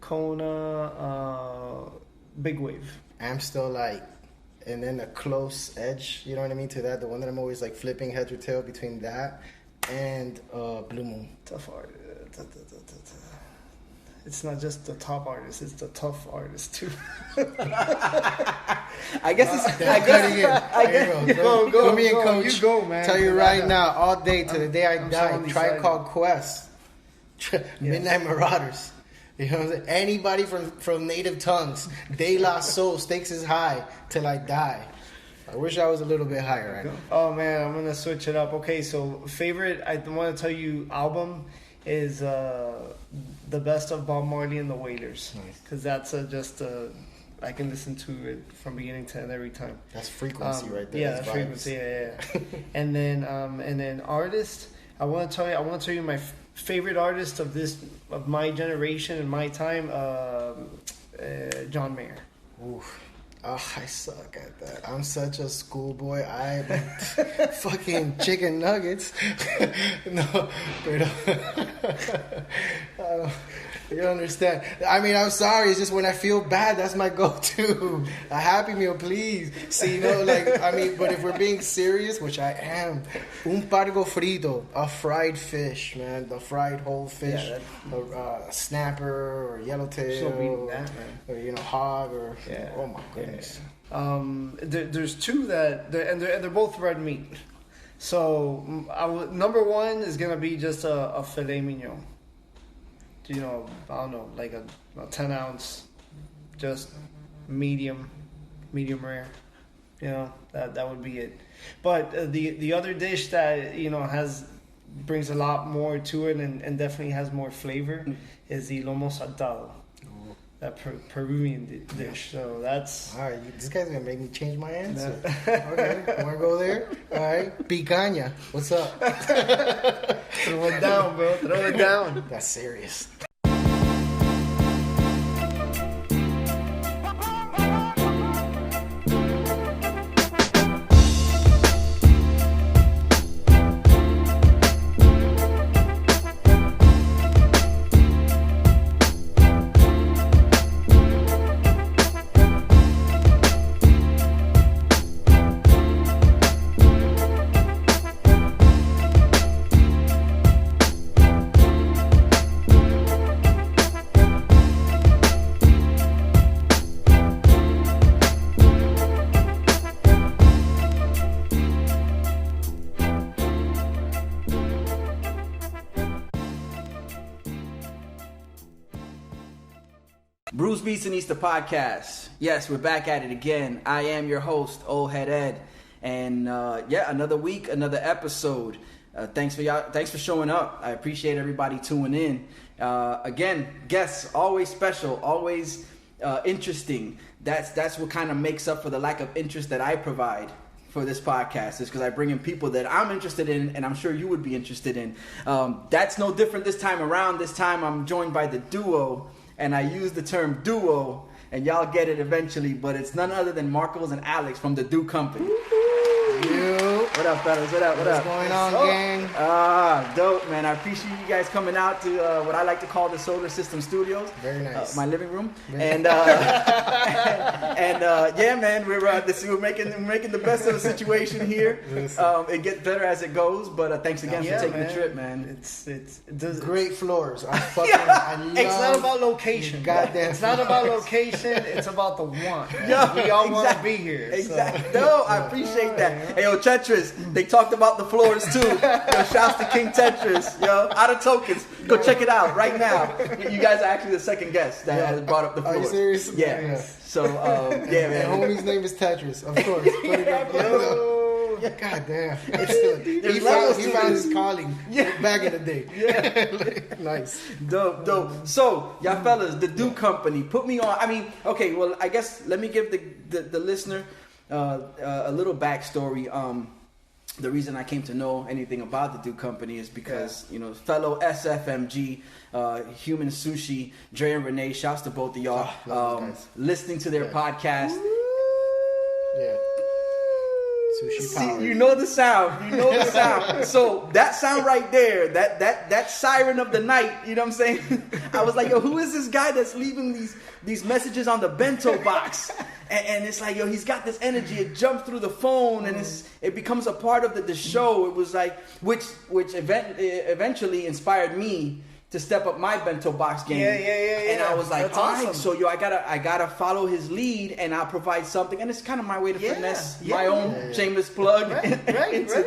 Kona, Big Wave. I'm still like, and then a close edge, you know what I mean, to that. The one that I'm always like flipping head or tail between that and Blue Moon. Tough artist. It's not just the top artist; it's the tough artist too. I guess it's. I guess. Go, Put me in, coach. You go, man. Tell you right now, all day to the day I die. so Tribe undecided. Called Quest, Midnight Marauders. You know what I'm saying? Anybody from Native Tongues, De La Soul, stakes is high till I die. I wish I was a little bit higher right now. Oh man, I'm gonna switch it up. Okay, so favorite. I want to tell you, album is the best of Bob Marley and the Wailers, because that's I can listen to it from beginning to end every time. That's frequency right there. Yeah, that's frequency. Yeah. and then artist. I want to tell you my favorite artist of my generation and my time. John Mayer. Oof. Oh, I suck at that. I'm such a schoolboy. I fucking chicken nuggets. No, but you understand. I mean, I'm sorry. It's just when I feel bad, that's my go-to. A Happy Meal, please. See, you know, like, I mean, but if we're being serious, which I am, un pargo frito, a fried fish, man, the fried whole fish, a snapper or yellowtail, or you know, hog or oh my goodness. There's two they're both red meat. So number one is gonna be just a filet mignon. You know, I don't know, like a 10 ounce, just medium rare. You know, that would be it. But the other dish that, you know, brings a lot more to it and definitely has more flavor is the lomo saltado. That Peruvian dish. So that's... All right, this guy's going to make me change my answer. Okay, want to go there? All right, picanha. What's up? Throw it down, bro. Throw it down. That's serious. BrewsBeats&Eats, the podcast. Yes, we're back at it again. I am your host, Old Head Ed, and another week, another episode. Thanks for showing up. I appreciate everybody tuning in. Again, guests always special, always interesting. That's what kind of makes up for the lack of interest that I provide for this podcast, is because I bring in people that I'm interested in, and I'm sure you would be interested in. That's no different this time around. This time I'm joined by the duo. And I use the term duo, and y'all get it eventually, but it's none other than Marcos and Alex from the Do Company. What up, fellas? What up? What's going on, gang? Dope, man. I appreciate you guys coming out to what I like to call the Solar System Studios. Very nice. My living room. And man, we're making the best of the situation here. It gets better as it goes, but thanks again for taking the trip, man. It's great floors. I love it's not about location. Goddamn. It's not about location. It's about the want. We all want to be here. Exactly. So. No, I appreciate that. Hey, yo, Tetris, they talked about the floors too. Yo, shouts to King Tetris. Yo, out of tokens. Go check it out right now. You guys are actually the second guest that has brought up the floor. Are you serious? Yeah. So, man. My homie's name is Tetris, of course. God damn. He found his calling back in the day. Nice. Dope. So, y'all fellas, the Do Company, put me on. I mean, okay, well, I guess let me give the listener a little backstory. The reason I came to know anything about the Do Company is because, fellow SFMG, Human Sushi, Dre and Renee, shouts to both of y'all, listening to their podcast. Yeah. Sushi power. See, you know the sound. You know the sound. So that sound right there, that siren of the night, you know what I'm saying? I was like, yo, who is this guy that's leaving these messages on the bento box? And it's like, yo, he's got this energy. It jumps through the phone, and it becomes a part of the show. It was like, which eventually inspired me to step up my bento box game. Yeah. And I was like, That's all right, awesome. so yo, I gotta follow his lead, and I'll provide something. And it's kind of my way to finesse my own shameless plug into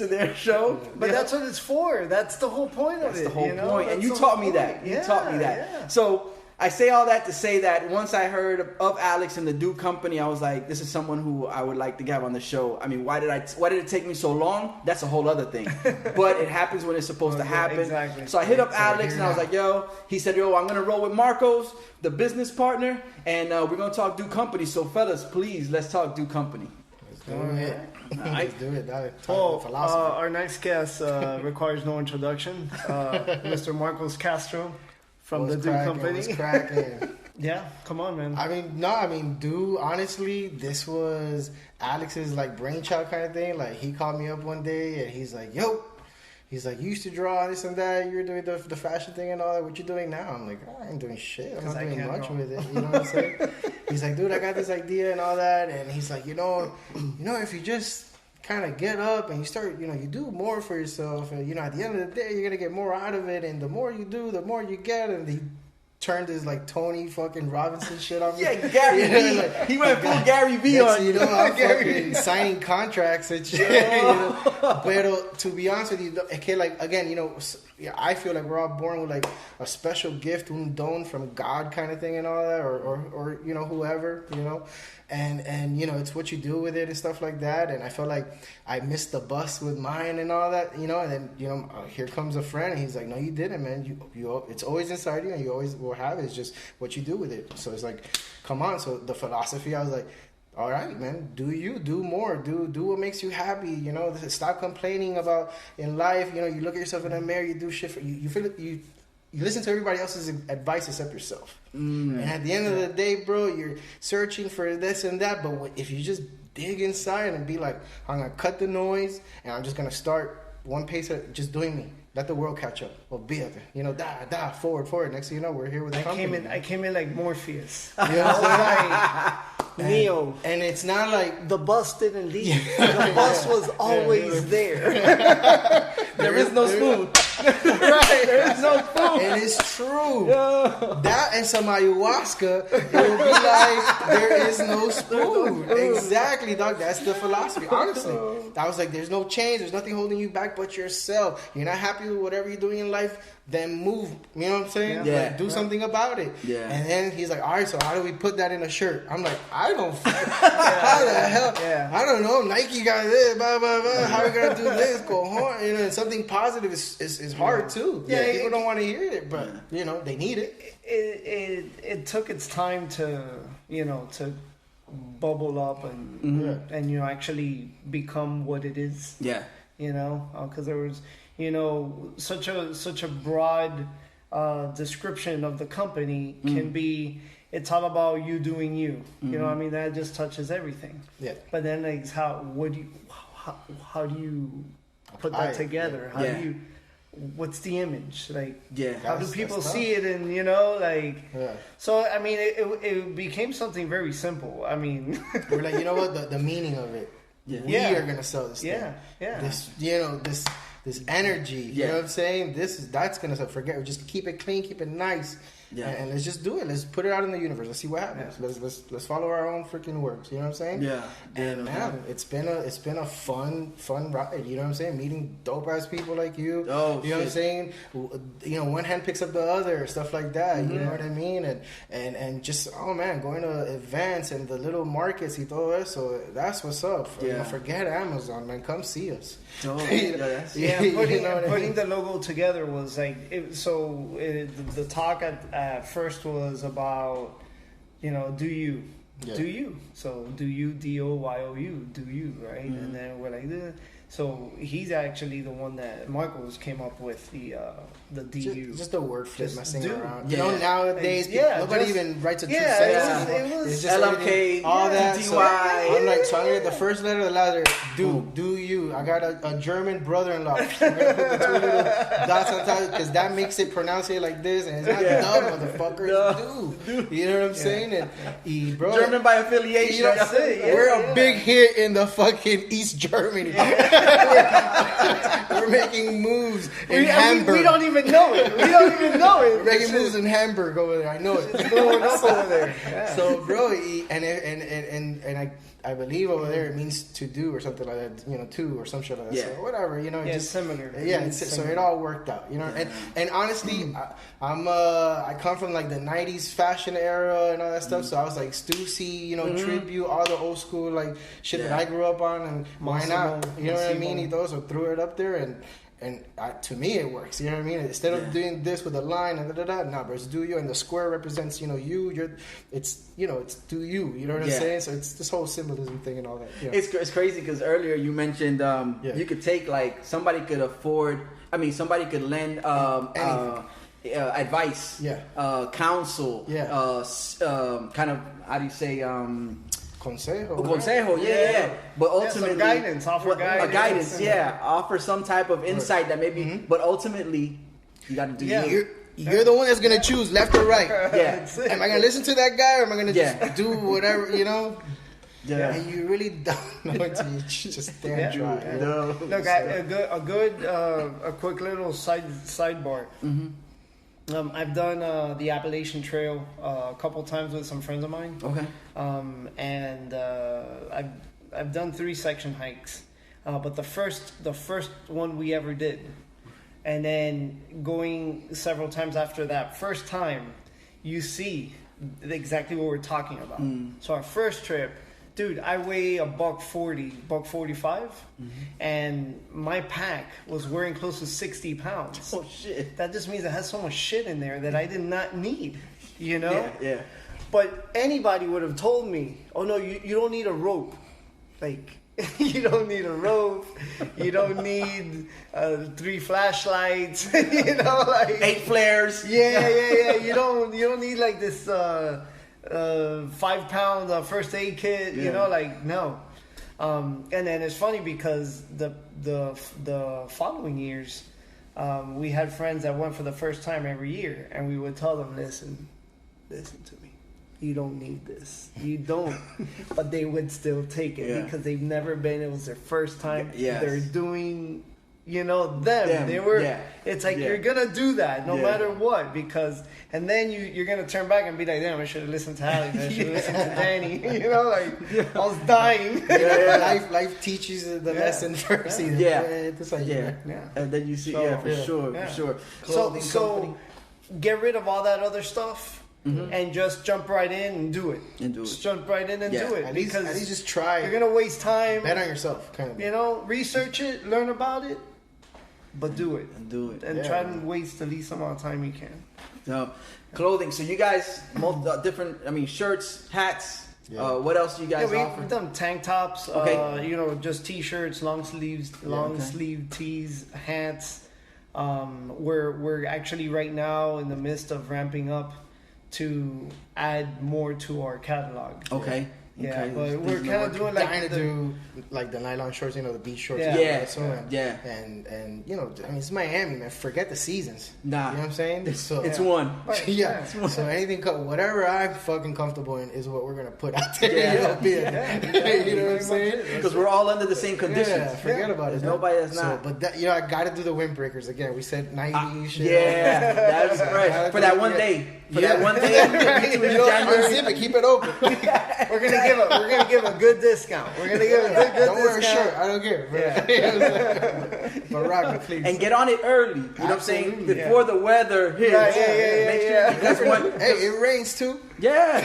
their show. But that's what it's for. That's the whole point of it. That's the whole you know? point. And That's you the taught whole me that. point. You taught me that. Yeah. So I say all that to say that once I heard of Alex and the Do Company, I was like, this is someone who I would like to have on the show. I mean, why did it take me so long? That's a whole other thing. But it happens when it's supposed to happen. Exactly. So I hit up Alex and I was like, yo, he said, yo, I'm going to roll with Marcos, the business partner, and we're going to talk Do Company. So fellas, please, let's talk Do Company. Let's do it. Let's do it. Our next guest requires no introduction. Mr. Marcos Castro from the Do Company. What's cracking? Yeah, come on, man. I mean, dude, honestly, this was Alex's like brainchild kind of thing. Like, he called me up one day and he's like, yo, you used to draw this and that. You're doing the fashion thing and all that. What you doing now? I'm like, I ain't doing shit. I'm not doing much with it. You know what I'm saying? He's like, dude, I got this idea and all that. And he's like, you know, if you just kind of get up and you start, you do more for yourself. And, at the end of the day, you're going to get more out of it. And the more you do, the more you get. And he turned his like Tony fucking Robinson shit off. Yeah, Gary V. Like, he went full Gary V on I'm fucking signing contracts and shit. But to be honest with you, okay, like, again, I feel like we're all born with like a special gift, un don from God kind of thing and all that, or whoever, and it's what you do with it and stuff like that. And I felt like I missed the bus with mine and all that, and then here comes a friend and he's like, no, you didn't, man. You it's always inside you and you always will have it. It's just what you do with it. So it's like, come on. So the philosophy, I was like, all right, man, do more, do what makes you happy, stop complaining about in life. You look at yourself in the mirror, you do shit for you feel it, you listen to everybody else's advice except yourself. And at the end of the day, bro, you're searching for this and that, but if you just dig inside and be like, I'm gonna cut the noise and I'm just gonna start one pace at just doing me. Let the world catch up. Well, be it. Forward. Next thing you know, we're here with the company. I came in like Morpheus. Yeah. Neo. And it's not like the bus didn't leave. The bus was always there. There is no spoon. Right. There is no spoon. And it's true. Yeah. That and some ayahuasca, it will be like, there is no spoon. Exactly, dog. That's the philosophy. Honestly. I was like, there's no change. There's nothing holding you back but yourself. You're not happy with whatever you're doing in life, then move. You know what I'm saying? Yeah. Like, do something about it. Yeah. And then he's like, all right, so how do we put that in a shirt? I'm like, I don't how the hell? Yeah. I don't know. Nike got this, blah, blah, blah. How are we going to do this? Go on. Something positive is hard too. Yeah, People don't want to hear it, but, they need it. It took its time to, to bubble up and actually become what it is. Yeah. Because there was such a broad description of the company can be, it's all about you doing you. You know what I mean? That just touches everything. Yeah. But then like how do you put that together? How do you, what's the image? Like, how do people see it? And so I mean, it became something very simple. I mean, we're like, you know what, the meaning of it. Yeah. We are gonna sell this thing. Yeah. This energy. You know what I'm saying? That's gonna forget. Just keep it clean, keep it nice. Yeah. And let's just do it. Let's put it out in the universe. Let's see what happens. Yeah. Let's follow our own freaking works. You know what I'm saying? Yeah. And man, it's been a fun ride. You know what I'm saying? Meeting dope ass people like you. Oh, you know what I'm saying? One hand picks up the other, stuff like that. You know what I mean? And just going to events and the little markets y todo eso. That's what's up. Forget Amazon, man. Come see us. Putting the logo together was like the talk at first was about do you, so do you, DOYOU, do you, right? And then we're like, So he's actually the one that Marcos came up with the DU. Just a word flip Just messing do. around. Yeah. You know, nowadays, nobody even writes a two yeah, sentence. it was It's just LMK, everything, all that. So DY. I'm like, so I'm gonna get the first letter of the letter. Do you? I got a German brother-in-law. I'm gonna put the two little dots on top because that makes it pronounce it like this, and it's not dumb, motherfucker. It's do. You know what I'm saying? And bro, German by affiliation. you know what I'm saying? We're a big hit in the fucking East Germany. We're making moves in Hamburg. We don't even know it. We don't even know it. We're making moves in Hamburg over there. I know it. It's blowing up over there. Yeah. So, bro, and I believe over there it means to do or something like that. You know, to or some shit like that. Yeah. So whatever. You know, Yeah, just it's similar. Yeah, It's so similar. it all worked out. You know, and honestly, I come from like the '90s fashion era and all that stuff. So I was like Stussy, you know, tribute, all the old school like shit that I grew up on, and why not? You know what I mean? So threw it up there and to me it works. You know what I mean? Instead of doing this with a line and nah, bro, it's do you, and the square represents it's do you. You know what I'm saying? So it's this whole symbolism thing and all that. Yeah. It's crazy because earlier you mentioned you could take like somebody could lend advice, counsel, kind of how do you say consejo, yeah. But ultimately, some guidance, offer guidance. offer some type of insight that maybe, but ultimately, you got to do you. You're the one that's gonna choose left or right. Yeah. Am I gonna listen to that guy or am I gonna just do whatever, you know? Yeah. And you really don't know until you just stand dry. Yeah. No. Look, a quick little sidebar. I've done the Appalachian Trail a couple times with some friends of mine. Okay. And I've done 3 section hikes, but the first one we ever did, and then going several times after that first time, you see exactly what we're talking about. So our first trip, dude, I weigh $145, and my pack was wearing close to 60 pounds. Oh shit. That just means it has so much shit in there that I did not need, you know? Yeah. But anybody would have told me, oh no, you don't need a rope. Like, you don't need a rope. You don't need 3 flashlights. You know, like 8 flares. Yeah. You don't need like this 5-pound first aid kit. You know, like no. And then it's funny because the following years, we had friends that went for the first time every year, and we would tell them, listen to me. You don't need this. You don't. But they would still take it because they've never been. It was their first time. Yes. They're doing, them. They were. Yeah. It's like you're gonna do that no matter what, because and then you're gonna turn back and be like, damn, I should have listened to Ali. I should have listened to Danny. I was dying. Life teaches the lesson first. And then you see, for sure. So get rid of all that other stuff. And just jump right in and do it. Just jump right in and do it. At least just try. You're gonna waste time. Bet on yourself, kind of. Research it, learn about it, but do it. And try to waste the least amount of time you can. So, clothing. So you guys, different. I mean, shirts, hats. What else do you guys offer? We've done tank tops. Okay. Just t-shirts, long sleeve tees, hats. We're actually right now in the midst of ramping up to add more to our catalog. Okay. Yeah, but we're kind of doing like the nylon shorts, the beach shorts. And it's Miami, man. Forget the seasons. Nah, you know what I'm saying? It's one. It's one. So anything, whatever I'm fucking comfortable in is what we're gonna put out there. You know what I'm saying? Because we're all under the same conditions. Yeah, forget about it. There's nobody that's not. But that, I got to do the windbreakers again. We said 90 shit. Yeah, that's right. For that one day. For that one day. Unzip it, keep it open. We're gonna give a good discount. We're gonna give a good discount. Don't wear a shirt. I don't care. But rock it, please. And get on it early. You know what I'm saying? Before the weather hits. Make sure it rains too. Yeah.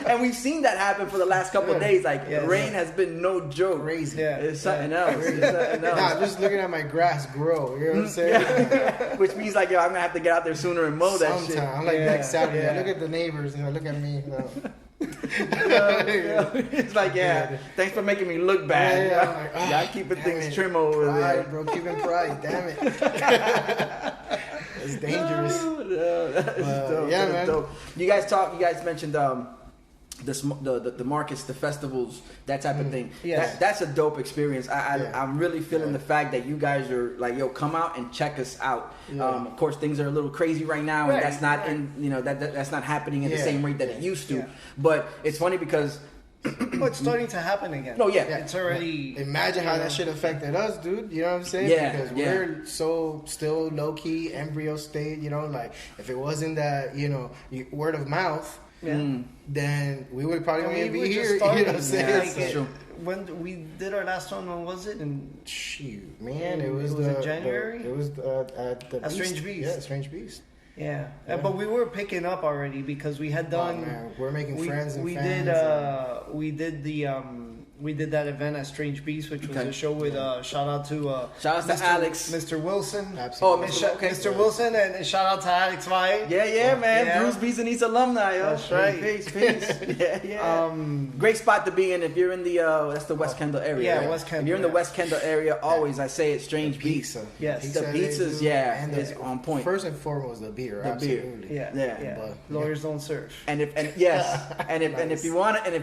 And we've seen that happen for the last couple of days. Like rain has been no joke. Crazy. Yeah. It's something else. I'm just looking at my grass grow. You know what I'm saying? Which means like, I'm gonna have to get out there sooner and mow that shit. I'm like next Saturday. I look at the neighbors and I look at me. It's like, yeah, thanks for making me look bad. Yeah, I'm like, Y'all keeping things trim over pride, there. bro. Keeping pride. Damn it. It's dangerous. No, that's dope. Yeah, That's man. dope. You guys mentioned the markets, the festivals, that type of thing. Yes. That's a dope experience. Yeah. I'm really feeling the fact that you guys are like, yo, come out and check us out. Yeah. Of course, things are a little crazy right now, Right, and that's not right. that's not happening at the Yeah. same rate that it used to. Yeah. But it's funny because Oh, it's starting to happen again. No, yeah. It's already. Imagine how that shit affected us, dude. You know what I'm saying? Yeah, Because yeah. we're so still low key embryo state. You know, like if it wasn't that, word of mouth, Yeah. then we would probably I mean, even we be just here. You know started, what I'm saying? Yeah, like, that's true. when we did our last one, when was it? And Shoot, man, It was in January? it was at the At Strange Beast. Yeah, Strange Beast. yeah. Yeah. But we were picking up already because we had done. Oh, man, we're making we, friends and we fans. did we did the we did that event at Strange Beast, which was Okay. a show with shout out to Shout out to Alex. Mr. Wilson. Absolutely. Oh, Mr. Wilson, and shout out to Alex White. yeah, man, Yeah. BrewsBeats&Eats alumni, yo. That's right. Peace. Yeah. Great spot to be in if you're in the that's the West Kendall area. Yeah, right? West Kendall, If you're in the yeah. West Kendall area, always I say it's Strange Beast. Pizza. Yes. The pizzas, yeah, and is on point. First and foremost, the beer. The beer. Absolutely. Yeah, Yeah. yeah. But- Lawyers don't serve. And if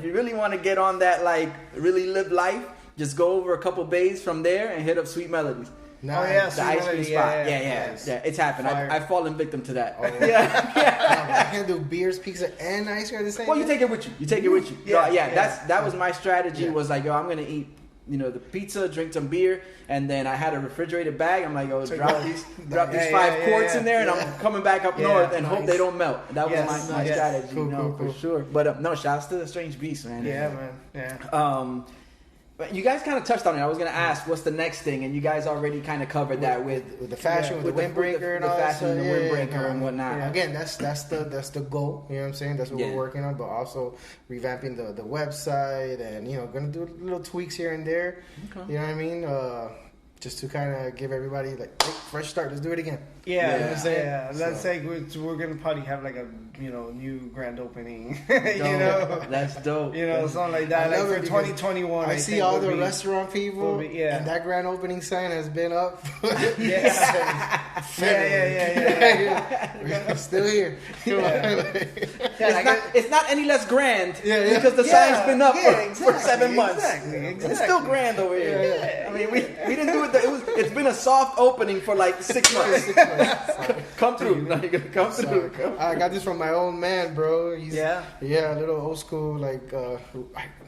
you really want to get on that like really live life, just go over a couple bays from there and hit up Sweet Melodies. Nice. Oh, yeah, The Sweet ice cream Melody, spot. yeah, Yeah. Nice. It's happened. Fire. I've fallen victim to that. Oh. Yeah. I can do beers, pizza, and ice cream at the same Well, time. you take it with you. You take it with you. Yeah, Yeah. yeah. That was my strategy. Yeah. Was like, yo, I'm gonna eat, the pizza, drink some beer, and then I had a refrigerated bag. I'm like, yo, drop these Yeah, 5 yeah, quarts yeah, in there, and yeah. I'm coming back up Yeah, north and hope nice. they don't melt. That was Yes, my yes. strategy, Cool. for sure. But no, shouts to the Strange Beast, man. Yeah, man. Yeah. But you guys kind of touched on it. I was gonna ask, what's the next thing, and you guys already kind of covered that with the fashion, Yeah. with the windbreaker, and the all that fashion, stuff. the windbreaker and whatnot. Yeah. Again, that's the goal. You know what I'm saying? That's what Yeah. we're working on. But also revamping the website and gonna do little tweaks here and there. Okay. You know what I mean? Just to kind of give everybody like, hey, fresh start. Let's do it again. Yeah, You know what I'm saying? yeah. Let's So- say we're gonna probably have like a new grand opening. Dope. That's dope. Something like I that. Like love for it because 2021. I see all the restaurants. restaurant people, would be- yeah. and that grand opening sign has been up. Yeah. We're still here. It's not any less grand Yeah. because the Yeah, sign's been up yeah, for exactly, 7 months. exactly. It's still grand over here. Yeah. I mean, we didn't do it. It's been a soft opening for like 6 months. Come through. No, you gotta come through. Come. I got this from my old man, bro. He's, Yeah? a little old school, like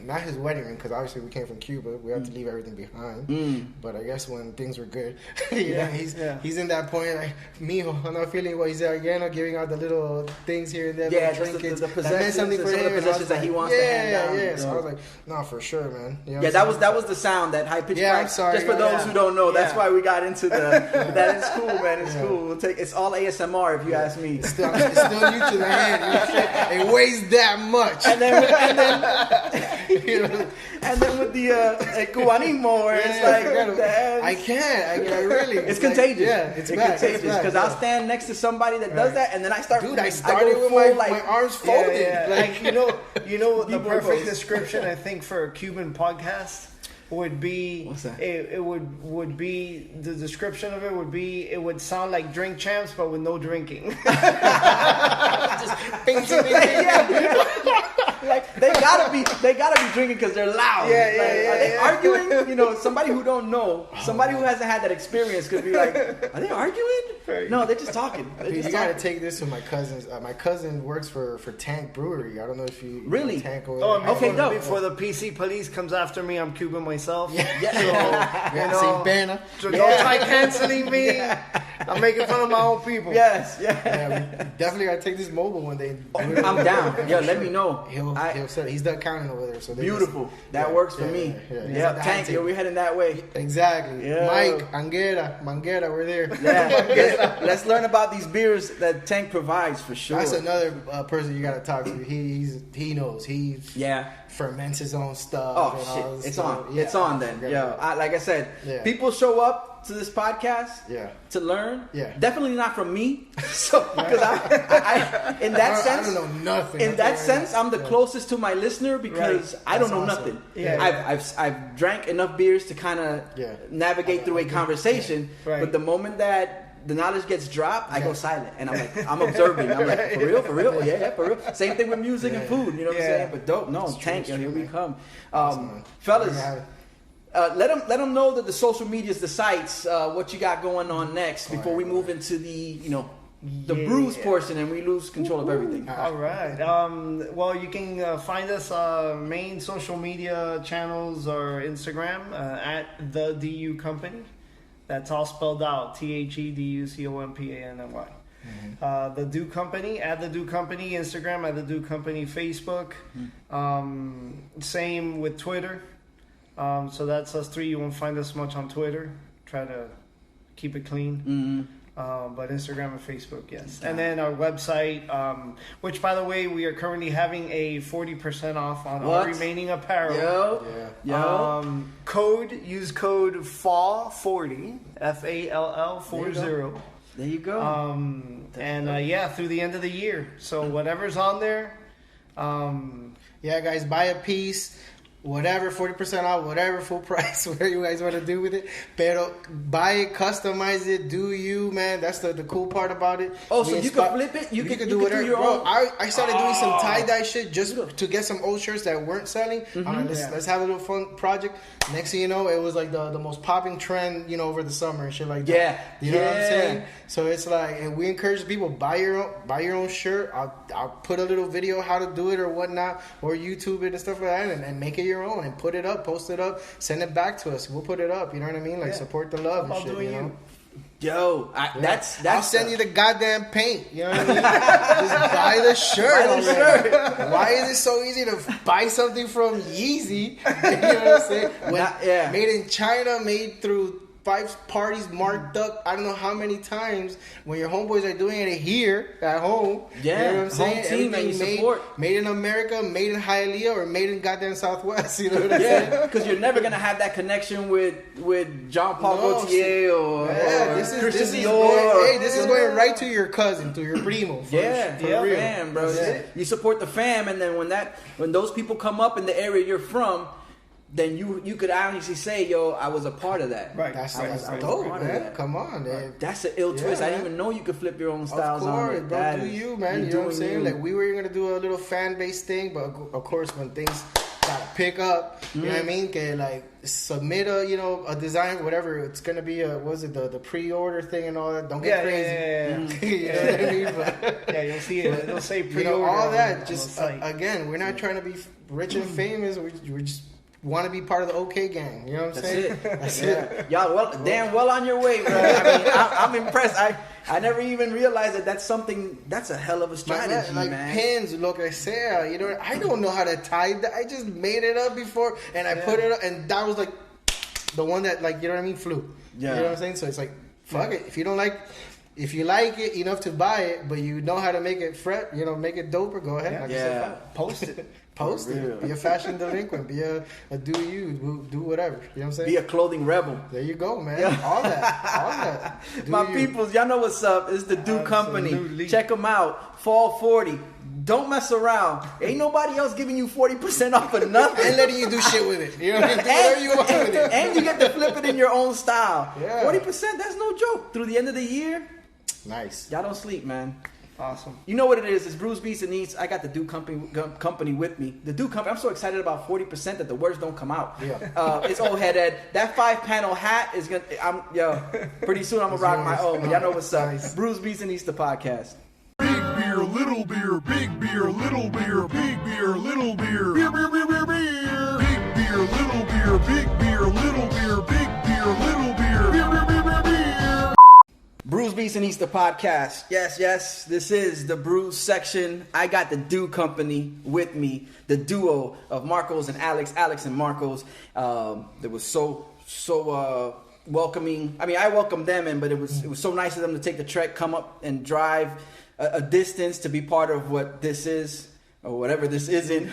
not his wedding ring, because obviously we came from Cuba. We had to leave everything behind. But I guess when things were good, he's in that point like, mijo, I'm not feeling what he's giving out the little things here and there. Yeah, little just trinkets. the That meant possessions, something for some of the him, and I was possessions that he like, wants to hand down. Yeah, so I was Dope. like, no, for sure, man. You know Yeah, what that I'm was the sound, that high pitched Yeah, crack. I'm sorry, Just for yeah. those who don't know, that's Yeah. why we got into the. That is cool, man. It's cool. It's all ASMR, if you ask me. it's still new to the hand. You know what I'm saying? It weighs that much. And then You know? and then with the el cubanismo, where it's Yeah, like I can't. I really. it's like, contagious. Yeah, it's contagious back. because I'll stand next to somebody that does that, and then I start. Dude, I go started with full, my arms folded. Yeah, yeah. Like, you know what the B-boy perfect pose. description I think for a Cuban podcast would be. What's that? It would be the description of it would be it would sound like Drink Champs but with no drinking. Like they gotta be drinking because they're loud. Yeah, Like, yeah, are they yeah. arguing? Somebody who don't know, somebody who hasn't had that experience could be like, are they arguing? No, they're just talking. They're Dude, just you gotta talking. take this to my cousins. My cousin works for Tank Brewery. I don't know if you Really? know Tank over Oh, there. Okay, before, dope. before the PC police comes after me, I'm Cuban myself. Yeah. Yeah, know, St. Banner. So don't try canceling me. I'm making fun of my own people. Yes, yeah. Yeah, we definitely gotta take this mobile one day. I'm down. Yeah, let me know. He'll set it. He's done counting over there. So they Beautiful. just- That yeah, works for yeah, me. Yeah, Yeah, Tank, yo, we're heading that way. Exactly. Yeah. Mike, Manguera, we're there. Yeah, let's learn about these beers that Tank provides for sure. That's another person you gotta talk to. He knows. He Yeah. ferments his own stuff. Oh and all shit! this It's stuff. on. Yeah, It's on then. forget Yo, about it. like I said, Yeah. people show up to this podcast to learn. Yeah. Definitely not from me. So because I in that sense, I don't know nothing. In that sense, I'm the closest to my listener because I don't know nothing. Yeah. I've drank enough beers to kind of navigate through a conversation. Right. But the moment that the knowledge gets dropped, I go silent, and I'm observing. I'm like, for real, oh, yeah, for real. Same thing with music and food. You know what I'm saying? But dope, no, Tank, here we come, fellas. Let them know that the social medias, the sites, what you got going on next before we move into the brews portion and we lose control of everything. All right. Well, you can find us. Main social media channels are Instagram at the DU Company. That's all spelled out. THEDUCOMPANY. The Do Company, at the Do Company, Instagram, at the Do Company, Facebook. Same with Twitter. So that's us three. You won't find us much on Twitter. Try to keep it clean. But Instagram and Facebook, yes. And then our website, which, by the way, we are currently having a 40% off on our remaining apparel. Use code FALL40, FALL40. There you go. Through the end of the year. So whatever's on there. Guys, buy a piece. Whatever, 40% off, whatever, full price, whatever you guys want to do with it. Pero buy it, customize it, do you, man. That's the cool part about it. Oh, so you can flip it? You can do whatever. Your own. I started doing some tie-dye shit just to get some old shirts that weren't selling. Let's have a little fun project. Next thing you know, it was like the most popping trend, over the summer and shit like that. Yeah. You know what I'm saying? So it's like, and we encourage people, buy your own shirt. I'll put a little video how to do it or whatnot, or YouTube it and stuff like that, and make it your own and put it up, post it up, send it back to us. We'll put it up. You know what I mean? Like support the love and shit. You know? Yo, that's I'll send you the goddamn paint. You know what I mean? Just buy the shirt. Why is it so easy to buy something from Yeezy? You know what I'm saying? Made in China, made through 5 parties marked up I don't know how many times when your homeboys are doing it here at home. Yeah, you know what I'm saying? Home team that you support. Made in America, made in Hialeah, or made in goddamn Southwest. You know what I'm saying? Because you're never gonna have that connection with Jean Paul Gaultier or Christian Dior. This is going right to your cousin, to your primo. For real. Fam, bro. Yeah. You support the fam, and then when those people come up in the area you're from, then you could honestly say, yo, I was a part of that. Right. That's dope, man. Come on, man. That's an ill twist. Man. I didn't even know you could flip your own styles on it. Bro. Do you, man. You know what I'm saying? Like, we were going to do a little fan-based thing, but of course, when things gotta pick up, you know what I mean? Que, like, submit a design, whatever. It's going to be the pre-order thing and all that. Don't get crazy. You know what I mean? But, you'll see it. It'll say pre-order. All that. Just, again, we're not trying to be rich and famous. We're just want to be part of the OK gang. You know what I'm saying? That's it. Y'all damn well on your way, bro. I mean, I'm impressed. I never even realized that's something. That's a hell of a strategy, man. Like pins, lo que sea. You know, I don't know how to tie that. I just made it up before, and I put it up, and that was like the one that, like, you know what I mean, flew. Yeah. You know what I'm saying? So it's like, fuck it. If you like it enough to buy it, but you know how to make it make it doper, go ahead. Post it. Post it. Be a fashion delinquent. Be a do whatever. You know what I'm saying? Be a clothing rebel. There you go, man. Yeah. All that. My peoples, y'all know what's up. It's the Do Company. Check them out. Fall 40. Don't mess around. Ain't nobody else giving you 40% off of nothing. And letting you do shit with it. You know what I mean? Do whatever you want with it. And you get to flip it in your own style. Yeah. 40%, that's no joke. Through the end of the year. Nice. Y'all don't sleep, man. Awesome. You know what it is. It's BrewsBeats&Eats. I got the Do Company with me. The Do Company. I'm so excited about 40% that the words don't come out. Yeah. It's old head Ed. That 5-panel hat is gonna. Pretty soon I'm gonna rock my own. But y'all know what's up. Nice. BrewsBeats&Eats, the podcast. Big beer, little beer, big beer, little beer, big beer, little beer, beer, beer, beer, beer, beer. Big beer, little beer, big beer, little beer, big beer, little beer, beer, beer, beer, beer, beer. BrewsBeats&Eats, the podcast. Yes, this is the brews section. I got the Do Company with me, the duo of Marcos and Alex and Marcos. That was so welcoming. I mean, I welcomed them in, but it was so nice of them to take the trek, come up and drive a distance to be part of what this is. or whatever this isn't.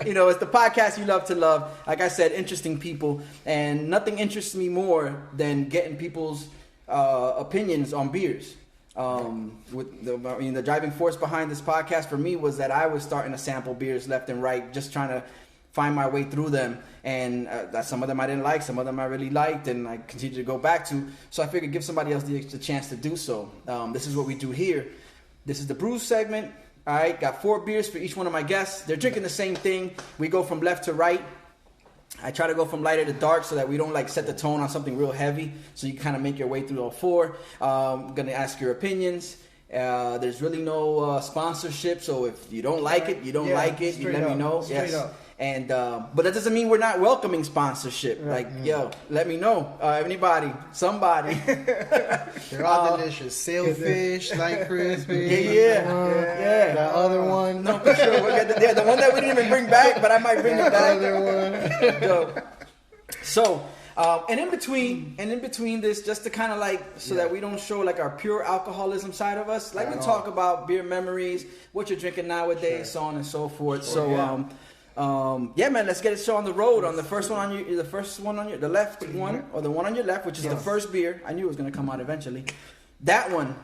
You know, it's the podcast you love to love. Like I said, interesting people, and nothing interests me more than getting people's opinions on beers. The driving force behind this podcast for me was that I was starting to sample beers left and right, just trying to find my way through them, and some of them I didn't like, some of them I really liked, and I continue to go back to. So I figured give somebody else the chance to do so. This is what we do here. This is the brews segment. All right, got 4 beers for each one of my guests. They're drinking the same thing. We go from left to right. I try to go from lighter to dark so that we don't like set the tone on something real heavy. So you can kind of make your way through all 4. I'm going to ask your opinions. There's really no sponsorship. So if you don't like it, you don't like it. You let me know. Yes. Up. And but that doesn't mean we're not welcoming sponsorship. Right. Like, yo, let me know. Anybody, somebody. They're all delicious. Sailfish, light crispy. Yeah. That other one. No, for sure. The one that we didn't even bring back, but I might bring it back. Other one. Yo. So, and in between this, just to kind of like, so that we don't show like our pure alcoholism side of us, like we talk about beer memories, what you're drinking nowadays, so on and so forth. Yeah, man, let's get it show on the road. On the first one on your, the left one, or the one on your left, which is the first beer. I knew it was gonna come out eventually. That one,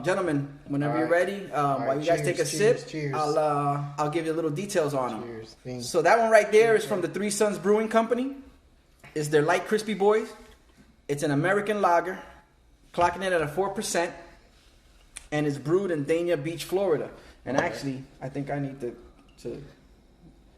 gentlemen, whenever you're ready, while you guys take a sip, I'll give you a little details on them. So that one right there is from the Three Sons Brewing Company. It's their Light Crispy Boys. It's an American lager, clocking it at a 4%, and it's brewed in Dania Beach, Florida. And actually, I think I need to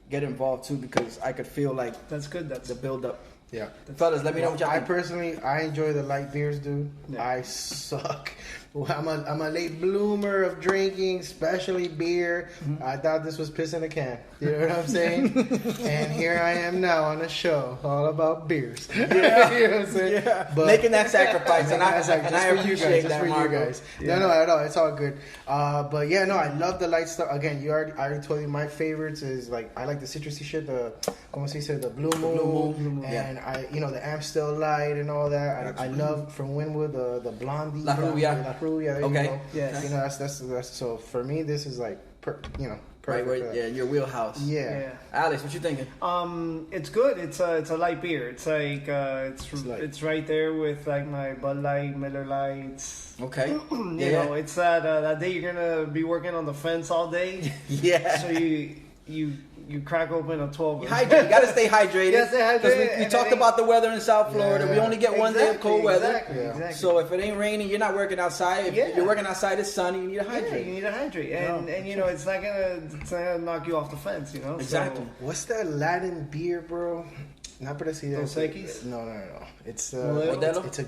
get involved too, because I could feel like that's good. That's the build up. Yeah, fellas, let me know what y'all think. I enjoy the light beers, dude. Yeah. I suck. Well, I'm a late bloomer of drinking, especially beer. Mm-hmm. I thought this was piss in a can. You know what I'm saying? And here I am now on a show all about beers. Yeah, you know what I'm saying? Yeah. But making that sacrifice, and I appreciate that, for you guys. Yeah. No, at all. It's all good. But yeah, no, I love the light stuff. Again, I already told you my favorites is like I like the citrusy shit. The Blue Moon. And the Amstel Light and all that. I love from Winwood the Blondie. La Rubia. Okay. Yeah. That's so for me this is like perfect. Right, your wheelhouse. Yeah. Alex, what you thinking? It's good. It's a light beer. It's like it's right there with like my Bud Light, Miller Lights. Okay. You know, it's that day you're gonna be working on the fence all day. Yeah. So you crack open a 12. You gotta stay hydrated. Yeah, stay hydrated. Because we talked about the weather in South Florida. Yeah. We only get one day of cold weather. Exactly. So if it ain't raining, you're not working outside. If you're working outside, it's sunny. You need to hydrate. Yeah, you need to hydrate, and it's not gonna knock you off the fence. You know. Exactly. So, what's that Latin beer, bro? Not Presidente. Dos Equis? No. It's Modelo? It's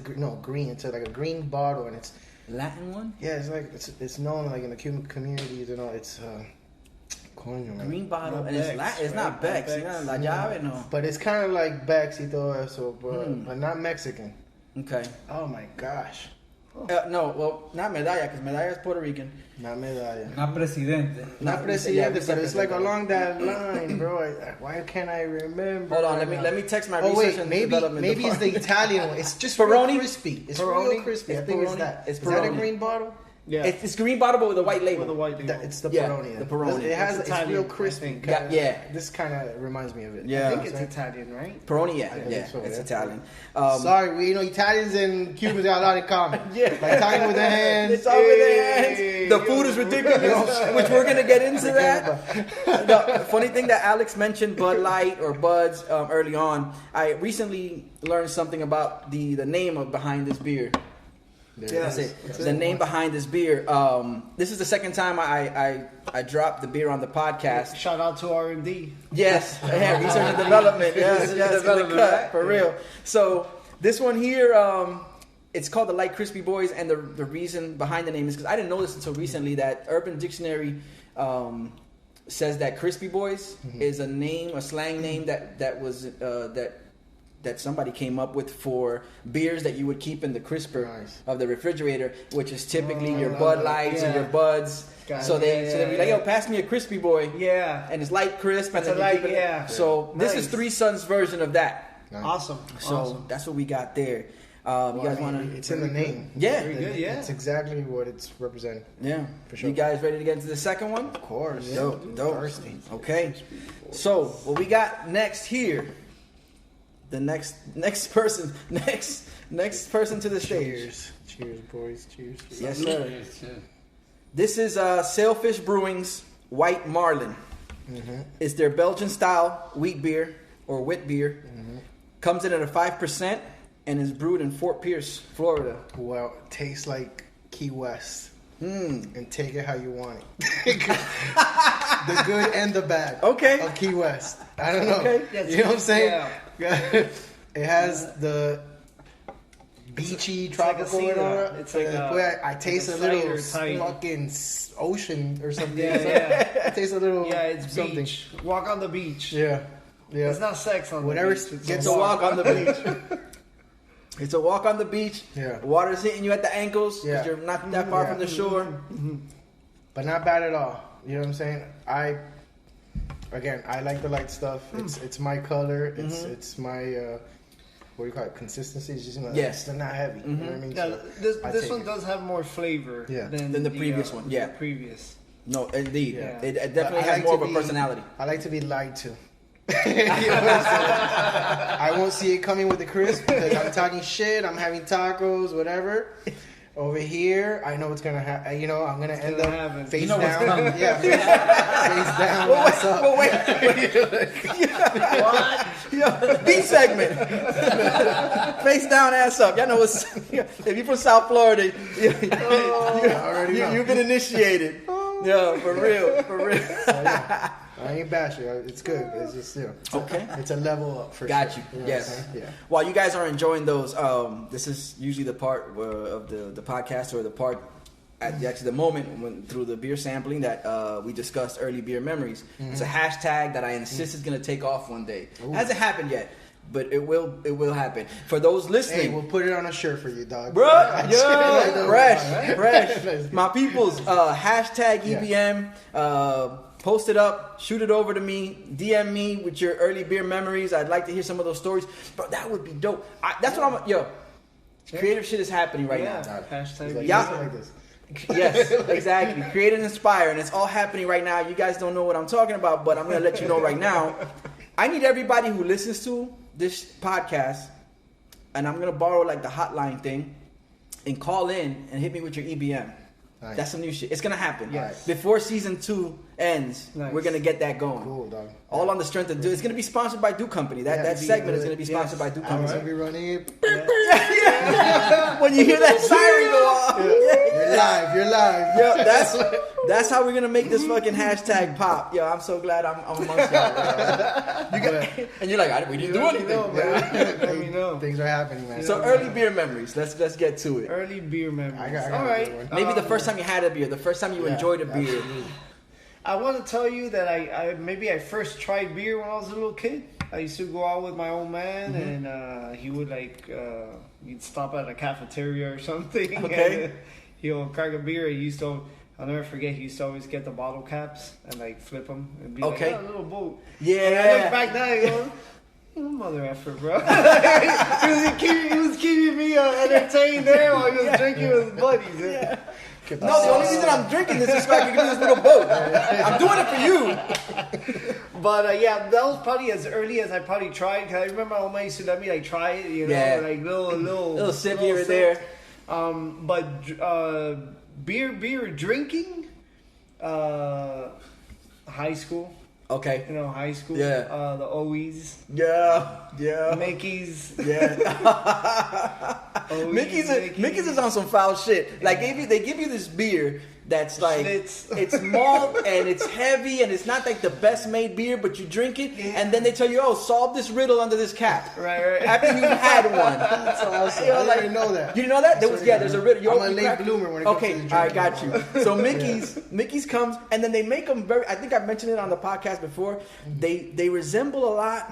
green. It's like a green bottle, and it's Latin one. Yeah, it's like it's known like in the Cuban communities. It's green bottle, and it's not Beck's. It's not La Llave, no. But it's kind of like Beck's y todo eso, but not Mexican. Okay. Oh my gosh. No, well, not Medalla, because Medalla is Puerto Rican. Not Medalla. Not Presidente. Not Presidente, but it's like along that line, bro. Why can't I remember? Hold on, let me text my research and development. Maybe it's the Italian one. It's just Peroni? real crispy. It's real crispy. I think it's that. Is that a green bottle? Yeah, it's green bottle but with a white label. It's the Peroni. The Peroni. It's real crispy. Yeah. This kind of reminds me of it. Yeah. I think it's Italian, right? Peroni, it's Italian. Sorry, Italians and Cubans got a lot in common. Yeah. Like talking with their hands. It's all with their hands. The food is ridiculous, which we're gonna get into that. The funny thing that Alex mentioned Bud Light or Buds early on. I recently learned something about the name behind this beer. That's it. The name behind this beer. This is the second time I dropped the beer on the podcast. Shout out to R&D. Yes, research and development. Yes, for real. So this one here, it's called the Light Crispy Boys, and the reason behind the name is because I didn't know this until recently that Urban Dictionary says that Crispy Boys is a slang name that somebody came up with for beers that you would keep in the crisper of the refrigerator, which is typically your Bud Lights and your Buds. So they'd be like, yo, pass me a Crispy Boy. Yeah. And it's light crisp. And then you keep it. So this is Three Sons' version of that. Nice. Awesome. So that's what we got there. You guys want to? It's in the name. Yeah. Very good, yeah. It's exactly what it's representing. Yeah, For sure. You guys ready to get into the second one? Of course. Dope. Thirsty. Okay. So what we got next here? The next person to the stage. Cheers, boys. Cheers. Yes, sir. This is Sailfish Brewing's White Marlin. Mm-hmm. It's their Belgian style wheat beer or wit beer. Mm-hmm. Comes in at a 5% and is brewed in Fort Pierce, Florida. Well, it tastes like Key West. Mm. And take it how you want it. The good and the bad. Okay. Of Key West. I don't know. Okay. You know what I'm saying? Yeah. It has the beachy tropical. It's like I taste a little cider type. fucking ocean or something. Yeah. It tastes a little. Yeah, it's something. beach. Walk on the beach. Yeah. Yeah. It's not sex on Whatever the beach. It's a walk on the beach. It's a walk on the beach. Yeah. Water's hitting you at the ankles because Yeah. you're not that far Yeah. from the shore. But not bad at all. You know what I'm saying? I like the light stuff. It's my color. It's my what do you call it? Consistency. It's just Yes. they're not heavy. You know what I mean? Yeah, So I this take one it. does have more flavor Than the previous one, yeah. The previous. No, indeed. Yeah. It definitely I has like more to of a be- personality. I like to be lied to. You know what I'm saying? I won't see it coming with the crisp because I'm talking shit. I'm having tacos, whatever. Over here, I know what's gonna happen. You know, I'm gonna end up happen. face You know what's down. coming. Yeah, face down. What's up? Well, wait. What? Yeah, beat segment. Face down, ass up. Y'all know what's. If you're from South Florida, I already know. you've been initiated. Yeah, for real. So, yeah. I ain't bashing. It's good. It's just Okay. It's a level up for Got sure. you. know what Yes. I'm saying? Yeah. While you guys are enjoying those, this is usually the part of the podcast or the part at the moment when, through the beer sampling that we discussed early beer memories. It's a hashtag that I insist is going to take off one day. Hasn't happened yet, but it will happen. For those listening, Hey, we'll put it on a shirt for you, dog. bro, Like yo, that. fresh. My people's hashtag EBM. Post it up, shoot it over to me, DM me with your early beer memories. I'd like to hear some of those stories, bro. That would be dope. That's what I'm. Yo, creative shit is happening right now. Hashtag. Like, Yeah. like this. Yes, exactly. Create and inspire, and it's all happening right now. You guys don't know what I'm talking about, but I'm gonna let you know right now. I need everybody who listens to this podcast, and I'm gonna borrow like the hotline thing, and call in and hit me with your EBM. Nice. That's some new shit. It's gonna happen. Yes. Before season 2 ends, Nice. we're gonna get that going. Cool, dog. All on the strength of it's gonna be sponsored by Duke Company. That Yeah, segment is good. gonna be sponsored by Duke I'm Company. gonna be running it. When you hear that siren go off, You're live. Yo, that's how we're gonna make this fucking hashtag pop. Yo, I'm so glad I'm amongst y'all. And you're like, we didn't do anything. Let me know. Things are happening, man. So early beer memories. Let's get to it. Early beer memories. I got All a right. good one. Maybe the first time you had a beer, the first time you enjoyed a beer. I want to tell you that I first tried beer when I was a little kid. I used to go out with my old man, and he would he'd stop at a cafeteria or something. Okay. And he'll crack a beer. I'll never forget. He used to always get the bottle caps and like flip them and be Okay. like, "Oh, a little boat." Yeah. And I look back now and go, "You mother effer, bro." he was keeping me entertained there while he was drinking with his buddies. No, the only reason I'm drinking this is so I can give you this little boat. I'm doing it for you. But that was probably as early as I probably tried. Cause I remember my old man used to let me like try it, you know, Yeah. like little sip here or there. But beer drinking, high school. Okay. You know, high school. Yeah. The OEs, Yeah. Mickey's. Yeah. OEs, Mickey's is on some foul shit. Like they give you this beer that's like Schlitz. it's malt and it's heavy and it's not like the best made beer, but you drink it and then they tell you, solve this riddle under this cap. Right. After you had one. That's awesome. You know, I like- didn't know that. You didn't know that? There's a riddle. I'm a late bloomer when it comes to the all right, drinking. got you. So Mickey's comes and then they make them very. I think I mentioned it on the podcast before. They resemble a lot.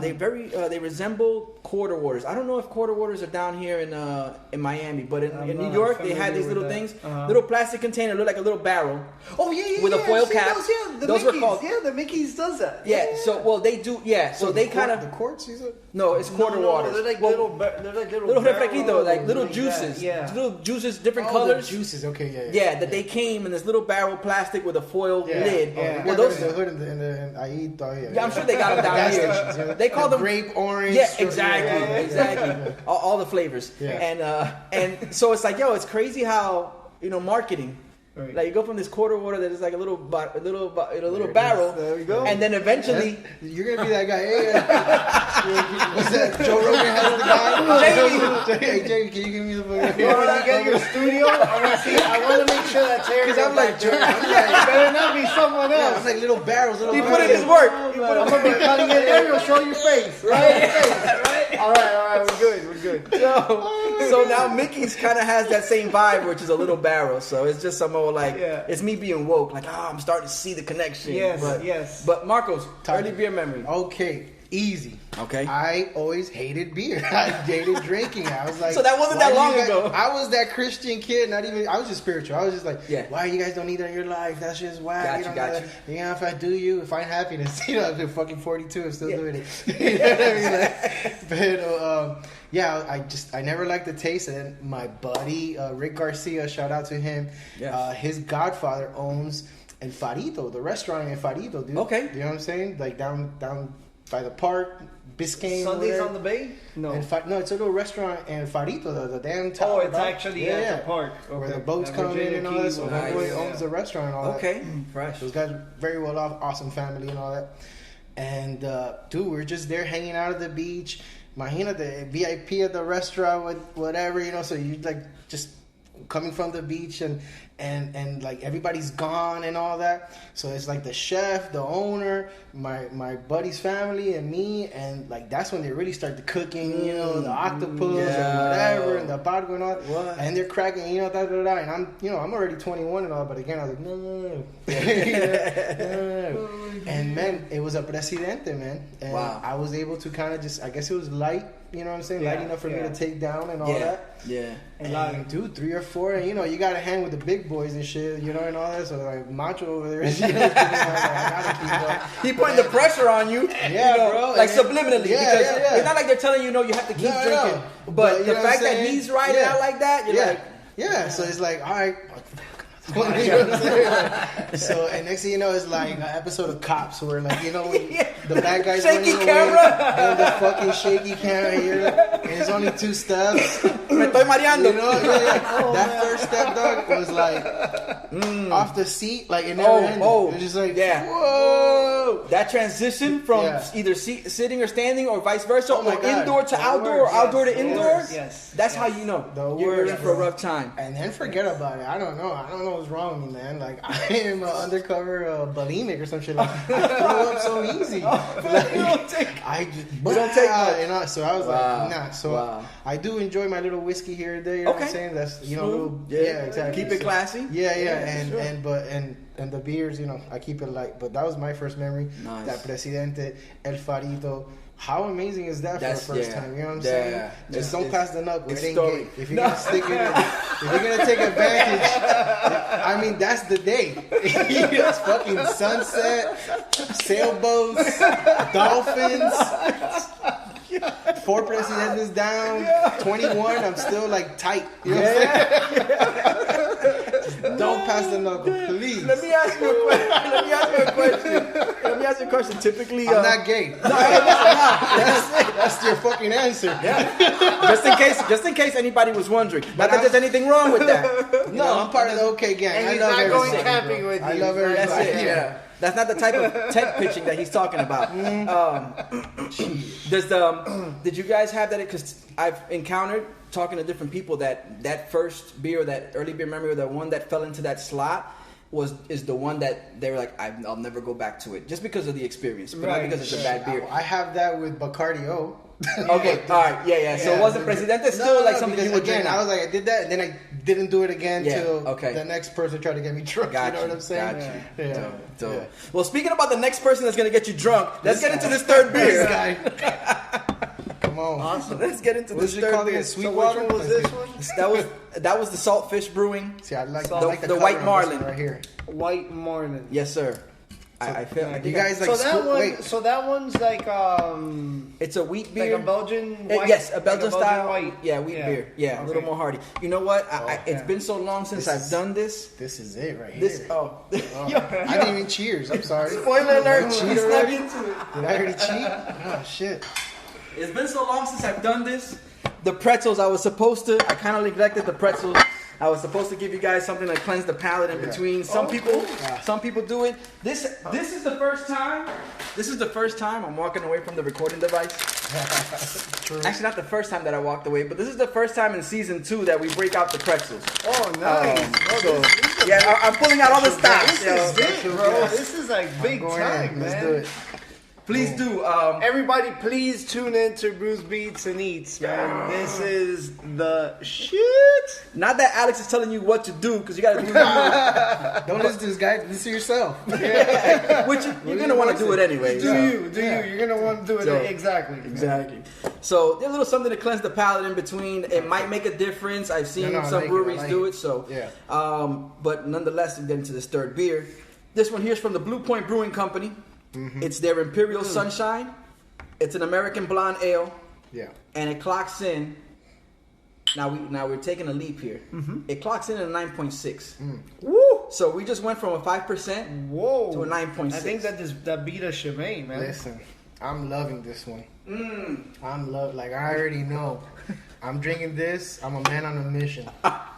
They resemble quarter waters. I don't know if quarter waters are down here in Miami, but in New not York they had familiar these with little that. things, Uh-huh. little plastic containers. container, looked like a little barrel. Oh yeah, with a foil I've seen cap. Those, yeah, the Those were Mickey's. called- Yeah, the Mickey's does that. Yeah. So well, they do. Yeah. So they kind of the quartz. You said? no, it's quarter water. They're like Well, little little refresquito, barrels, like little that. juices. Yeah. Little juices, different Oh, colors. the juices. Okay, Yeah, that they came in this little barrel plastic with a foil Yeah. lid. Yeah. Well, those those. the hood in the I Yeah, I'm sure they got them down Gas here. stations, yeah. They call The them grape, orange. Yeah, strawberry. exactly, Yeah. exactly. All the flavors. Yeah. And so it's like, yo, it's crazy how marketing. Right. Like you go from this quarter water that is like a little barrel, There we go. and then eventually, You're gonna be that guy. Hey, what's that? Joe Rogan has the guy. Hey, Jamie, can you give me the fucking? You want to get your studio? I want to make sure that Terry. Because I'm like, Joe, better not be someone yeah, else. I'm like little barrels. Little he put in barrels. his work. He I'm put gonna be cutting it. Ariel, show your face. Right? Your face. All right. We're good. So now Mickey's kind of has that same vibe, which is a little barrel. So it's just some old like, it's me being woke. Like, I'm starting to see the connection. Yes. But Marcos, early beer memory. Okay, easy. Okay. I always hated beer. I hated drinking. I was like, So that wasn't why that do long you guys- ago. I was that Christian kid. I was just spiritual. I was just like, Yeah. why you guys don't need that in your life? That's just whack. Got you. Yeah, if I do you, find happiness. I'm fucking 42 and still doing it. You know what I mean? But I never liked the taste. And then my buddy Rick Garcia, shout out to him. Yes. His godfather owns El Farito, the restaurant in Farito, dude. Okay. You know what I'm saying? Like down by the park, Biscayne. Sundays whatever. on the bay? No. No, it's a little restaurant in Farito, the damn Oh, tower. it's actually at the park. Where the Okay. boats At come in Virginia and all that. So Keys. my boy Nice. owns the restaurant and all that. Okay. Fresh. Those guys very well off, awesome family and all that. And dude, we're just there hanging out at the beach. Imagina the VIP at the restaurant with whatever, so you like just coming from the beach and like everybody's gone and all that. So it's like the chef, the owner, my buddy's family and me, and like that's when they really start the cooking, the octopus and whatever and the barco and all that. What? And they're cracking, and I'm already 21 and all, but again I was like, no. And man, it was a presidente, man. And Wow. I was able to kind of just, I guess it was light, you know what I'm saying? Yeah, Light enough for me to take down and all that. Yeah. And dude, 3 or 4, and you gotta hang with the big boys and shit, and all that. So like Macho over there, I gotta keep up. He putting the pressure on you. Yeah, bro. Like And subliminally. yeah, because yeah. it's not like they're telling you, you have to keep No, drinking. no. But you the know what fact I'm that saying? he's riding out like that, you're like, yeah. So it's like, all right. You know what I'm saying? So, and next thing you know, it's like an episode of Cops where, like, when the bad guys Shaky running camera. away, and the fucking shaky camera here, and it's only 2 steps. me estoy mareando. That first step, dog, was like off the seat, like it never ended. It was just like, whoa. That transition from either sitting or standing or vice versa, Oh my or God. indoor to The outdoor, worst, or outdoor to yes, the indoor. worst, yes. That's how you know The you're in worst, for a bro. rough time. And then forget about it. I don't know what's wrong with me, man. Like, I am an undercover bulimic or some shit. Like, I throw up so easy. don't take- I just We don't take much. so I was Wow. like, nah. So Wow. I do enjoy my little whiskey here and there. You know what I'm Okay. saying? That's Smooth. little, exactly. Keep it classy. Yeah, sure. and the beers, I keep it light. But that was my first memory. Nice. That Presidente, El Farito. How amazing is that That's- for the first yeah. time? You know what I'm Yeah, saying? yeah. Just It's- don't pass the knuckle. it's It ain't story. gay. If you're gonna stick it in, if you're gonna take advantage, I mean that's the day. It's fucking sunset, sailboats, dolphins. 4 presidentes down, 21. I'm still like tight. You know what I'm saying? Don't pass the knuckle, please. Let me ask you a question. Typically, I'm not gay. That's your fucking answer. just in case anybody was wondering. Not that there's anything wrong with that. No, I'm part of the OK gang. And I he's love not everybody, going camping bro. with I you. love everybody. That's it. Yeah. That's not the type of tent pitching that he's talking about. Did you guys have that? Because I've encountered talking to different people that first beer, that early beer memory, or the one that fell into that slot is the one that they were like, I'll never go back to it, just because of the experience, but not because it's a bad beer. I have that with Bacardi O. Okay, all right, yeah. So it wasn't Presidente, still like something you would again. drink. I was like, I did that, and then I didn't do it again Yeah, till okay. the next person tried to get me drunk. Got you know what I'm saying? Got you. Yeah. Dope. Yeah. Well, speaking about the next person that's gonna get you drunk, let's get into this third beer. This guy. Come Come on. Awesome. Let's get into What this was it third called beer. again? So Sweetwater? which one was this one? That was the Saltfish Brewing. See, I like The color White on this Marlin. one right here. White Marlin. Yes, sir. I feel. I You think guys like So that scoop- one, wait. so that one's like it's a wheat like beer. a Belgian Uh, white. yes, a like Belgian style. white. Yeah, wheat beer. Yeah, a little Okay. more hearty. You know what? It's yeah. been so long since I've done this. This is it right This here. oh, I didn't even cheers. I'm sorry. spoiler alert! I We cheated snuck already? into it. Did I already cheat? Oh shit. It's been so long since I've done this. The pretzels, I kind of neglected the pretzels. I was supposed to give you guys something to cleanse the palate in between. Some people do it. This is the first time. This is the first time I'm walking away from the recording device. True. Actually, not the first time that I walked away, but this is the first time in season 2 that we break out the pretzels. Oh, nice. Yeah, I'm pulling out all the stops. This is yo. big, bro. This is like big Going time, in. man. Let's do it. Please do. Everybody, please tune in to BrewsBeats&Eats, man. This is the shit. Not that Alex is telling you what to do, because you got to do it. Don't listen to this guy. Listen to yourself. Which you're going to want to do it anyway. Do you? You're gonna want to do it So- exactly. Exactly. So there's a little something to cleanse the palate in between. It might make a difference. I've seen No, I some like it. breweries I like do it. it. So Yeah. But nonetheless, we get into this third beer. This one here is from the Blue Point Brewing Company. Mm-hmm. It's their Imperial Sunshine. It's an American blonde ale, Yeah. and it clocks in. Now we're taking a leap here. It clocks in at a 9.6. Woo! So we just went from a 5% Whoa. to a 9.6. I think that beat a Chimay, man. Listen, I'm loving this one. Like I already know. I'm drinking this. I'm a man on a mission.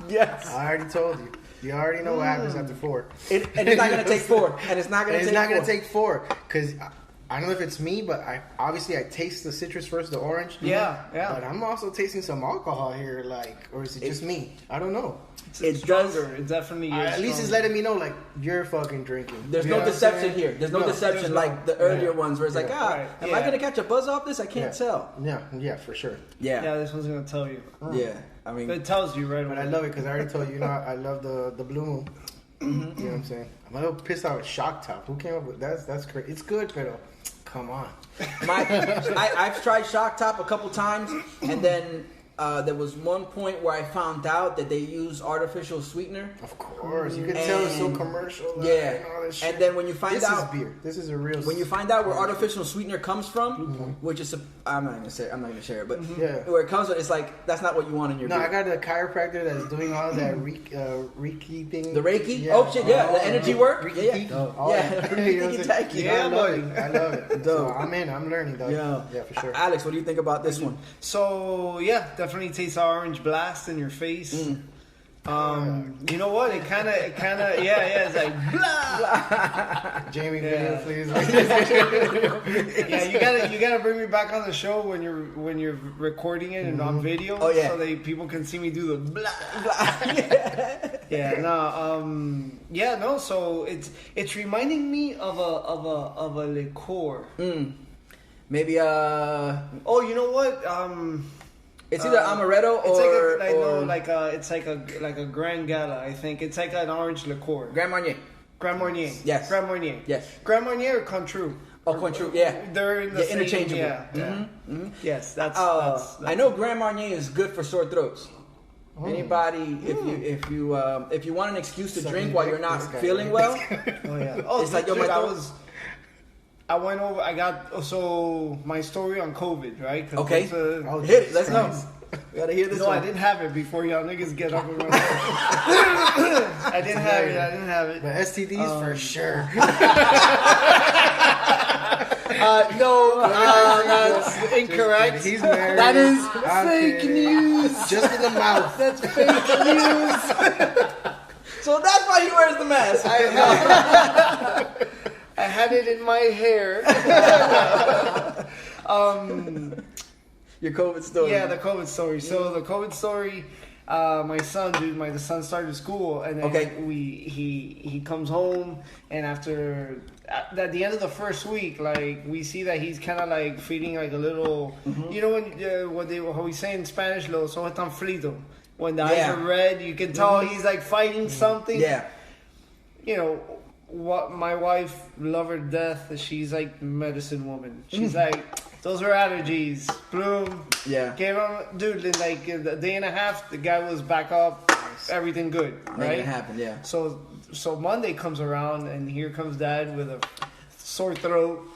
yes. I already told you. You already know what happens after 4. And it's not gonna take 4. And it's not gonna And take it's not 4. gonna take 4 because I don't know if it's me, but I taste the citrus first, the orange. Yeah. But I'm also tasting some alcohol here, or is it just me? I don't know. It does. Stronger. It definitely is. At least it's letting me know, like, you're fucking drinking. There's You no know what I'm deception saying? here. There's no No, deception there's like the earlier ones where it's like, right, am I yeah. gonna catch a buzz off this? I can't tell. Yeah, for sure. Yeah, Yeah. this one's gonna tell you. Yeah. I mean, It tells you right But away. I love it because I already told you, I love the Blue Moon. You know what I'm saying? I'm a little pissed out at Shock Top. Who came up with that's great. It's good, but come on. I've tried Shock Top a couple times, and then there was one point where I found out that they use artificial sweetener. Of course, you can tell it's so And- commercial. Yeah. and all this shit. And then when you find this out is beer. This is a real. when you find out where artificial sweetener comes from, which is I'm not gonna share it, but Yeah. where it comes from, it's like that's not what you want in your No, beer. I got a chiropractor that's doing all that Reiki thing. The Reiki? Oh, shit, yeah, the energy work? Reiki, Yeah, Reiki. yeah. All Yeah, that. Reiki, You know what I'm taiki. saying? Yeah, I love it. I love it. So Dope. I'm in. I'm learning, though. Yeah. For sure. Alex, what do you think about this one? So yeah, definitely tastes the orange blast in your face. You know what? It kind of, yeah. It's like blah. Jamie, Yeah. video, please. Yeah, you gotta bring me back on the show when you're recording it and on video. Oh, yeah. So that people can see me do the blah. So it's reminding me of a liqueur. Maybe Oh, you know what? it's either amaretto It's or it's like a Grand Gala. I think it's like an orange liqueur. Grand Marnier. Grand Marnier. Yes. Grand Marnier. Yes. Grand Marnier or Cointreau. Oh, Cointreau, yeah. They're in the same, interchangeable. Yeah. Yes, that's I know Grand Marnier is good for sore throats. Anybody, if you want an excuse to drink while you're not This guy, feeling right? well, Oh yeah. Oh, It's like, yo, dude, my throat- I went over. I got my story on COVID, right? 'Cause okay, it's hit it. Let's go. We gotta hear this No, one. I didn't have it before y'all niggas get up. And I didn't have it. But STDs for sure. That's incorrect. He's married. That is I'm fake kidding. news. Just in the mouth. That's fake news. So that's why he wears the mask. I had it in my hair. Your COVID story. Yeah, the COVID story. So the COVID story, my son started school, and then Okay. he comes home, and after at the end of the first week, like we see that he's kind of like feeling like a little, you know how we say in Spanish, lo ojos están fritos. When the eyes Yeah. are red, you can tell he's like fighting something. Yeah. You know, what my wife, love her to death. She's like medicine woman. She's like, those are allergies. Bloom. Yeah. Gave him, dude. In like a day and a half, the guy was back up. Everything good, right? Making it happen, yeah. So Monday comes around, and here comes Dad with a sore throat.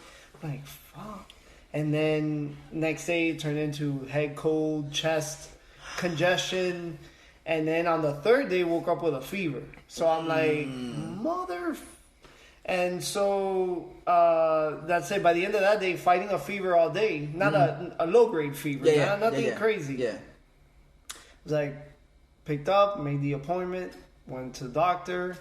I'm like, fuck. And then next day it turned into head cold, chest congestion, and then on the third day woke up with a fever. So I'm like, mother. And so that's it. By the end of that day, fighting a fever all day, not a low grade fever, nothing crazy. Yeah. It was like, picked up, made the appointment, went to the doctor,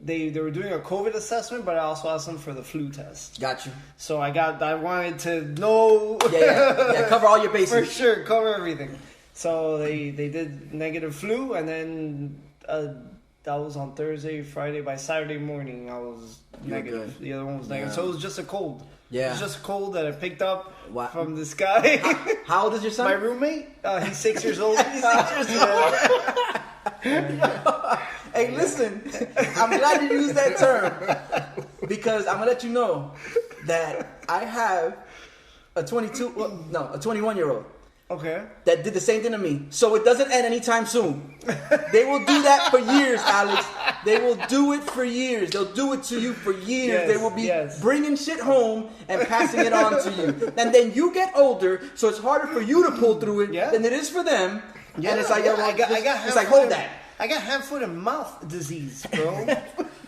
they were doing a COVID assessment, but I also asked them for the flu test. Got you. So I wanted to know. Yeah, cover all your bases. For sure, cover everything. So they did negative flu, and then that was on Thursday, Friday. By Saturday morning, I was negative. The other one was negative. So it was just a cold. Yeah. It was just a cold that I picked up from this guy. How old is your son? My roommate. He's 6 years old. Hey, listen, I'm glad you used that term because I'm gonna let you know that I have a 21-year-old. Okay. That did the same thing to me. So it doesn't end anytime soon. They will do that for years, Alex. They will do it for years. They'll do it to you for years. Yes, they will be bringing shit home and passing it on to you. And then you get older, so it's harder for you to pull through it than it is for them. Yeah, and it's like, it's like, hold that. I got hand, foot, and mouth disease, bro.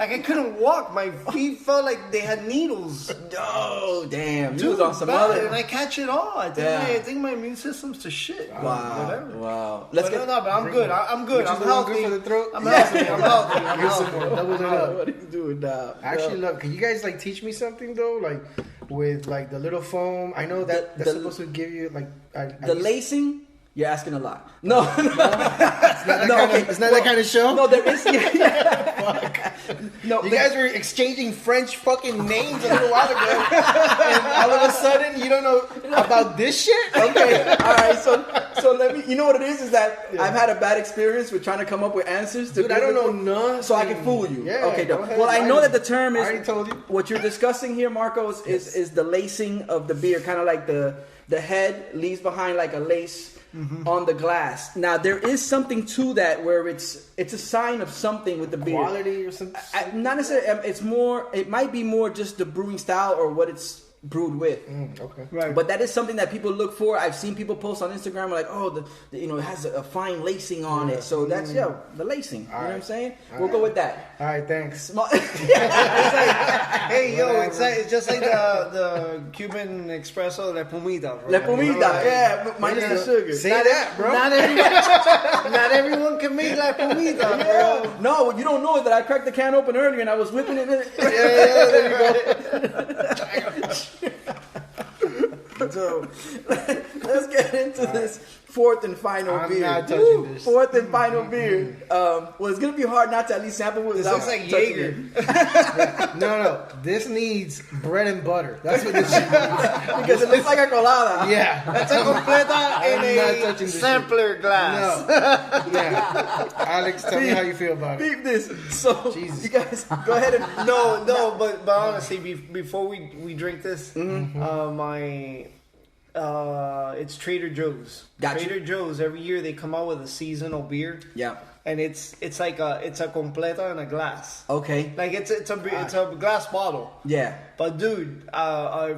Like I couldn't walk. My feet felt like they had needles. Oh, damn. Dude, you was on some bad, other. and I catch it all. I think my immune system's to shit. Wow. Whatever. Wow. But I'm good. I'm good. I'm healthy. Good for the throat? I'm healthy. I'm healthy. I'm healthy. Double it up. What are you doing now? I actually love. Can you guys like teach me something though? Like with like the little foam. I know that that's supposed to give you like the lacing. You're asking a lot. No, it's not that kind of show. No, there is. No, you guys were exchanging French fucking names a little while ago, and all of a sudden you don't know about this shit. Okay, all right. So let me. You know what it is that I've had a bad experience with trying to come up with answers. Dude, I don't know none. So I can fool you. Yeah. Okay. Well, I know that the term is. I already told you. What you're discussing here, Marco, is the lacing of the beer, kind of like the head leaves behind like a lace. Mm-hmm. On the glass. Now there is something to that where it's a sign of something with the beer. Quality or something. Not necessarily. It's more. It might be more just the brewing style or what it's brewed with. Okay. Right. But that is something that people look for. I've seen people post on Instagram like, oh, it has a fine lacing on it. So that's the lacing. You know what I'm saying? We'll go with that. All right, thanks. Small. Hey, yo, it's just like the Cuban espresso, la pumita. Bro. La pumita, minus the sugar. Say that, bro. Not everyone can make la pumita, bro. No, what you don't know is that I cracked the can open earlier and I was whipping it in. There you go. So let's get into this fourth and final I'm beer. not touching this. Fourth and final beer. Well, it's gonna be hard not to at least sample it. This looks like Jaeger. No. This needs bread and butter. That's what this should be. Because it looks like a colada. Yeah. That's a completa I'm not in touching a this sampler glass. No. Yeah. Alex, tell me how you feel about it. Beep this. So Jesus. you guys go ahead and No, but honestly, before we drink this, it's Trader Joe's. Gotcha. Trader Joe's, every year they come out with a seasonal beer. Yeah. And it's like a completa in a glass. Okay. Like it's a glass bottle. Yeah. But dude, a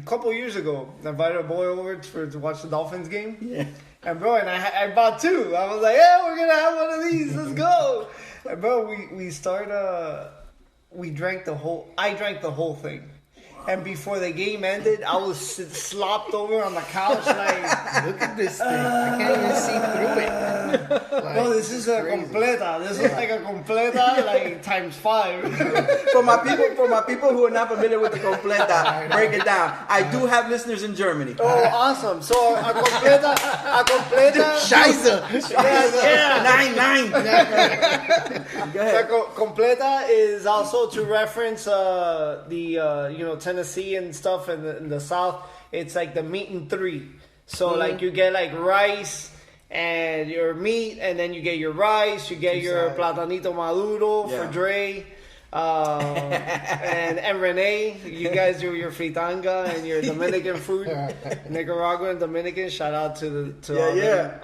couple years ago, I invited a boy over to watch the Dolphins game. Yeah. And bro, I bought two. I was like, yeah, we're gonna have one of these. Let's go. And bro, I drank the whole thing. And before the game ended, I was slopped over on the couch like, Look at this thing. I can't even see through it. bro, this is a completa. This is like a completa like times 5. For my people who are not familiar with the completa, break it down. I do have listeners in Germany. Oh, awesome. So a completa. Scheiße. Yeah. 9. Go ahead. Completa is also to reference Tennessee and stuff in the South. It's like the meat in 3. So like you get like rice and your meat, and then you get your rice, you get your platanito maduro for Dre. And Renee, you guys do your fritanga and your Dominican food, Nicaraguan, Dominican. Shout out to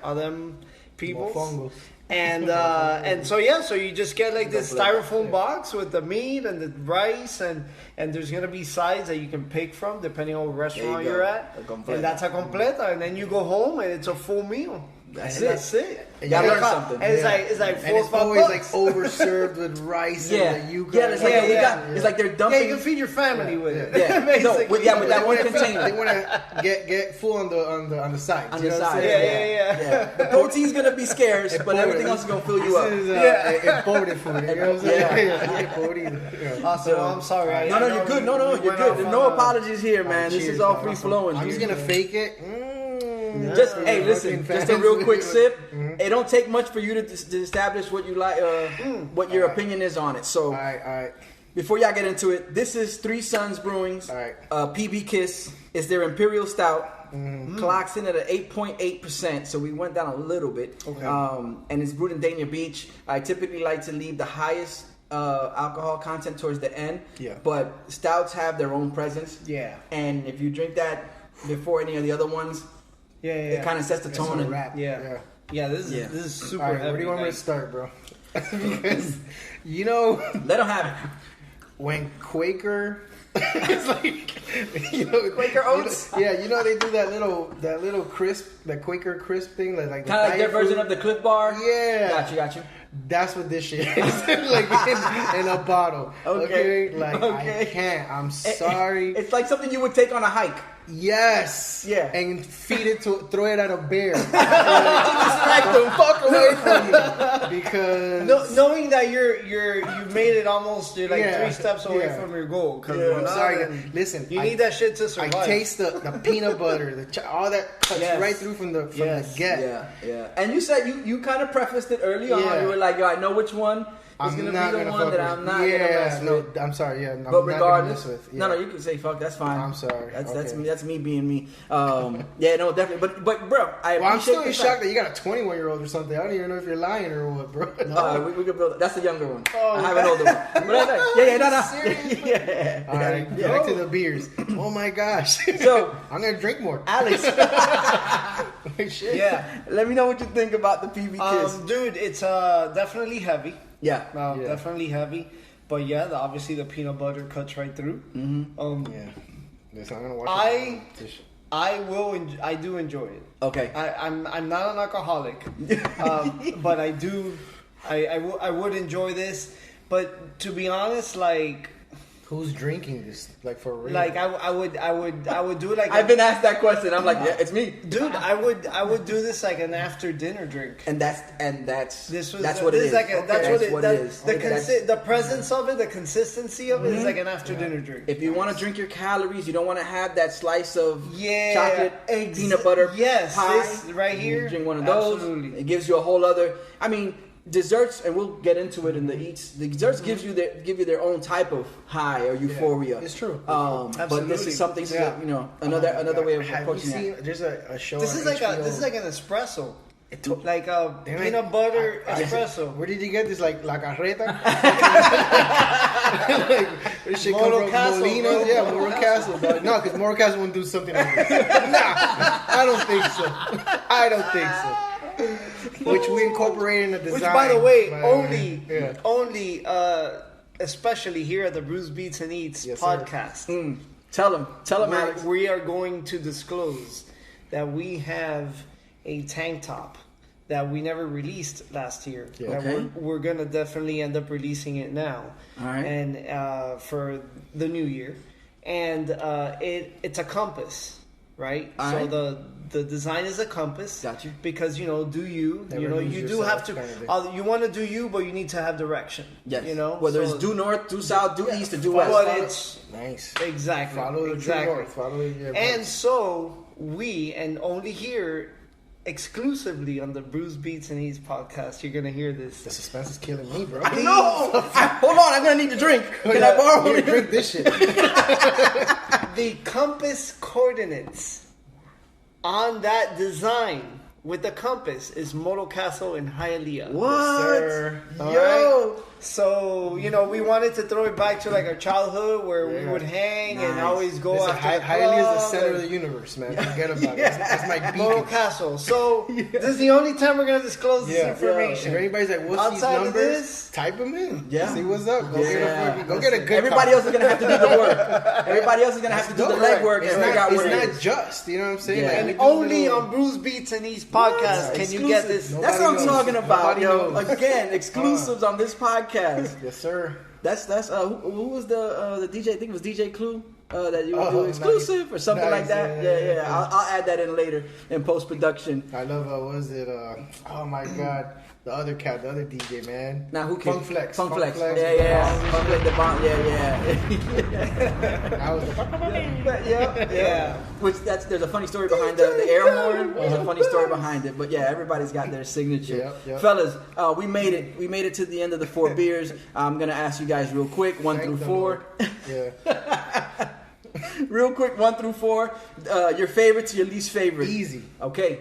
all them people. And so you just get like this styrofoam box with the meat and the rice, and there's gonna be sides that you can pick from depending on what restaurant you're at, and that's a completa, and then you go home and it's a full meal. That's it. You gotta learn something. And it's like $4 or $5. It's always like overserved with rice and the yuca. It's like they're dumping. Yeah, you can feed your family with it. Yeah, with that one container. They want to get full on the side. On the side. Yeah. The protein's gonna be scarce, but everything else is gonna fill you up. This is imported food. You know what I'm saying? Awesome. I'm sorry. No, you're good. No, you're good. No apologies here, man. This is all free flowing. I'm just gonna fake it. Listen, just a real quick sip. It don't take much for you to establish what you like, what your opinion is on it. So, all right. Before y'all get into it, this is Three Sons Brewing's PB Kiss. It's their Imperial Stout. Clocks in at an 8.8%, so we went down a little bit. Okay. And it's brewed in Dania Beach. I typically like to leave the highest alcohol content towards the end. Yeah. But stouts have their own presence. Yeah. And if you drink that before any of the other ones, it kind of sets the tone. This is super heavy. Where do you want me to start, bro? Because, let them have it. When Quaker, it's like, Quaker Oats. They do that little crisp, that Quaker crisp thing, like kind of like their version of the Cliff Bar. Yeah, got you. That's what this shit is, like in a bottle. Okay, I can't. I'm sorry. It's like something you would take on a hike. Yes. Yeah. And throw it at a bear. Distract them. Fuck away from me. Because knowing that you've made it almost 3 steps away from your goal. I'm sorry. Listen, you need that shit to survive. I taste the peanut butter, all that cuts right through from the get. Yeah. And you said you kind of prefaced it early on. You were like, yo, I know which one. It's gonna be the one that I'm not gonna mess with. I'm sorry. But regardless, no, you can say fuck. That's fine. I'm sorry. That's me being me. Definitely. But bro, I'm still shocked that you got a 21-year-old or something. I don't even know if you're lying or what, bro. No, we could build. That's the younger one. I have an older one. But no. Serious? All right, back to the beers. Oh my gosh. So I'm gonna drink more, Alex. Shit. Yeah. Let me know what you think about the PB Kiss. Dude, it's definitely heavy. Yeah. Definitely heavy. But obviously the peanut butter cuts right through. Listen, I'm gonna watch I do enjoy it. Okay. I'm not an alcoholic, but I would enjoy this. But to be honest, like, who's drinking this? Like, for real? Like, I would do it like I've been asked that question. I'm like, it's me, dude. I would do this like an after dinner drink. And that's what it is. The presence of it, the consistency of it is like an after dinner drink. If you want to drink your calories, you don't want to have that slice of chocolate, peanut butter pie. This right here. You drink one of those. Absolutely. It gives you a whole other. I mean, desserts, and we'll get into it in the eats. The desserts give you their own type of high or euphoria. It's true. But this is something another way of approaching it. There's a show. This is like an espresso. Like a peanut butter espresso. Where did you get this? Like La Carreta? This shit come from Molina's? Yeah, Moro Castle. But no, because Moro Castle wouldn't do something like this. Nah, I don't think so. Which we incorporate in the design. Which, by the way, only, especially here at the BrewsBeats&Eats podcast. Tell them, Alex. We are going to disclose that we have a tank top that we never released last year. Yeah. Okay. We're going to definitely end up releasing it now. All right. And for the new year. And it's a compass, right? All so right. The design is a compass. Got you. Because, you do you. You do have to. You want to do you, but you need to have direction. Yes. Whether it's due north, due south, due east, or due west. But it's nice. Exactly. Follow the true north. And so we, and only here, exclusively on the BrewsBeats&Eats podcast, you're gonna hear this. The suspense is killing me, bro. No. Hold on, I'm gonna need to drink. Can I borrow one? Drink this shit. The compass coordinates on that design with the compass is Moto Castle in Hialeah. What? Yes, sir. Yo! So, you know, we wanted to throw it back to like our childhood where we would hang and Nice. always go Listen, after the Hialeah is the club center and- of the universe, man. Forget about it. That's my Moto beacon. Castle. So, this is the only time we're going to disclose this Yeah. information. If anybody's like, what's these Outside of numbers? this- Type them in. Yeah. See what's up. Go Yeah. get a good Everybody copy. else is gonna have to do the work. Everybody else is gonna have to do the Correct. legwork and It's figure out not, what it's it not is. just, you know what I'm saying? Yeah. Like, And we do only little- on Brews Beats and Eats podcast can you get this. Exclusive. That's what I'm Nobody talking knows. about, Nobody yo. knows. Again, exclusives on this podcast. Yes, sir. That's who was the DJ? I think it was DJ Clue that you would Oh, do exclusive or something like nice. that. Yeah. I'll add that in later in post production. I love, what was it? Oh my God. The other cat, the other DJ, man. Now who can? Funk Flex. Funk Flex. Funk Flex. Yeah. Funk Flex the bomb. Yeah. I was the Yeah. Which there's a funny story behind the air horn. There's a funny story behind it, but yeah, everybo's got their signature. Yep. Fellas, we made it. We made it to the end of the 4 beers. I'm gonna ask you guys real quick, 1 through 4. Yeah. Real quick, 1 through 4. Your favorite to your least favorite. Easy. Okay.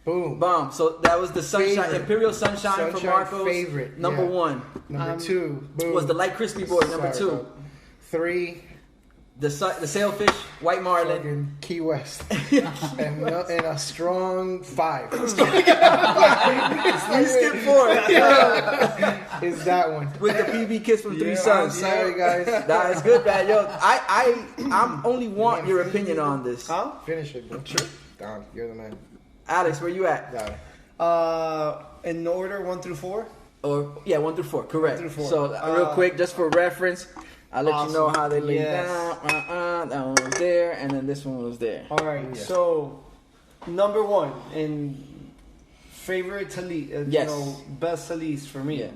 Boom. Bomb. So that was the Sunshine, Favorite. Imperial Sunshine from Sunshine Marcos. favorite, Number yeah. 1 Number 2. Boom. was the Light Crispy Boy. Number Sorry, 2, bro. 3. the Sailfish White Marlin. Fucking Key West. and a strong 5. You skip 4 Is that one. with the PB Kiss from Three I'm Sons. sorry, guys. Nah, it's good, man. Yo, I'm only want your opinion on this. Huh? Finish it, bro. Sure. Don, you're the man. Alex, where you at? Got it. In order 1 through 4. Or yeah, 1 through 4, correct. 1 through 4. So real quick, just for reference, I'll let you know Awesome. how they lay Yes. down. That one was there, and then this one was there. All right. So, number 1 in favorite to least, Yes. you know, best to least for me. Yeah.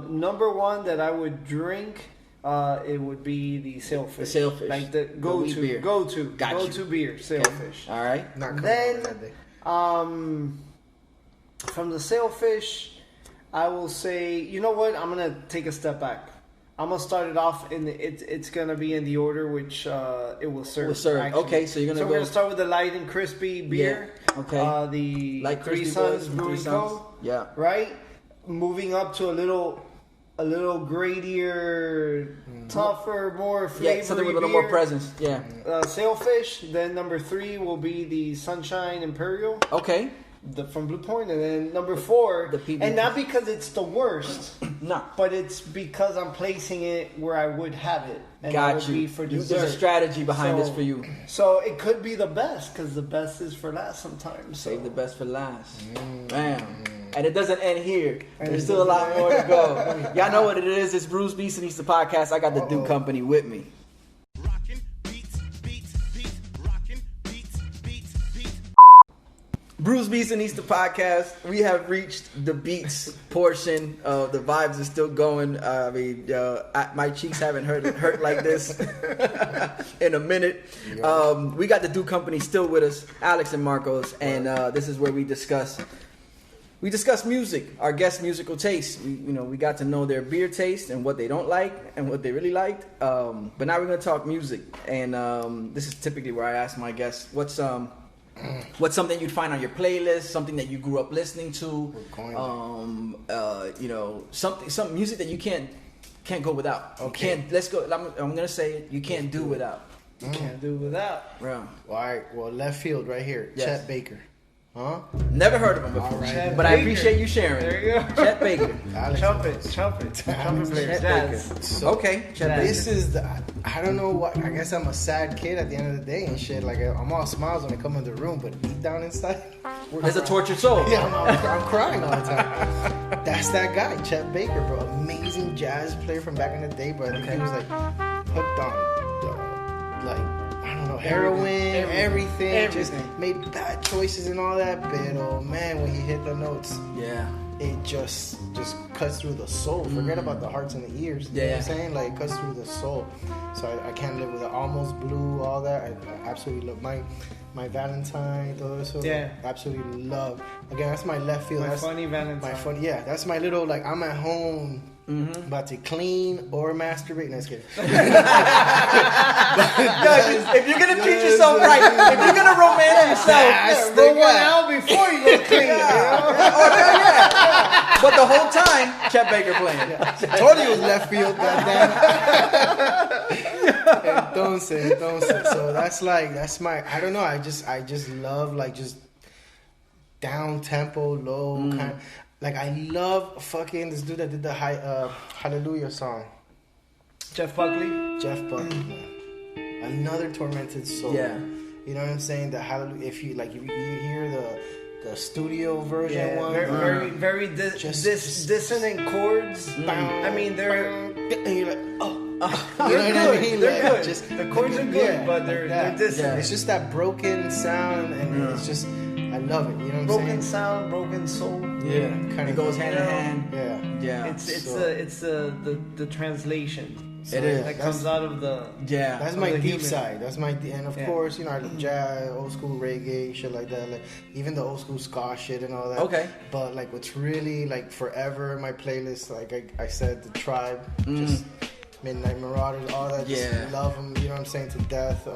Number 1 that I would drink, it would be the Sailfish. The Sailfish. like the wheat go-to, beer. go-to, Got you. go-to beer, Sailfish. All right. Not coming Then- on that day. From the Sailfish, I will say, you know what? I'm gonna take a step back. I'm gonna start it off in it's gonna be in the order which it will serve. Will serve. actually. Okay, so you're gonna So go- we're gonna start with the light and crispy beer. Yeah, okay. The Light Three Crispy Sons Boys from Three Brewing Sons. Co. Yeah. Right. Moving up to a little gradier, tougher, more flavory Yeah, something with a little more beer. presence. Yeah. Sailfish. Then number 3 will be the Sunshine Imperial. Okay. From Blue Point, and then number 4, The PB. and not because it's the worst, No. but it's because I'm placing it where I would have it, and that Got would you. be for There's dessert. a strategy behind So- this for you. So it could be the best because the best is for last sometimes. So. Save the best for last. Bam. And it doesn't end here. There's it still a lot doesn't more to go. Y'all know what it is. It's Brews Beats and Eats the podcast. I got the Duke Company with me. Rockin' beats, beats, beats, rockin' beats, beats, beats. Brews Beats and Eats the podcast. We have reached the beats portion. The vibes are still going. I mean, my cheeks haven't hurt like this in a minute. We got the Duke Company still with us, Alex and Marcos, and this is where we discuss music, our guest musical taste. We got to know their beer taste and what they don't like and what they really liked. But now we're gonna talk music, and this is typically where I ask my guests, what's something you'd find on your playlist, something that you grew up listening to, some music that you can't go without. Okay. You can't. Let's go. I'm gonna say it. You can't do without. Can't do without. Yeah. All right. Well, left field right here. Yes. Chet Baker. Huh? Never heard of him before, All right. but I Baker. appreciate you sharing. There you go. Chet Baker. Alex. Trumpet player, Chet jazz. Baker. So, Okay, Chet Baker. This is I don't know what. I guess I'm a sad kid at the end of the day and shit. Like I'm all smiles when I come in the room, but deep down inside, There's a tortured soul. yeah, I'm crying all the time. That's that guy, Chet Baker, bro. Amazing jazz player from back in the day, but I think he was like hooked on I don't know, heroin, everything. Just made bad choices and all that. But oh man, when he hit the notes, Yeah. it just cuts through the soul. Forget about the hearts and the ears. You know what I'm saying? Like, it cuts through the soul. So I can't live with it. Almost Blue, all that. I absolutely love my Valentine, todo eso. Yeah. Absolutely love. Again, that's my left field. My That's funny Valentine. my funny. Yeah, that's my little, like, I'm at home about to clean or masturbate. No, just kidding. If you're gonna treat yourself right, if you're gonna romance yourself, roll one out before you go clean. But the whole time, Chet Baker playing. Told you it was left field, goddamn. Entonces. So that's my. I don't know. I just love like just down tempo, low kind. Like I love fucking this dude that did the Hallelujah song. Jeff Buckley, man. Another tormented soul. Yeah. You know what I'm saying? The Hallelujah. If you hear the studio version one, very dissonant chords. I mean, they're and you're like, oh. they're You know what I good. mean? They're Like, good. just- The chords are good, but they're dissonant. Yeah. It's just that broken sound, and it's just I love it. You know what I'm Broken saying? sound, broken soul. Yeah, kind It of goes hand in hand. Yeah. Yeah. It's the translation. So, It is. That comes out of the. Yeah. That's Of my the deep human. side. That's my and of course, you know, I love jazz, old school reggae, shit like that. Like even the old school ska shit and all that. Okay. But like, what's really like forever in my playlist, like I said, the Tribe, just Midnight Marauders, all that. Yeah. Just love them. You know what I'm saying, to death.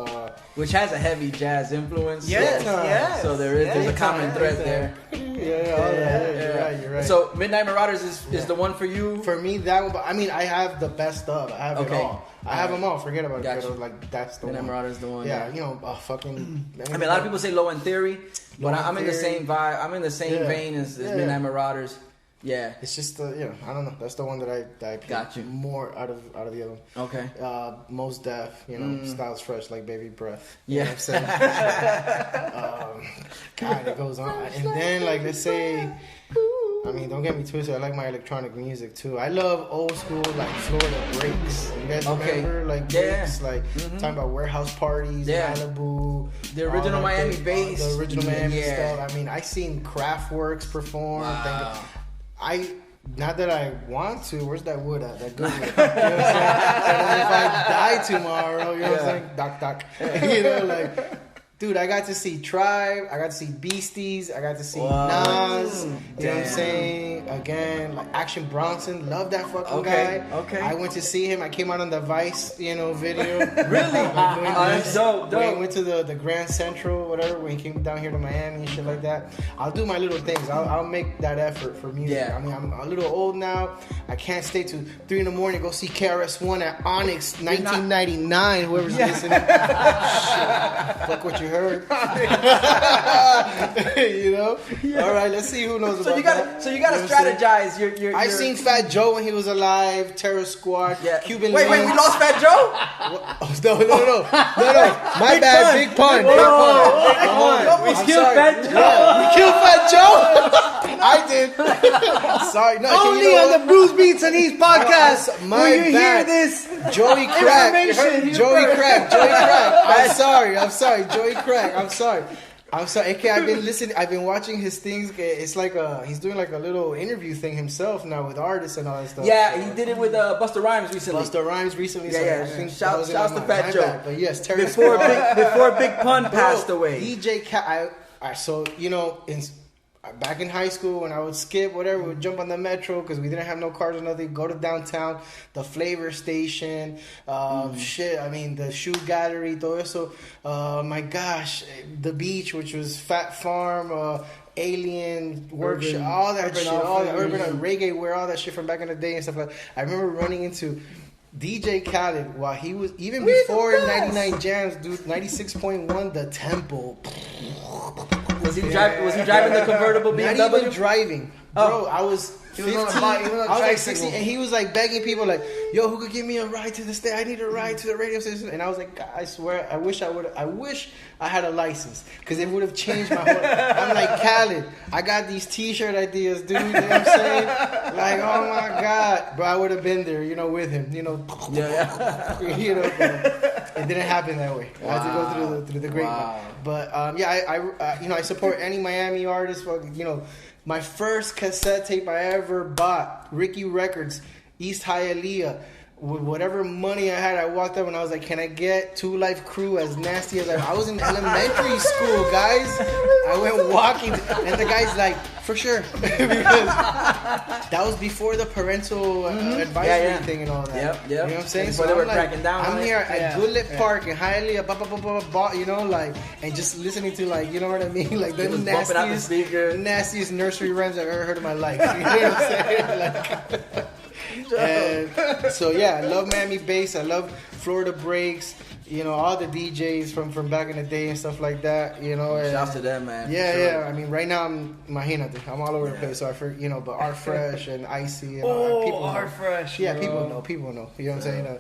Which has a heavy jazz influence. Yes, so, yes. So there's a Yes. common thread there. Yeah, all that. You're right. So Midnight Marauders is the one for you. For me, that one. But I mean, I have the best of. I have Okay. it all. I have them all. Forget about Gotcha. it. But, like that's the Midnight one. Marauders the one. Yeah, you know, fucking. I mean, a lot of people say Low End Theory, but Low End I'm in the Theory. same vibe. I'm in the same vein as Yeah. Midnight Marauders. Yeah. It's just I don't know. That's the one that I pick Got you. more out of the other one. Okay. Most Def, you know, Styles Fresh like Baby Breath. You Yeah. know what I'm saying? God, it goes on. And then like let's say, I mean, don't get me twisted. I like my electronic music too. I love old school like Florida breaks. You guys Okay. remember like Yeah. breaks, like talking about warehouse parties, Yeah. Malibu, The original all that Miami thing, bass. the original Miami Yeah. stuff. I mean, I seen Kraftwerks perform. Wow. Not that I want to. Where's that wood at? That good wood. You know what I'm saying? And if I die tomorrow, you know what I'm saying? Doc. You know, like, dude, I got to see Tribe. I got to see Beasties. I got to see Nas. You know what I'm saying? Again, like Action Bronson. Love that fucking guy. Okay. I went to see him. I came out on the Vice, video. Really? That's dope. When I went to the Grand Central, whatever, when he came down here to Miami and shit like that, I'll do my little things. I'll make that effort for music. Yeah. I mean, I'm a little old now. I can't stay till 3 in the morning go see KRS-One at Onyx 1999. Whoever's listening, shit, fuck what you heard. You know. All right, let's see who knows about that. So you gotta know what I'm saying? strategize. I seen Fat Joe when he was alive. Terror Squad. Yeah. Cuban Wait, we Links. lost Fat Joe. No. My bad. Big pun. Big pun. We I'm killed sorry. Fat Joe. Yeah, we killed Fat Joe. I did. Sorry. No, Only on the BrewsBeats&Eats podcast My will you hear bad. this Joey Crack. information. Joey Crack. I'm sorry. Joey Crack. I'm sorry. AK, I've been listening. I've been watching his things. It's like he's doing like a little interview thing himself now with artists and all that stuff. Yeah, he did it with Busta Rhymes recently. Busta Rhymes recently. Yeah, so yeah. I think Shouts that was to my Fat Joe. bad. But yes, Terror Before Squad. Big Pun passed away. DJ Cat. So back in high school when I would skip whatever, we would jump on the metro because we didn't have no cars or nothing. Go to downtown, the Flavor Station, shit. I mean the Shoe Gallery, todo eso. My gosh, the beach, which was Fat Farm. Alien Workshop, all that shit, all that urban reggae wear, all that shit from back in the day and stuff like that. I remember running into DJ Khaled while he was even before 99 Jams, dude. 96.1 The Temple. Was he driving the convertible BMW? Not even driving, bro. I was 15. was on a bike, he was on a I was like tricycle. 16, and he was like begging people, like, "Yo, who could give me a ride to the state? I need a ride to the radio station." And I was like, "I swear, I wish I had a license because it would have changed my whole." I'm like, Khaled, I got these T-shirt ideas, dude. You know what I'm saying? Like, oh my god, bro, I would have been there, with him, Yeah. but it didn't happen that way. I had to go through the grapevine. Wow. But I support any Miami artist. My first cassette tape I ever bought, Ricky Records, East Hialeah. with whatever money I had, I walked up and I was like, "Can I get 2 Live Crew as nasty as I was in elementary school, guys?" I went walking, and the guy's like, "For sure," because that was before the parental advisory thing and all that. Yep. You know what I'm saying? Before they were cracking down on I'm it. here at Goodlet Park in Hialeah, you know, like, and just listening to, like, you know what I mean, like the bumping out the speaker. nastiest nursery rhymes I've ever heard in my life. You know what I'm saying? Like, and so yeah, I love Miami bass. I love Florida breaks. You know, all the DJs from back in the day and stuff like that. You know, and, Shouts to them, man. Yeah, Sure. yeah. I mean, right now I'm all over the place. So you know, but Art Fresh and Icy and all people. Art Fresh. Yeah, bro. people know. You know what I'm saying?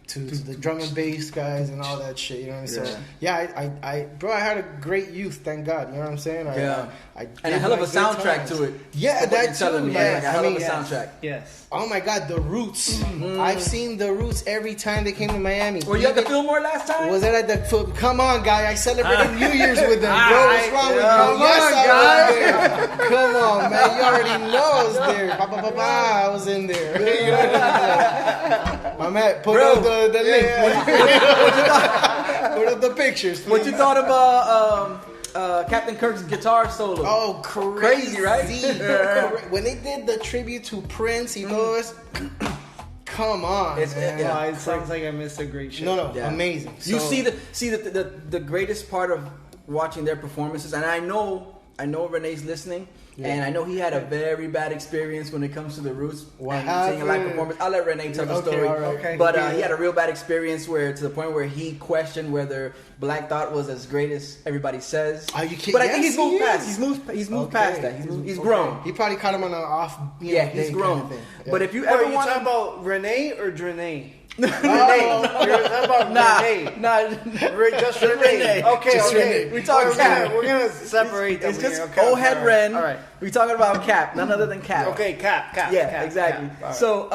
To the drum and bass guys and all that shit. You know what I mean? So yeah, bro, I had a great youth. Thank God. You know what I'm saying? And a hell of a soundtrack to it. Yeah, that too. Like a hell of a soundtrack. Yes. Oh my God, The Roots. I've seen The Roots every time they came to Miami. Were you at the Fillmore last time? Was that at the Come on, guy. I celebrated New Year's with them, bro. What's wrong with you? Come on, I was there. Come on, man. You already know I was there. I was in there. You know what I'm saying? My man, put up the link. Put up the pictures, please. What you thought about Captain Kirk's guitar solo? Oh, crazy, right? When they did the tribute to Prince, he goes, come on, man. Yeah, it sounds like I missed a great show. No, amazing. You So- see the greatest part of watching their performances, and I know Renee's listening, and I know he had a very bad experience when it comes to the Roots and seeing a live performance. I'll let Renee tell the story, all right. Okay. But he had a real bad experience to the point where he questioned whether Black Thought was as great as everybody says. Are you kidding? But I think Yes, he's moved he past. is. He's moved past that. He's grown. He probably caught him on an off. Yeah, he's grown. But if you Are ever you want talking about Renee or Drenee? Oh. You're talking about Renee. Just Renee. Okay, Just okay. Renee. We talking Cap. We're gonna separate them. It's just here, okay? old head Ren. All right. We talking about Cap, none other than Cap. Okay, Cap. Yeah, Cap, exactly. Cap. All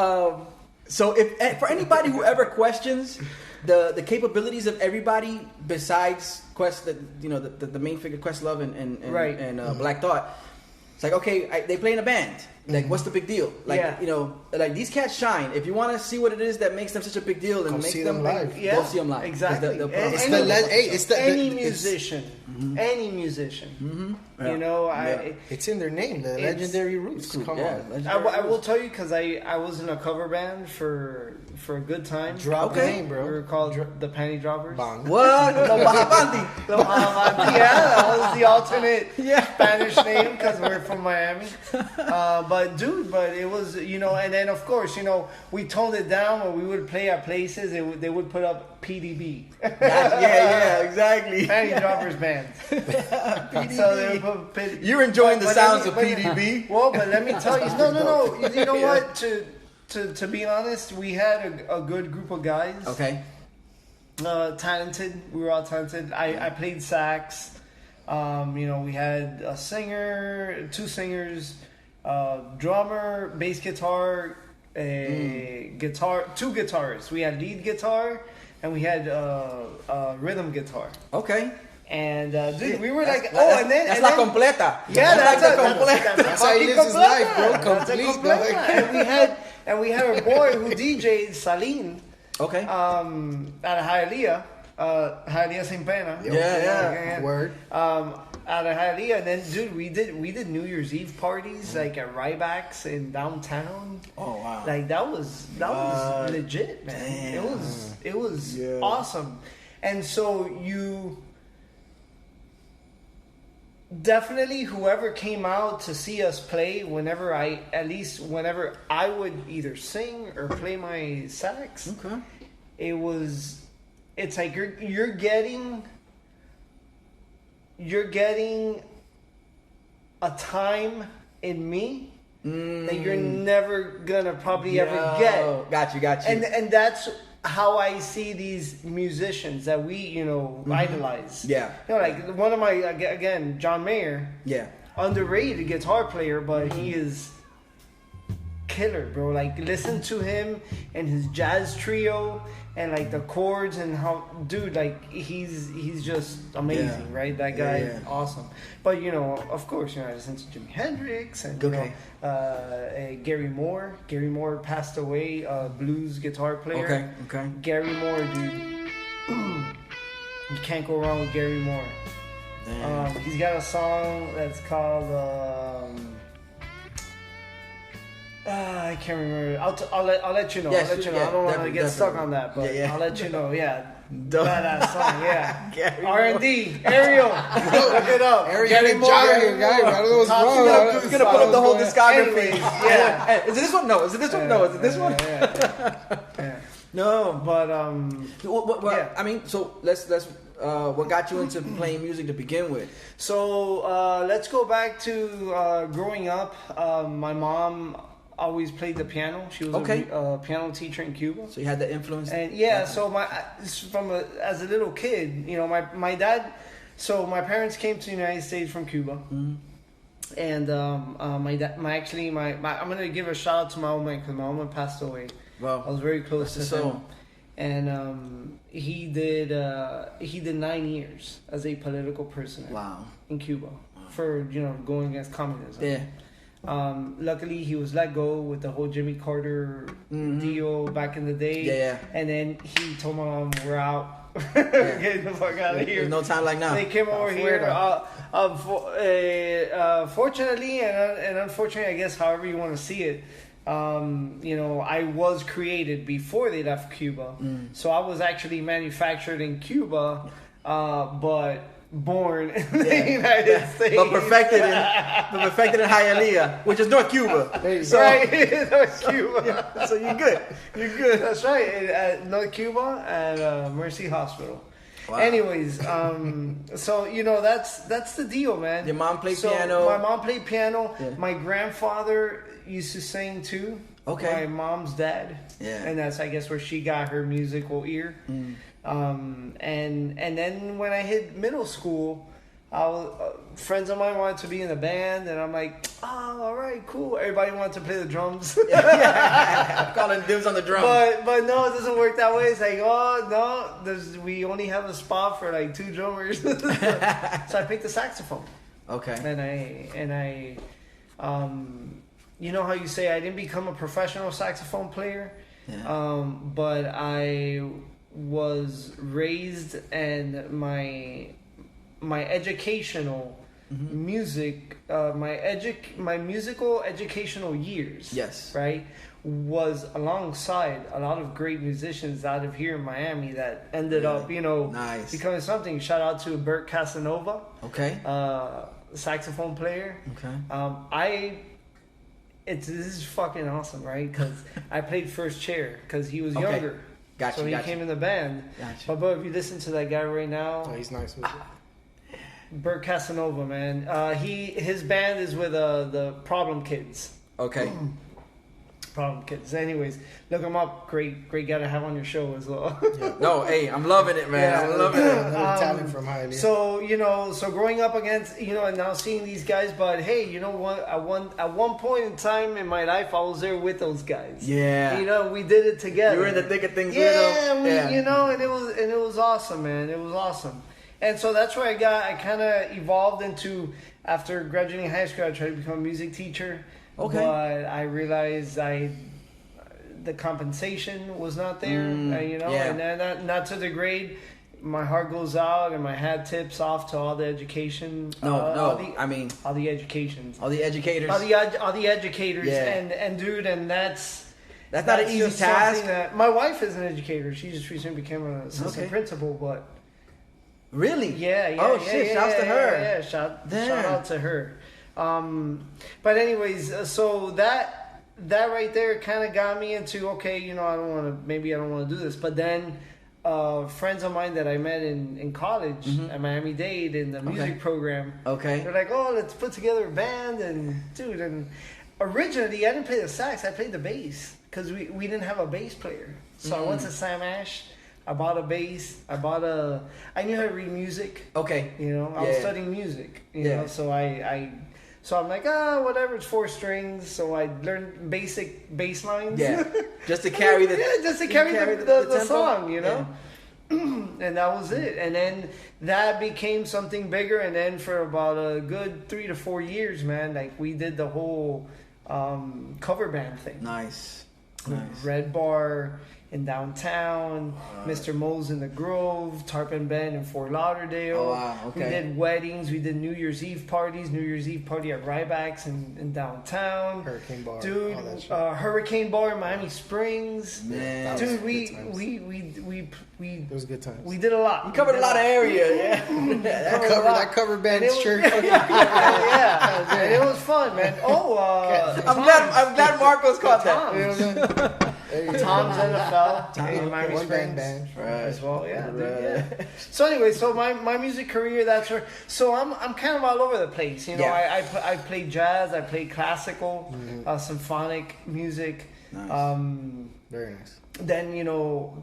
right. So if for anybody who ever questions the capabilities of everybody besides the main figure Questlove and Black Thought, it's like, okay, they play in a band. Like, what's the big deal? Like, like these cats shine. If you want to see what it is that makes them such a big deal and Go makes see them them live. go see them live. Exactly. Any musician. Any musician. You know, it's in their name, the Legendary Roots. Come on. I will tell you, because I was in a cover band for a good time. Drop the name, bro. We were called the Panty Droppers. Bang. What? The Bahavanti. Yeah, that was the alternate Spanish name because we're from Miami. But it was, and then of course, we toned it down when we would play at places. They would put up PDB. Yeah, exactly. Panty Droppers Band. So they would put You're enjoying the but sounds let me- of PDB. Well, but let me tell you, no. You know what? To be honest, we had a good group of guys. Okay. Talented. We were all talented. I played sax. We had a singer, 2 singers, drummer, bass guitar, guitar, 2 guitarists. We had lead guitar and we had rhythm guitar. Okay. And dude, we were like, that's la completa. Yeah, that's That's how he lives his life, bro. That's a Complete, completa. And we had a boy who DJ'd Saline. Okay. At Hialeah, Hialeah St. Pena. Yeah. Word. Out of Hialeah, and then dude, we did New Year's Eve parties like at Ryback's in downtown. Oh wow. Like that was legit, man. Damn. It was awesome. And so you definitely, whoever came out to see us play, whenever I would either sing or play my sax, Okay. it's like you're getting a time in me that you're never gonna probably ever get. Got you. And that's how I see these musicians that we, idolize. Yeah. Like one of my, again, John Mayer. Yeah. Underrated guitar player, but he is killer, bro. Like, listen to him and his jazz trio and like the chords and how, dude, like he's just amazing, right? That guy is awesome. But you know, of course, you know, I listen to Jimi Hendrix and you know, Gary Moore. Gary Moore passed away, blues guitar player. Okay. Gary Moore, dude. You can't go wrong with Gary Moore. He's got a song that's called I can't remember. I'll let you know. Yes, I'll let you know. yeah, I don't want to definitely, get stuck on that, but I'll let you know. Yeah, badass song. Yeah, R&D. Ariel, look it up. Ariel, Gary Moore. I don't know what's wrong. He's gonna put up the whole discography. Anyways, yeah. Hey, is it this one? No. Is it this one? No. Is it this one? Yeah. No, but Well, I mean, so let's what got you into playing music to begin with? So let's go back to growing up. My mom always played the piano. She was a piano teacher in Cuba. So you had the influence. And so as a little kid, you know, my dad. So my parents came to the United States from Cuba. Mm-hmm. And my dad, I'm gonna give a shout out to my old man because my old man passed away. Wow. I was very close to him. And he did 9 years as a political prisoner. Wow. In Cuba for, you know, going against communism. Yeah. Luckily, he was let go with the whole Jimmy Carter deal back in the day. Yeah. And then he told my mom, "We're out. Get the fuck out of here." There's no time like now. They came over here. Fortunately and unfortunately, I guess, however you want to see it. You know, I was created before they left Cuba, so I was actually manufactured in Cuba, but born in the United States. But perfected in Hialeah, which is North Cuba. Right, North Cuba. Yeah, so you're good. You're good. That's right. At North Cuba and Mercy Hospital. Wow. Anyways, so you know that's the deal, man. Your mom played piano. My mom played piano. Yeah. My grandfather used to sing too. Okay. My mom's dad. Yeah. And that's, I guess, where she got her musical ear. And then when I hit middle school, friends of mine wanted to be in a band, and I'm like, oh, all right, cool. Everybody wanted to play the drums. Calling dibs on the drums. But no, it doesn't work that way. It's like, oh no, we only have a spot for like 2 drummers. So I picked the saxophone. Okay. And I you know how you say I didn't become a professional saxophone player, but I was raised, and my educational music, my musical educational years, right, was alongside a lot of great musicians out of here in Miami that ended up, you know, becoming something. Shout out to Bert Casanova, saxophone player. This is fucking awesome, right? Because I played first chair because he was younger. So he came in the band. But if you listen to that guy right now, he's nice. Bert Casanova, man. His band is with the Problem Kids. Okay. Problem Kids. Anyways, look him up. Great guy to have on your show as well. No, hey, I'm loving it, man. I'm loving it. Another talent from Hialeah. So, you know, growing up against, you know, and now seeing these guys, but hey, you know what? At one point in time in my life, I was there with those guys. Yeah. You know, we did it together. You were in the thick of things with them. You know, and it was awesome, man. It was awesome. And so that's where I kind of evolved into, after graduating high school, I tried to become a music teacher. Okay. But I realized the compensation was not there, you know, and then not to degrade. My heart goes out and my hat tips off to all the education. All the educations. All the educators. All the educators. And dude, and that's not an easy task. My wife is an educator. She just recently became an assistant principal, but. Really? Yeah. Oh shit! Shouts to her. Yeah, shout out to her. But anyways, so that right there kind of got me into, okay, you know, I don't want to do this. But then friends of mine that I met in college at Miami-Dade in the music program, they're like, oh, let's put together a band. And dude, and originally I didn't play the sax, I played the bass because we didn't have a bass player. So I went to Sam Ash. I bought a bass. I knew how to read music. Okay. You know, I was studying music. You know, so So I'm like, whatever, it's 4 strings. So I learned basic bass lines. Yeah, just to carry the just to carry the tempo. song, you know. And that was it. And then that became something bigger. And then for about a good 3 to 4 years, man, like we did the whole cover band thing. Nice. Red Bar in downtown, Mr. Mo's in the Grove, Tarpon Bend in Fort Lauderdale. Oh, wow, okay. We did weddings, we did New Year's Eve parties, New Year's Eve party at Ryback's in downtown. Hurricane Bar, dude, all that shit. Hurricane Bar in Miami Springs. Man. Dude, It was good times. we did a lot. You covered a lot of area, yeah. that cover band And it was- shirt. yeah, and it was fun, man. I'm glad Marcos caught that. Tom's NFL in Miami One Springs band. as well. Yeah, dude, yeah. So anyway, so my music career, that's where. So I'm kind of all over the place. You know, Yeah. I play jazz, I play classical, symphonic music. Nice. Very nice. Then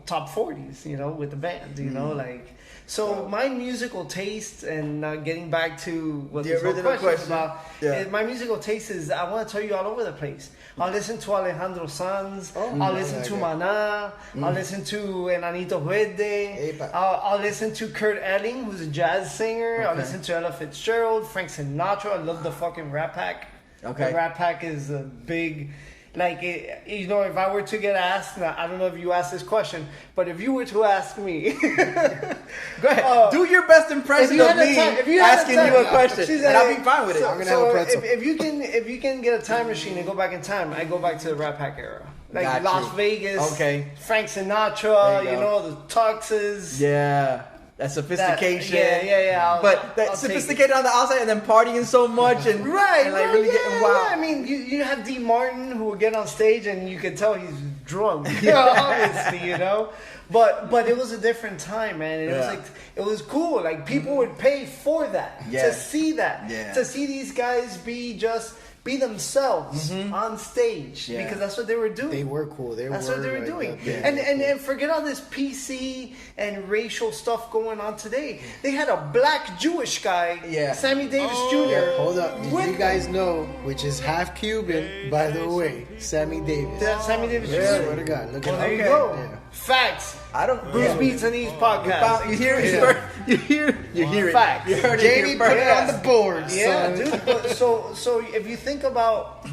top 40s. With the band. Like. So my musical taste, and getting back to what The this whole original question question. about, my musical taste is, I want to tell you, all over the place. I'll listen to Alejandro Sanz. I'll listen to Maná. I'll listen to Enanito Verde. I'll listen to Kurt Elling, who's a jazz singer. I'll listen to Ella Fitzgerald, Frank Sinatra. I love the fucking Rat Pack. Okay. The Rat Pack is a big... Like, if I were to get asked, now, I don't know if you asked this question, but if you were to ask me... Go ahead. Do your best impression of me asking you a question, and I'll be fine with it. I'm gonna have a pretzel. If you can get a time machine and go back in time, I go back to the Rat Pack era. Like Got Las you. Vegas, Okay. Frank Sinatra, There you go. the tuxes. Yeah. That sophistication. Yeah. But that I'll take sophisticated on the outside and then partying so much and Right, and like right, really yeah, getting wild. yeah. I mean, you have D. Martin who would get on stage and you could tell he's drunk, obviously, But it was a different time, man. And it was cool. Like people would pay for that, Yeah. to see that, Yeah. to see these guys be themselves on stage, Yeah. because that's what they were doing. They were cool. That's what they were like doing. that. And forget all this PC and racial stuff going on today. They had a black Jewish guy, Sammy Davis Jr. Hold up. Did you guys know, which is half Cuban, by the way, Sammy Davis. Sammy Davis Jr. I swear to God. Look Well, at there you him. go. Yeah. Facts. I don't. Bruce Beats and Eats podcast. You hear it first. You hear it. Facts. You heard it Jamie here put first. it on the board. Yeah, son. dude. But so if you think about,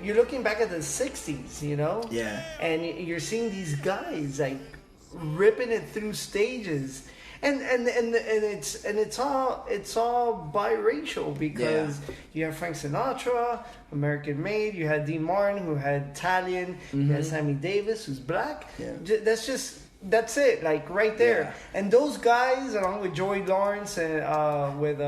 you're looking back at the '60s, Yeah. and you're seeing these guys like ripping it through stages, and it's all biracial, because you have Frank Sinatra, American made. You had Dean Martin, who had Italian. You had Sammy Davis, who's black. Yeah. That's it, like right there. Yeah. And those guys, along with Joey Lawrence and with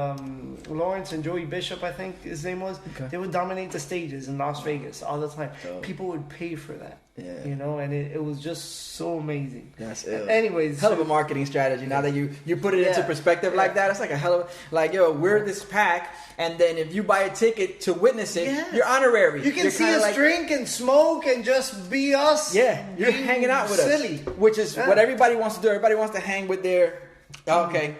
Lawrence and Joey Bishop, I think his name was, they would dominate the stages in Las Vegas all the time. People would pay for that. Yeah. And it was just so amazing. That's ill. Anyways, hell of a marketing strategy. Now that you put it into perspective like that, it's like a hell of we're this pack, and then if you buy a ticket to witness it, you're honorary. You can You're see kinda us drink and smoke and just be us. Yeah, you're being hanging out with silly. us, which is what everybody wants to do. Everybody wants to hang with their. Okay,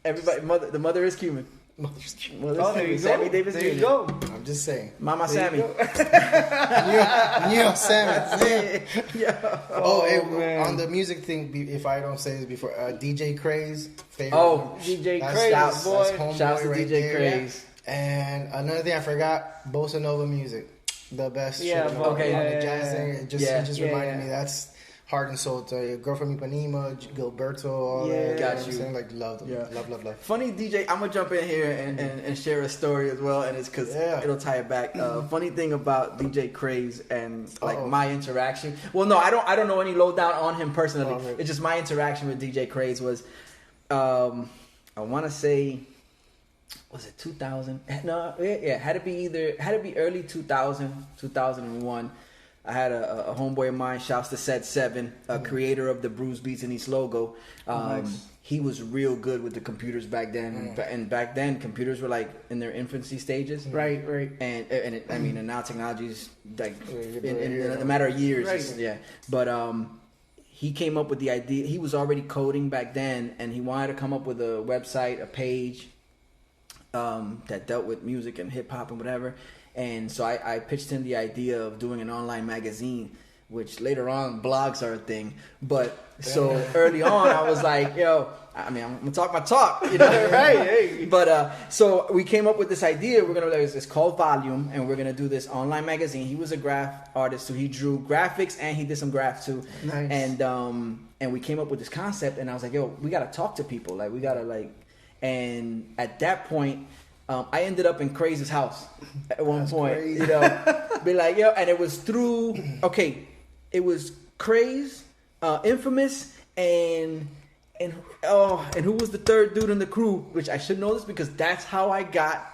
everybody. The mother is Cuban. Mother's Oh, there Cuban. you Sammy go. Davis There you Jr. go. I'm just saying. Mama There Sammy. you go. Neo Sammy. Yeah. Man. On the music thing, if I don't say this before, DJ Craze. Favorite. Oh, DJ That's- Craze, that's boy. homeboy Shouts to right DJ there. Craze. And another thing I forgot, Bossa Nova music. The best Yeah, shit. okay. On the Yeah, jazz yeah, thing. yeah. It just reminded yeah. me that's heart and soul. Girl from Ipanema, Gilberto, all that. Yeah. Got I'm you. saying, like, love them. Yeah. Love. Funny DJ, I'm gonna jump in here and share a story as well, and it's because it'll tie it back. Funny thing about DJ Craze and like my interaction. Well, no, I don't know any lowdown on him personally. Oh, it's just my interaction with DJ Craze was, I want to say, was it 2000? No, yeah, had to be early 2000, 2001. I had a homeboy of mine, shouts to Set 7, creator of the BrewsBeats&Eats logo. He was real good with the computers back then. And back then, computers were like in their infancy stages. Right. And now technology's like in a matter of years. Right. But he came up with the idea. He was already coding back then, and he wanted to come up with a website, a page, that dealt with music and hip hop and whatever. And so I pitched him the idea of doing an online magazine, which later on blogs are a thing. But so early on, I was like, yo, I mean, I'm gonna talk my talk, you know, right? Hey. But so we came up with this idea. It's called Volume, and we're gonna do this online magazine. He was a graph artist, so he drew graphics and he did some graphs too. Nice. And we came up with this concept, and I was like, yo, we gotta talk to people, like we gotta like. And at that point, I ended up in Craze's house at one point, crazy. You know, be like, yo, and it was through. Okay, it was Craze, Infamous, and who was the third dude in the crew? Which I should know this because that's how I got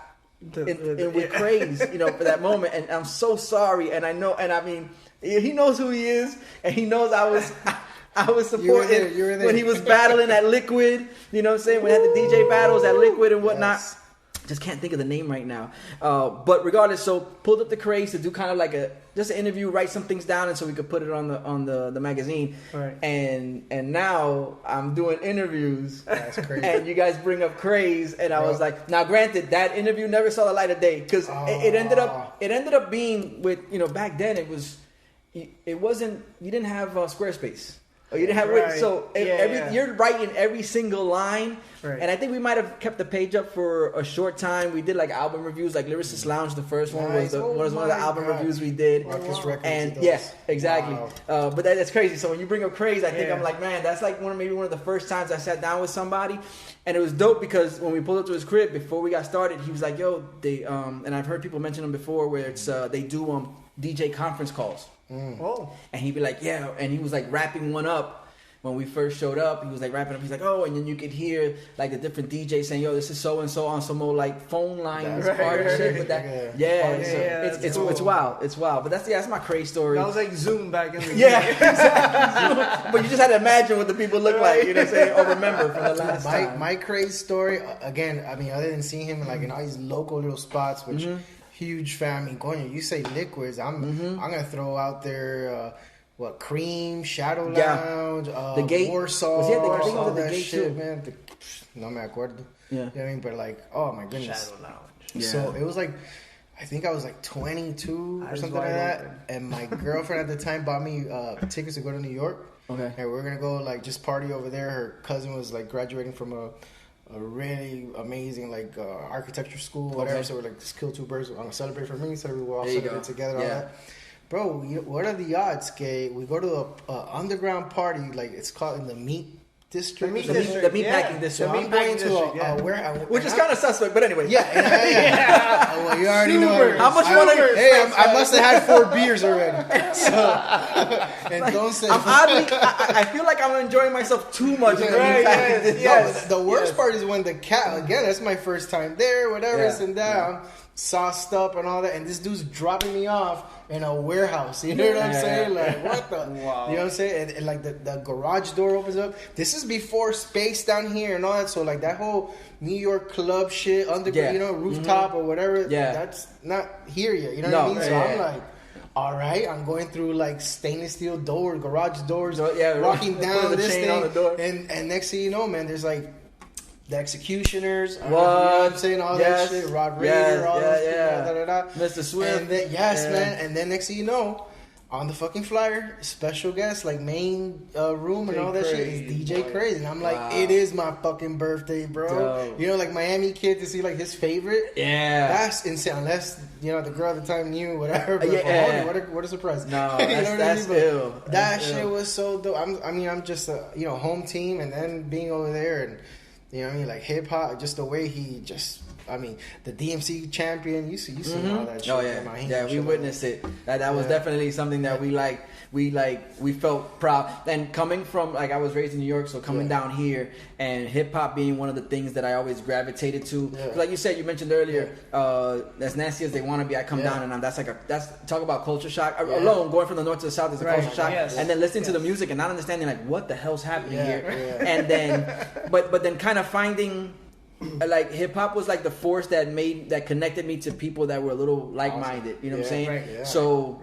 in with Craze, you know, for that moment. And I'm so sorry. And I know, and I mean, he knows who he is, and he knows I was supporting you were there. When he was battling at Liquid. You know what I'm saying? We had the DJ battles at Liquid and whatnot. Yes. Just can't think of the name right now. But regardless, so pulled up the Craze to do kind of like just an interview, write some things down, and so we could put it on the magazine. Right. And now I'm doing interviews. That's crazy. And you guys bring up Craze, and I was like, now granted, that interview never saw the light of day because it ended up being with, you know, back then it wasn't, you didn't have Squarespace. Oh, you didn't have so you're writing every single line, and I think we might have kept the page up for a short time. We did like album reviews, like Lyricist Lounge. The first one was one of the album reviews we did, and yes, exactly. Wow. But that's crazy. So when you bring up Craze, I think I'm like, man, that's like one of the first times I sat down with somebody, and it was dope because when we pulled up to his crib before we got started, he was like, yo, they and I've heard people mention them before where it's they do DJ conference calls. Oh. And he'd be like, yeah, and he was like wrapping one up when we first showed up. He was like wrapping up. He's like, oh, and then you could hear like the different DJs saying, yo, this is so and so on some more like phone lines part shit. But that, it's wild. It's wild. But that's my Craze story. That was like Zoom back in the day. Exactly. But you just had to imagine what the people look like, you know what I'm saying, or remember from the last time. My Craze story, again, I mean, other than seeing him like in all these local little spots, which. Mm-hmm. Huge fan. I mean, going, you say Liquids. I'm gonna throw out there Cream, Shadow Lounge, the Gate, Warsaw, all that Gate shit, too. Man. No me acuerdo. Yeah. You know what I mean? But like, oh my goodness. Shadow Lounge. Yeah. So it was like, I think I was like 22 or something like that, and my girlfriend at the time bought me tickets to go to New York. Okay. And we were gonna go like just party over there. Her cousin was like graduating from a really amazing like architecture school, whatever. So we're like, just kill two birds. I'm gonna celebrate for me, so we all celebrate together. All that, bro. What are the odds, Kay? We go to a underground party, like it's called in the meat district, the meat packing district. So I'm going to a warehouse, which is kind of suspect, but anyway. Yeah. Well, you already know. How much money? Hey, I must have had 4 beers already. So, and like, don't say. I feel like I'm enjoying myself too much. Yes. The worst part is when the cat. Again, that's my first time there. Whatever, sitting down, sauced up and all that, and this dude's dropping me off in a warehouse. You know what I'm saying? Like, what the? Wow. You know what I'm saying? And like the garage door opens up. This is before space down here and all that. So like that whole New York club shit, underground, you know, rooftop or whatever. Yeah. That's not here yet. You know what I mean? So I'm like, all right, I'm going through like stainless steel doors, garage doors, walking down this thing. On the door. And next thing you know, man, there's like the Executioners, you know what I'm saying, all that shit, Rod Raider, all those people, Mr. Swift, and then, man, and then next thing you know, on the fucking flyer, special guest, like main room and all that shit is DJ Craze, and I'm like, it is my fucking birthday, bro. Dope. You know, like Miami kid to see like his favorite, that's insane. Unless you know the girl at the time knew whatever, but what a surprise. No, that's ill. That shit was so dope. I'm just a home team, and then being over there and. You know what I mean? Like hip hop, just the way he just. I mean, the DMC champion. You see all that shit. Oh yeah, we witnessed it. That was definitely something that we felt proud. And coming from like I was raised in New York, so coming down here and hip hop being one of the things that I always gravitated to. Like you said, you mentioned earlier, as nasty as they want to be, I come down and that's talk about culture shock. Alone going from the north to the south is a culture shock, and then listening to the music and not understanding like what the hell's happening here, and then but then kind of finding. Like hip hop was like the force that connected me to people that were a little like-minded. You know what I'm saying? Right, yeah. So,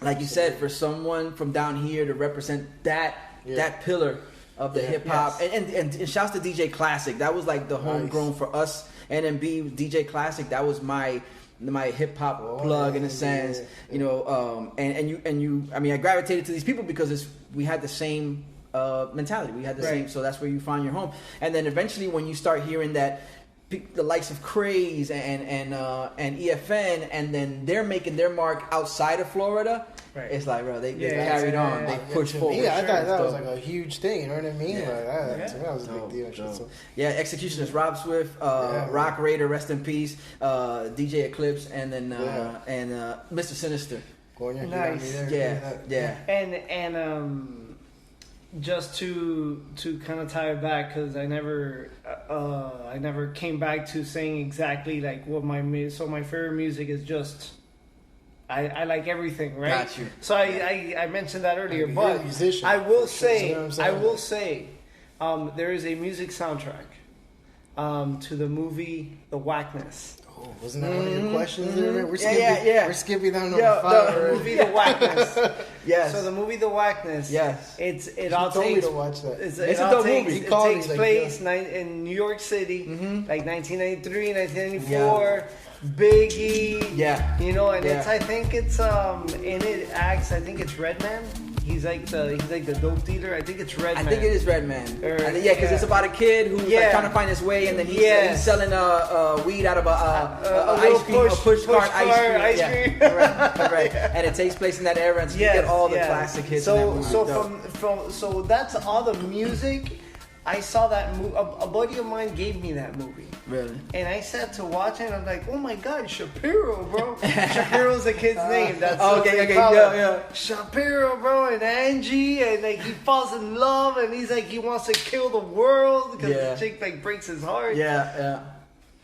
like you said, for someone from down here to represent that pillar of the hip hop, and shouts to DJ Classic. That was like the homegrown for us and then B, DJ Classic. That was my hip hop plug in a sense, you know. And you. I mean, I gravitated to these people because we had the same mentality. We had the same. So that's where you find your home. And then eventually, when you start hearing that, the likes of Craze and EFN, and then they're making their mark outside of Florida. Right. It's like, bro, they carried on. They pushed forward. Yeah, I thought that was like a huge thing. You know what I mean? Yeah. Like, that was a big deal. So. Yeah, Executioners, Rob Swift, Rock Raider, rest in peace, DJ Eclipse, and then and Mr. Sinister. Nice. Yeah. And just to kind of tie it back, because I never came back to saying exactly like what my favorite music is. Just I like everything, right? Got you. So I mentioned that earlier, You're but a musician, I will say, you know what I'm saying? there is a music soundtrack to the movie The Whackness. Oh, wasn't that one of your questions? We're skipping down on the movie The Whackness. Yes. So the movie The Whackness. Yes. It all told me takes. to watch that. It's a dope movie. It takes place in New York City, like 1993, 1994. Biggie. Yeah. You know, and I think it's in it acts. I think it's Redman. He's like the dope dealer. I think it's Redman. I think it is Redman. Because it's about a kid who's like trying to find his way, and then he's selling weed out of a push cart ice cream. Correct. And it takes place in that era, and so you get all the classic hits. So that's all the music. I saw that movie. A buddy of mine gave me that movie. Really? And I sat to watch it, and I'm like, oh my God, Shapiro, bro. Shapiro's the kid's name. That's okay. Yeah. Shapiro, bro, and Angie, and like he falls in love, and he's like, he wants to kill the world because the chick like breaks his heart. Yeah.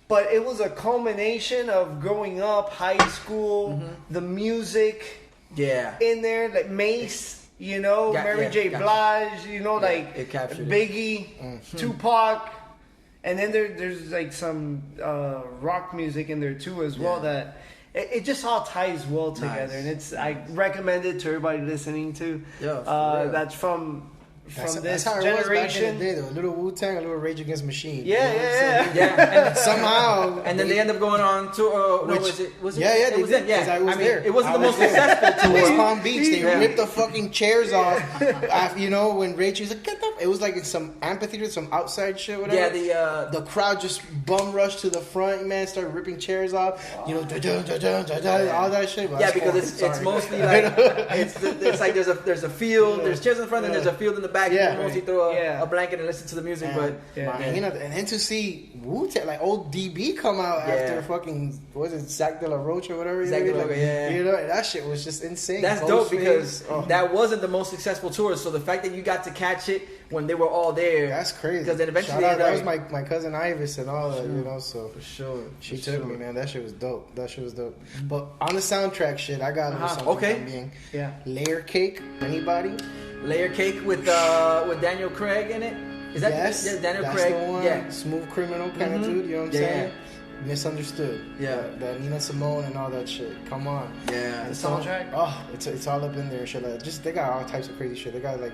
But it was a culmination of growing up, high school, the music. Yeah. In there, like Mace. You know, Mary J. Blige, you know, like Biggie, Tupac, and then there's like some rock music in there too as well that it just all ties well together, and I recommend it to everybody listening to. That's from this how generation. It was back in the day, though. A little Wu-Tang, a little Rage Against the Machine. Yeah. And somehow, and then they end up going on to was it? They did. I was there. It wasn't the most successful tour. It was Palm Beach. They ripped the fucking chairs off. You know, when Rage was like, "Get up!" It was like in some amphitheater, some outside shit, whatever. Yeah, the crowd just bum rushed to the front. Man, started ripping chairs off. You know, all that shit. Yeah, because it's mostly like it's like there's a field, there's chairs in the front, and there's a field in the back. You mostly throw a blanket and listen to the music, you know, and then to see Wu-Tang, like old DB come out after fucking Zach De La Rocha or whatever. You know, that shit was just insane. That's dope because that wasn't the most successful tour. So the fact that you got to catch it when they were all there, that's crazy. Because then eventually that was my cousin Ivis and all that, you know. So for sure, she took me, man. That shit was dope. But on the soundtrack shit, I got a little something. Okay. Layer Cake. Anybody? Layer Cake with Daniel Craig in it. Is that Daniel Craig? The one. Yeah, smooth criminal kind of dude. You know what I'm saying? Misunderstood. That Nina Simone and all that shit. Come on. Yeah. The soundtrack. It's all up in there. Shit. Like, they got all types of crazy shit. They got like,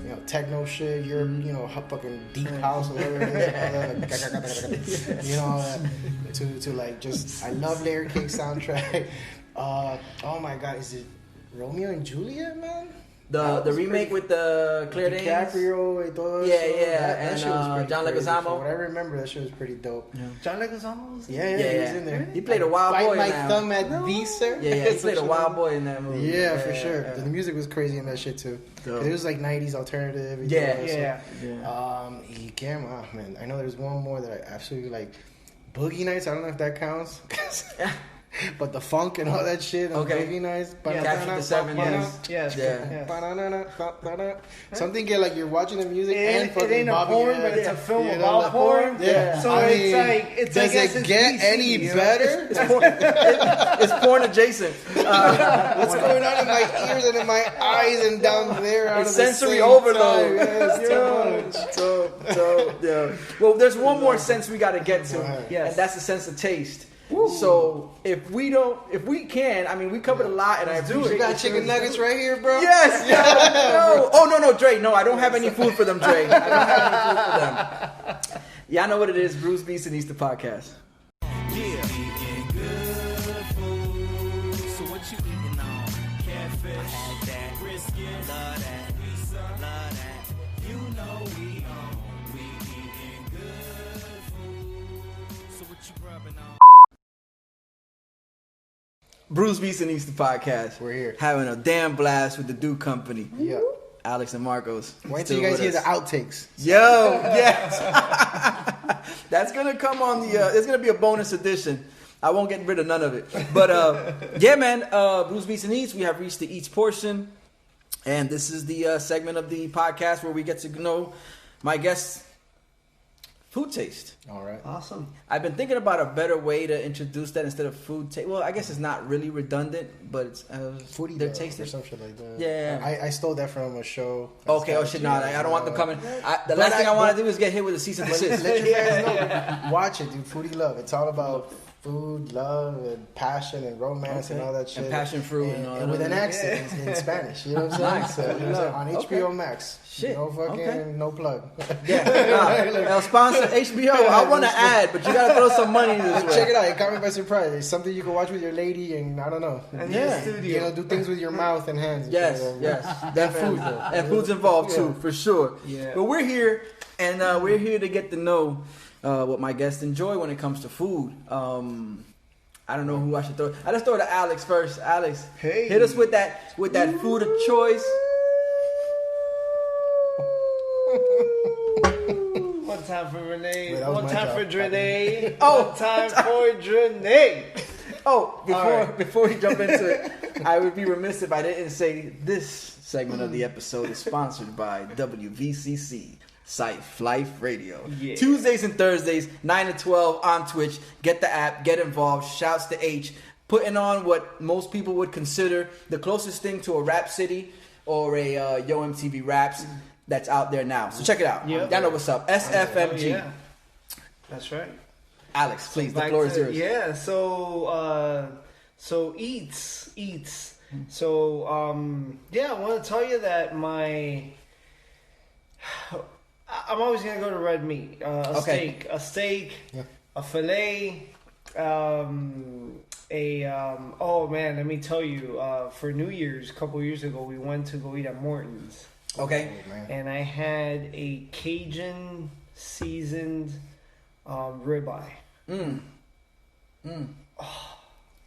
you know, techno shit. You know, fucking deep house or whatever it is. You know, all that. To like just, I love Layer Cake soundtrack. Oh my God, is it Romeo and Juliet, man? The remake with the Claire Danes, DiCaprio, and todo that and shit was pretty John Leguizamo. What I remember, that shit was pretty dope. John Leguizamo was he was in there. He played a wild boy. Bite my thumb at these, sir. Yeah, he played a wild boy in that movie. Yeah, for sure. The music was crazy in that shit too. It was like 90s alternative. Man, I know there's one more that I absolutely like. Boogie Nights. I don't know if that counts. But the funk and all that shit, Boogie Nights, Capture the 7 years. Something get like you're watching the music and it ain't a porn, but it's a film about porn. So it's does it get any better? It's porn adjacent. What's going on in my ears and in my eyes and down there? It's sensory overload. So well, there's one more sense we got to get to, and that's the sense of taste. Ooh. So if we can, I mean, we covered a lot, and I appreciate. You got chicken nuggets right here, bro. Yes. No. Oh no, Dre. No, I don't have any food for them, Dre. I don't have any food for them. Y'all know what it is. Brews Beats and Eats the podcast. BrewsBeats&Eats, the podcast. We're here. Having a damn blast with the Duke Company. Yeah. Alex and Marcos. Wait still till you guys with hear us. the outtakes. Yo, yes. That's going to come on the, it's going to be a bonus edition. I won't get rid of none of it. But, yeah, man, BrewsBeats&Eats, we have reached the Eats portion. And this is the segment of the podcast where we get to know my guests' food taste. All right. Awesome. I've been thinking about a better way to introduce that instead of food taste. Well, I guess it's not really redundant, but it's Foodie their love taste or some shit like that. Yeah. I stole that from a show. Okay, oh shit, no, I don't want them coming. The last thing I want to do is get hit with a cease and desist. Let your fans know. Watch it, dude. Foodie love. It's all about food, love, and passion, and romance, and all that shit. And passion fruit and all that. And with an accent in Spanish. You know what I'm saying? Nice. So, you know what I'm saying? On Okay. HBO Max. Shit. No fucking, no plug. Yeah, sponsor HBO. I want to add, but you gotta throw some money this way. Check it out. It caught me by surprise. It's something you can watch with your lady, and I don't know. And Yeah. in the studio. You know, do things with your mouth and hands. and Yes, shit. yes, Definitely. food, and food's involved too, for sure. Yeah. But we're here, and we're here to get to know what my guests enjoy when it comes to food. I don't know who I should throw. I just throw to Alex first. Alex, Hey. hit us with that food of choice. One time for Renee. Wait, that was One my time job. for Drenee. Oh. One time for Drenee. Oh, right. before we jump into it, I would be remiss if I didn't say this segment of the episode is sponsored by WVCC. Site Life Radio. Yeah. Tuesdays and Thursdays, 9 to 12 on Twitch. Get the app, get involved. Shouts to H. Putting on what most people would consider the closest thing to a Rap City or a Yo MTV Raps that's out there now. So check it out. Yep. Y'all know what's up. SFMG. Oh, yeah. That's right. Alex, please, the Back floor is to- yours. Yeah, so eats. So yeah, I want to tell you that I'm always gonna go to red meat. Okay. A steak, Yeah. a fillet, oh man, let me tell you, for New Year's a couple years ago, we went to go eat at Morton's, Okay. Oh, man. and I had a Cajun seasoned ribeye.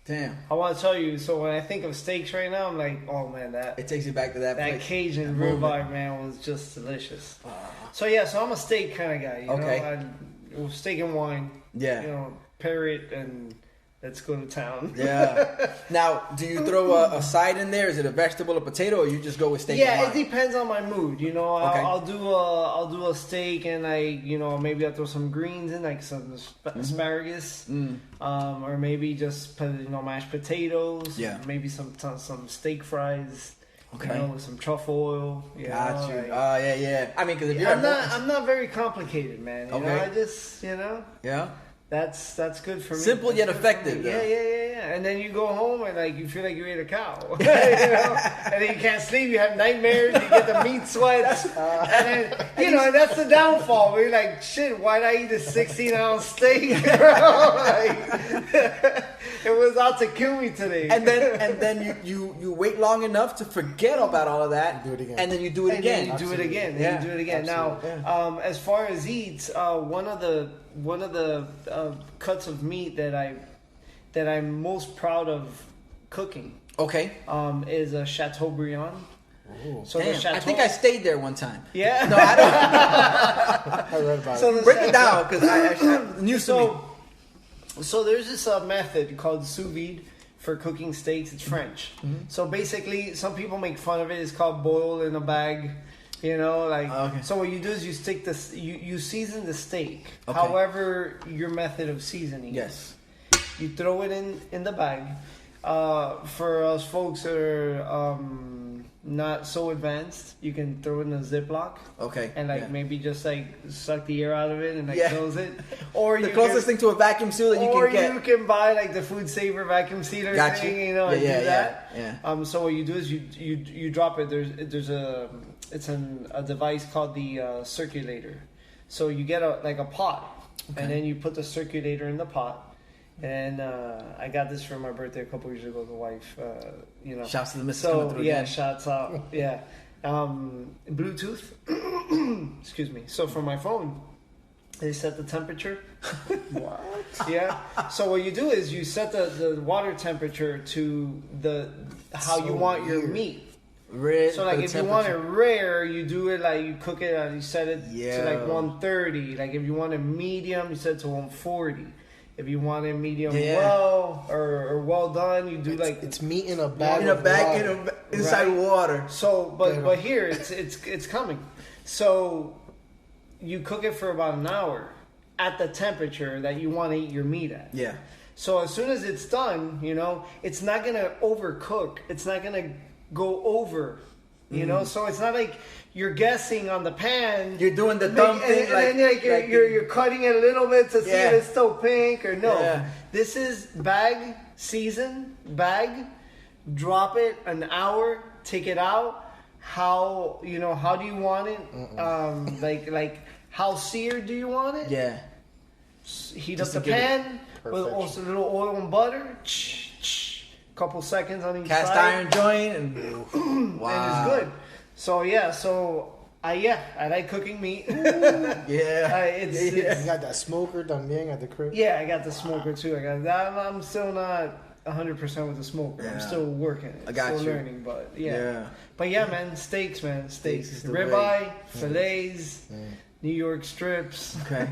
Damn. I want to tell you, so when I think of steaks right now, I'm like, oh man, that It takes you back to that place. Cajun That ribeye, moment. man, was just delicious. So yeah, so I'm a steak kind of guy. You Okay. know, steak and wine. Yeah. You know, pair it and let's go to town. Yeah. Now, do you throw a side in there? Is it a vegetable or potato, or you just go with steak? Yeah, and it depends on my mood. You know, Okay. I'll do a steak and maybe I'll throw some greens in, like some asparagus, or maybe just put mashed potatoes. Yeah. Maybe some steak fries. Okay. You know, with some truffle oil. You Got know, you. like- Yeah. I mean, because if you're I'm not very complicated, man. You Okay. know, I just yeah. that's good for me. Simple That's yet good for effective, me. though. Yeah. And then you go home and like you feel like you ate a cow. You know? And then you can't sleep. You have nightmares. You get the meat sweats. And then that's the downfall. Where you're like, shit, why'd I eat a 16-ounce steak? It was out to kill me today. And then you wait long enough to forget about all of that, Do it again. and then you do it And again. then you do it again. Yeah. And you do it again. Absolutely. Now, as far as eats, one of the cuts of meat that I'm most proud of cooking Okay. is a Chateaubriand. Ooh. So Damn. the Chateau, I think I stayed there one time. yeah. No, I don't. I read about So it. the Break it Chateau- down, because news to me. So there's this method called sous vide for cooking steaks. It's French. So basically, some people make fun of it. It's called boil in a bag. You know, like Okay. so. What you do is you stick this. You season the steak. Okay. However, your method of seasoning. Yes. You throw it in the bag. For us folks that are not so advanced, you can throw it in a Ziploc. Okay. And like yeah. maybe just like suck the air out of it and like Yeah. close it. Or The you closest can, thing to a vacuum seal that you or can get. you can buy like the Food Saver vacuum sealer Got thing, you. you know, and Yeah, do yeah, that. yeah. So what you do is you drop it. There's a device called the circulator. So you get a pot, and then you put the circulator in the pot. And I got this for my birthday a couple years ago. The wife, Shouts to the missus coming So through yeah, again. shouts out. Yeah, Bluetooth. excuse me. So for my phone, they set the temperature. What? Yeah. So what you do is you set the water temperature to how you want your meat. So like if you want it rare, you do it like you cook it and you set it to like 130. Like if you want it medium, you set it to 140. If you want it medium well or well done, you do it's meat in a bag. Inside water. So but here it's coming. So you cook it for about an hour at the temperature that you want to eat your meat at. Yeah. So as soon as it's done, it's not gonna overcook. It's not gonna go over. So it's not like you're guessing on the pan. You're doing the thumb thing, and then you're cutting it a little bit to see if it's still pink or no. Yeah. This is bag, drop it an hour, take it out. How do you want it? Like how seared do you want it? Yeah. Heat up the pan with also a little oil and butter. Couple seconds on each Cast side. iron joint and wow. And it's good. So I like cooking meat. You got that smoker también at the crib? Yeah, I got the smoker too. I got that. I'm still not 100% with the smoker. Yeah. I'm still working it. I got still you. Learning, but yeah. But yeah, man, steaks. Ribeye, fillets, New York strips. Okay.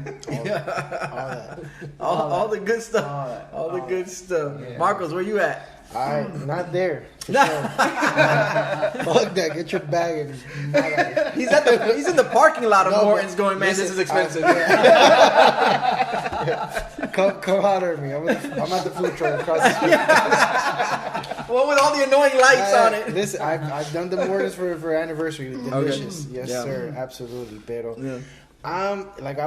all the good stuff. All the good stuff. Yeah. Marcos, where you at? Not there. For sure. Fuck that. Get your bag and he's in the parking lot of Morton's going, man, this is expensive. Come holler at me. I'm at the food truck across the street. Well, with all the annoying lights on it. Listen, I've done the Morton's for anniversary. Delicious. Okay. Yes, sir. Absolutely. Pero I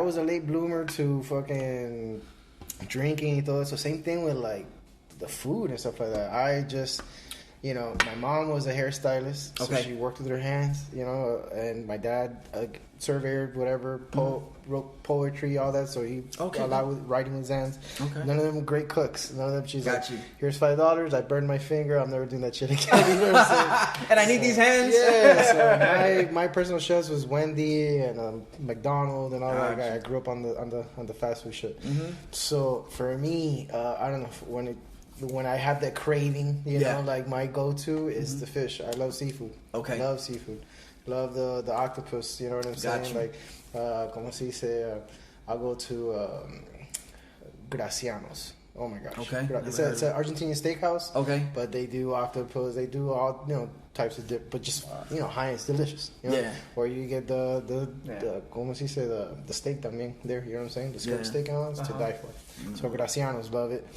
was a late bloomer to fucking drinking and todo eso. Same thing with like the food and stuff like that. I just, my mom was a hairstylist, so she worked with her hands, and my dad, surveyor, whatever, wrote poetry, all that, so he a lot with writing with his hands. Okay. None of them were great cooks. None of them, she's here's $5, I burned my finger, I'm never doing that shit again. You know what I'm saying? And I need these hands? Yeah, so my personal chefs was Wendy and McDonald and all that. I grew up on the fast food shit. Mm-hmm. So for me, I don't know, when I have that craving, like my go-to is the fish. I love seafood. Okay. Love seafood. Love the octopus, you know what I'm saying? Like, como se dice, I'll go to Graciano's. Oh my gosh. Okay. It's an Argentinian steakhouse. Okay. But they do octopus, they do all, types of dip, but just, high end, delicious. Yeah. Or you get the como se dice, the steak también there, you know what I'm saying? The skirt steak and all, to die for. So Graciano's, love it.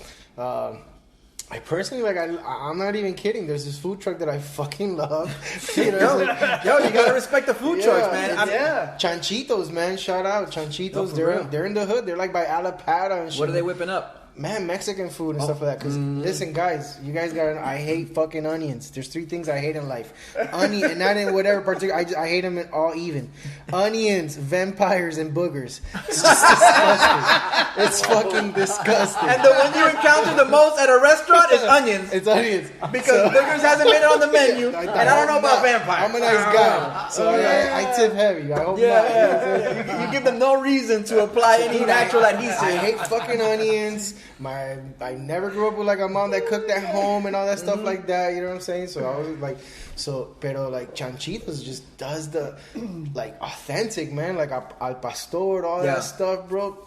I personally, I'm not even kidding. There's this food truck that I fucking love. You gotta respect the food trucks, man. Chanchitos, man. Shout out. Chanchitos. They're in the hood. They're like by Alapata and shit. What are they whipping up? Man, Mexican food and stuff like that. Because listen, guys, you guys I hate fucking onions. There's 3 things I hate in life. Onion, and not in whatever particular. I hate them all even. Onions, vampires, and boogers. It's just disgusting. It's fucking disgusting. And the one you encounter the most at a restaurant is onions. It's onions. Because boogers hasn't made it on the menu. And I don't know about vampires. I'm a nice guy. So I tip heavy. I hope not. You give them no reason to apply any natural adhesive. I hate fucking onions. I never grew up with like a mom that cooked at home and all that stuff like that. You know what I'm saying? So I was like, pero like Chanchitos just does the like authentic, man, like al pastor, all that stuff, bro.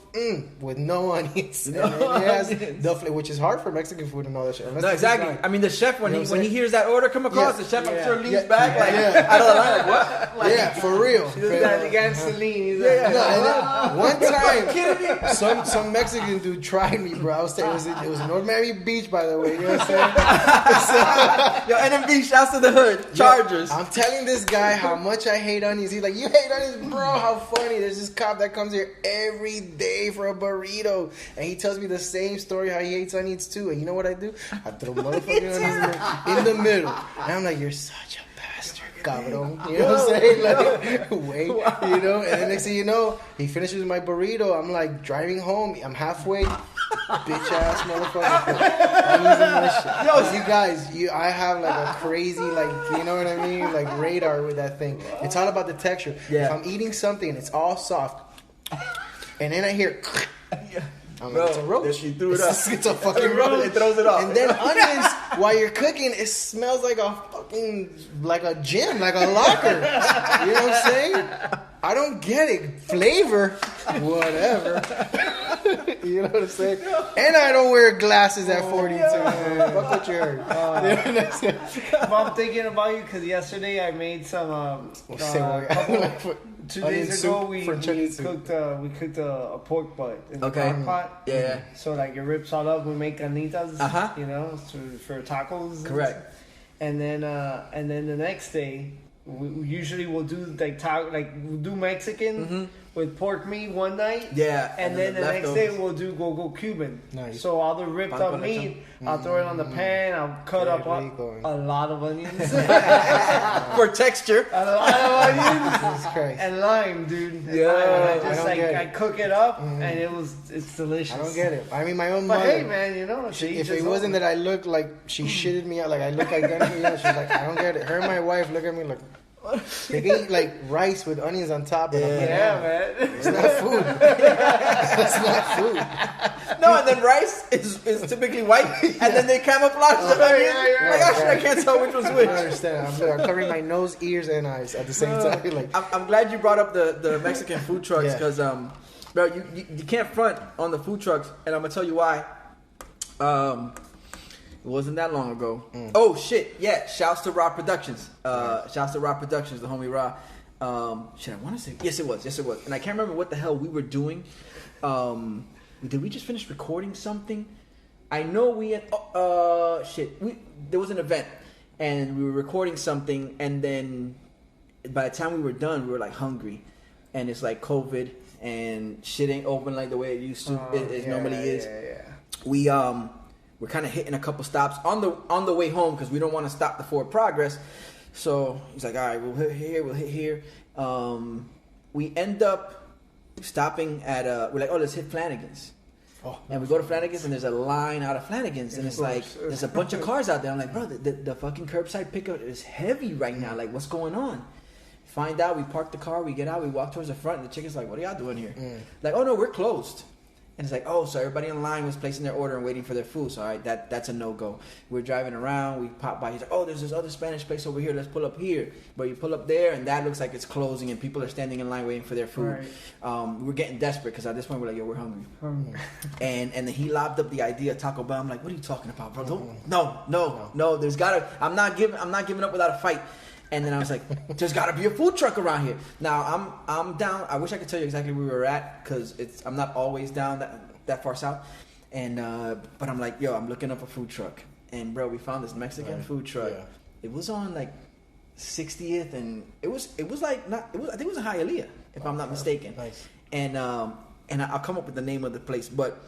With no onions. It has the flavor, which is hard for Mexican food and all that shit. No, exactly. I mean, the chef when he hears that order come across, the chef I'm sure leans back out of the line like, what? Like, for real. Against the lean. One time, some Mexican dude tried me, bro. I was saying it was in North Miami Beach, by the way. You know what I'm saying? Yo, NMB, shouts to the hood, Chargers. I'm telling this guy how much I hate onions. He's like, you hate onions, bro? How funny. There's this cop that comes here every day for a burrito, and he tells me the same story how he hates onions too. And you know what I do? I throw motherfucking onions in the middle, and I'm like, you're such a bastard, cabrón. You know what I'm saying? Like, wait, and the next thing you know, he finishes my burrito. I'm like driving home. I'm halfway. Bitch ass motherfucker. I'm using this shit. Yo, you guys, I have like a crazy, like, you know what I mean? Like radar with that thing. It's all about the texture. Yeah. If I'm eating something and it's all soft, and then I hear, I'm like, it's a roach. She threw it up. It's a fucking roach. It throws it off. And then onions, while you're cooking, it smells like a fucking, like a gym, like a locker. You know what I'm saying? I don't get it. Flavor, whatever. You know what I'm saying? And I don't wear glasses at 42. Fuck what you heard. But I'm thinking about you because yesterday I made some. 2 days ago we cooked a pork butt in the crock pot. Yeah. So like it rips all up. We make carnitas. Uh-huh. You know, for tacos. Correct. And then the next day we usually will do we'll do Mexican with pork meat one night. Yeah. And then the next day we'll go Cuban. Nice. So all the ripped up meat, I'll throw it on the pan. I'll cut up a lot of onions. For texture. A lot of onions. Jesus Christ. And lime, dude. Yeah, I cook it up and it's delicious. I don't get it. I mean, my own But mother. hey, man, you know, If it wasn't that I look like she shitted me out, like I look identical, she's like, I don't get it. Her and my wife look at me like, they can eat like rice with onions on top. And I'm like, man. it's not food. It's not food. No, and then rice is typically white, and then they camouflage the onions. Actually, I can't tell which one's I which. don't understand. I'm covering my nose, ears, and eyes at the same time. Like, I'm glad you brought up the Mexican food trucks because, bro, you can't front on the food trucks, and I'm gonna tell you why. It wasn't that long ago. Oh shit! Yeah, shouts to Raw Productions. Shouts to Raw Productions, the homie Raw. Shit, I want to say yes, it was, and I can't remember what the hell we were doing. Did we just finish recording something? I know we had. There was an event, and we were recording something, and then by the time we were done, we were like hungry, and it's like COVID, and shit ain't open like the way it used to. It normally is. Yeah. We're kind of hitting a couple stops on the way home because we don't want to stop the forward progress. So he's like, all right, we'll hit here. We end up stopping at we're like, oh, let's hit Flanagan's. And we go to Flanagan's and there's a line out of Flanagan's and it's like there's a bunch of cars out there. I'm like, bro, the fucking curbside pickup is heavy right now. Like, what's going on? Find out, we park the car, we get out, we walk towards the front, and the chicken's like, what are y'all doing here? Like, oh no, we're closed. And it's like, oh, so everybody in line was placing their order and waiting for their food. So, all right, that's a no-go. We're driving around. We pop by. He's like, oh, there's this other Spanish place over here. Let's pull up here. But you pull up there, and that looks like it's closing, and people are standing in line waiting for their food. Right. We're getting desperate because at this point, we're like, yo, we're hungry. And then he lobbed up the idea of Taco Bell. I'm like, what are you talking about, bro? No. There's got to – I'm not giving up without a fight. And then I was like, there's got to be a food truck around here. Now, I'm down. I wish I could tell you exactly where we were at because I'm not always down that far south. And but I'm like, yo, I'm looking up a food truck. And, bro, we found this Mexican food truck. Yeah. It was on, like, 60th. And it was like not – I think it was in Hialeah, if I'm not mistaken. Nice. And I'll come up with the name of the place. But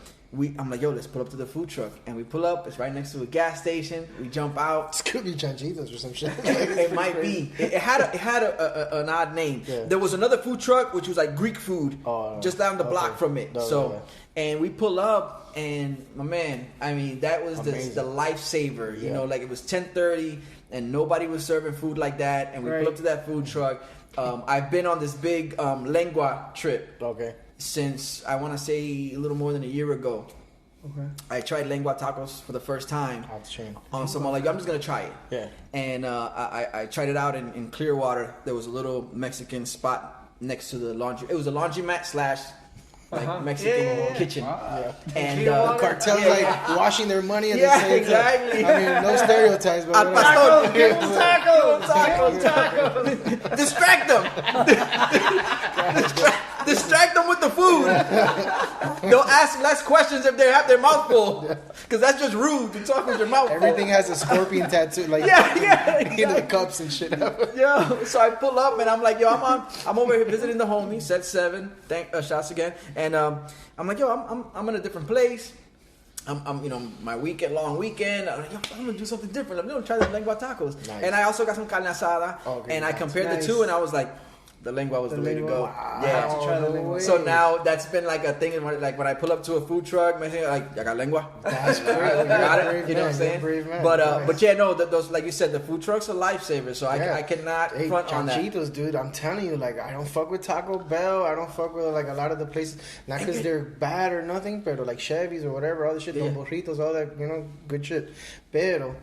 I'm like, yo, let's pull up to the food truck. And we pull up. It's right next to a gas station. We jump out. This could be Chanchitos or some shit. It might be. It had an odd name. Yeah. There was another food truck which was like Greek food, just down the block from it. And we pull up, and my man, I mean, that was the lifesaver. You know, like it was 10:30, and nobody was serving food like that. And we pull up to that food truck. I've been on this big lengua trip. Okay. Since I want to say a little more than a year ago. Okay. I tried lengua tacos for the first time. On someone like, I'm just gonna try it. Yeah. And I tried it out in Clearwater. There was a little Mexican spot next to the laundry. It was a laundromat / Mexican kitchen. And cartels like washing their money at the same exactly. time. I mean, no stereotypes, but tacos. Distract them. Distract them with the food. Don't ask less questions if they have their mouth full, because that's just rude to talk with your mouth full. Everything has a scorpion tattoo, like exactly. the cups and shit. So I pull up and I'm like, yo, I'm over here visiting the homie, set 7. Shots again, and I'm like, yo, I'm in a different place. I'm my long weekend. I'm like, yo, I'm gonna do something different. I'm gonna try the lengua tacos, and I also got some carne asada. And I compared the two, and I was like, The lengua was the way to lengua. go. Wow. Yeah. I have to try the lengua. So now that's been like a thing. Like when I pull up to a food truck, man, like I got lengua. That's great. I got it. You know what I'm You're a saying? brave man. But Nice. but yeah, no, those like you said, the food trucks are lifesavers. So I cannot Hey, front on that. Chanchitos, dude, I'm telling you, like, I don't fuck with Taco Bell. I don't fuck with, like, a lot of the places. Not because they're bad or nothing, but, like, Chevy's or whatever, all the shit, Yeah. Don Burritos, all that, you know, good shit. Pero,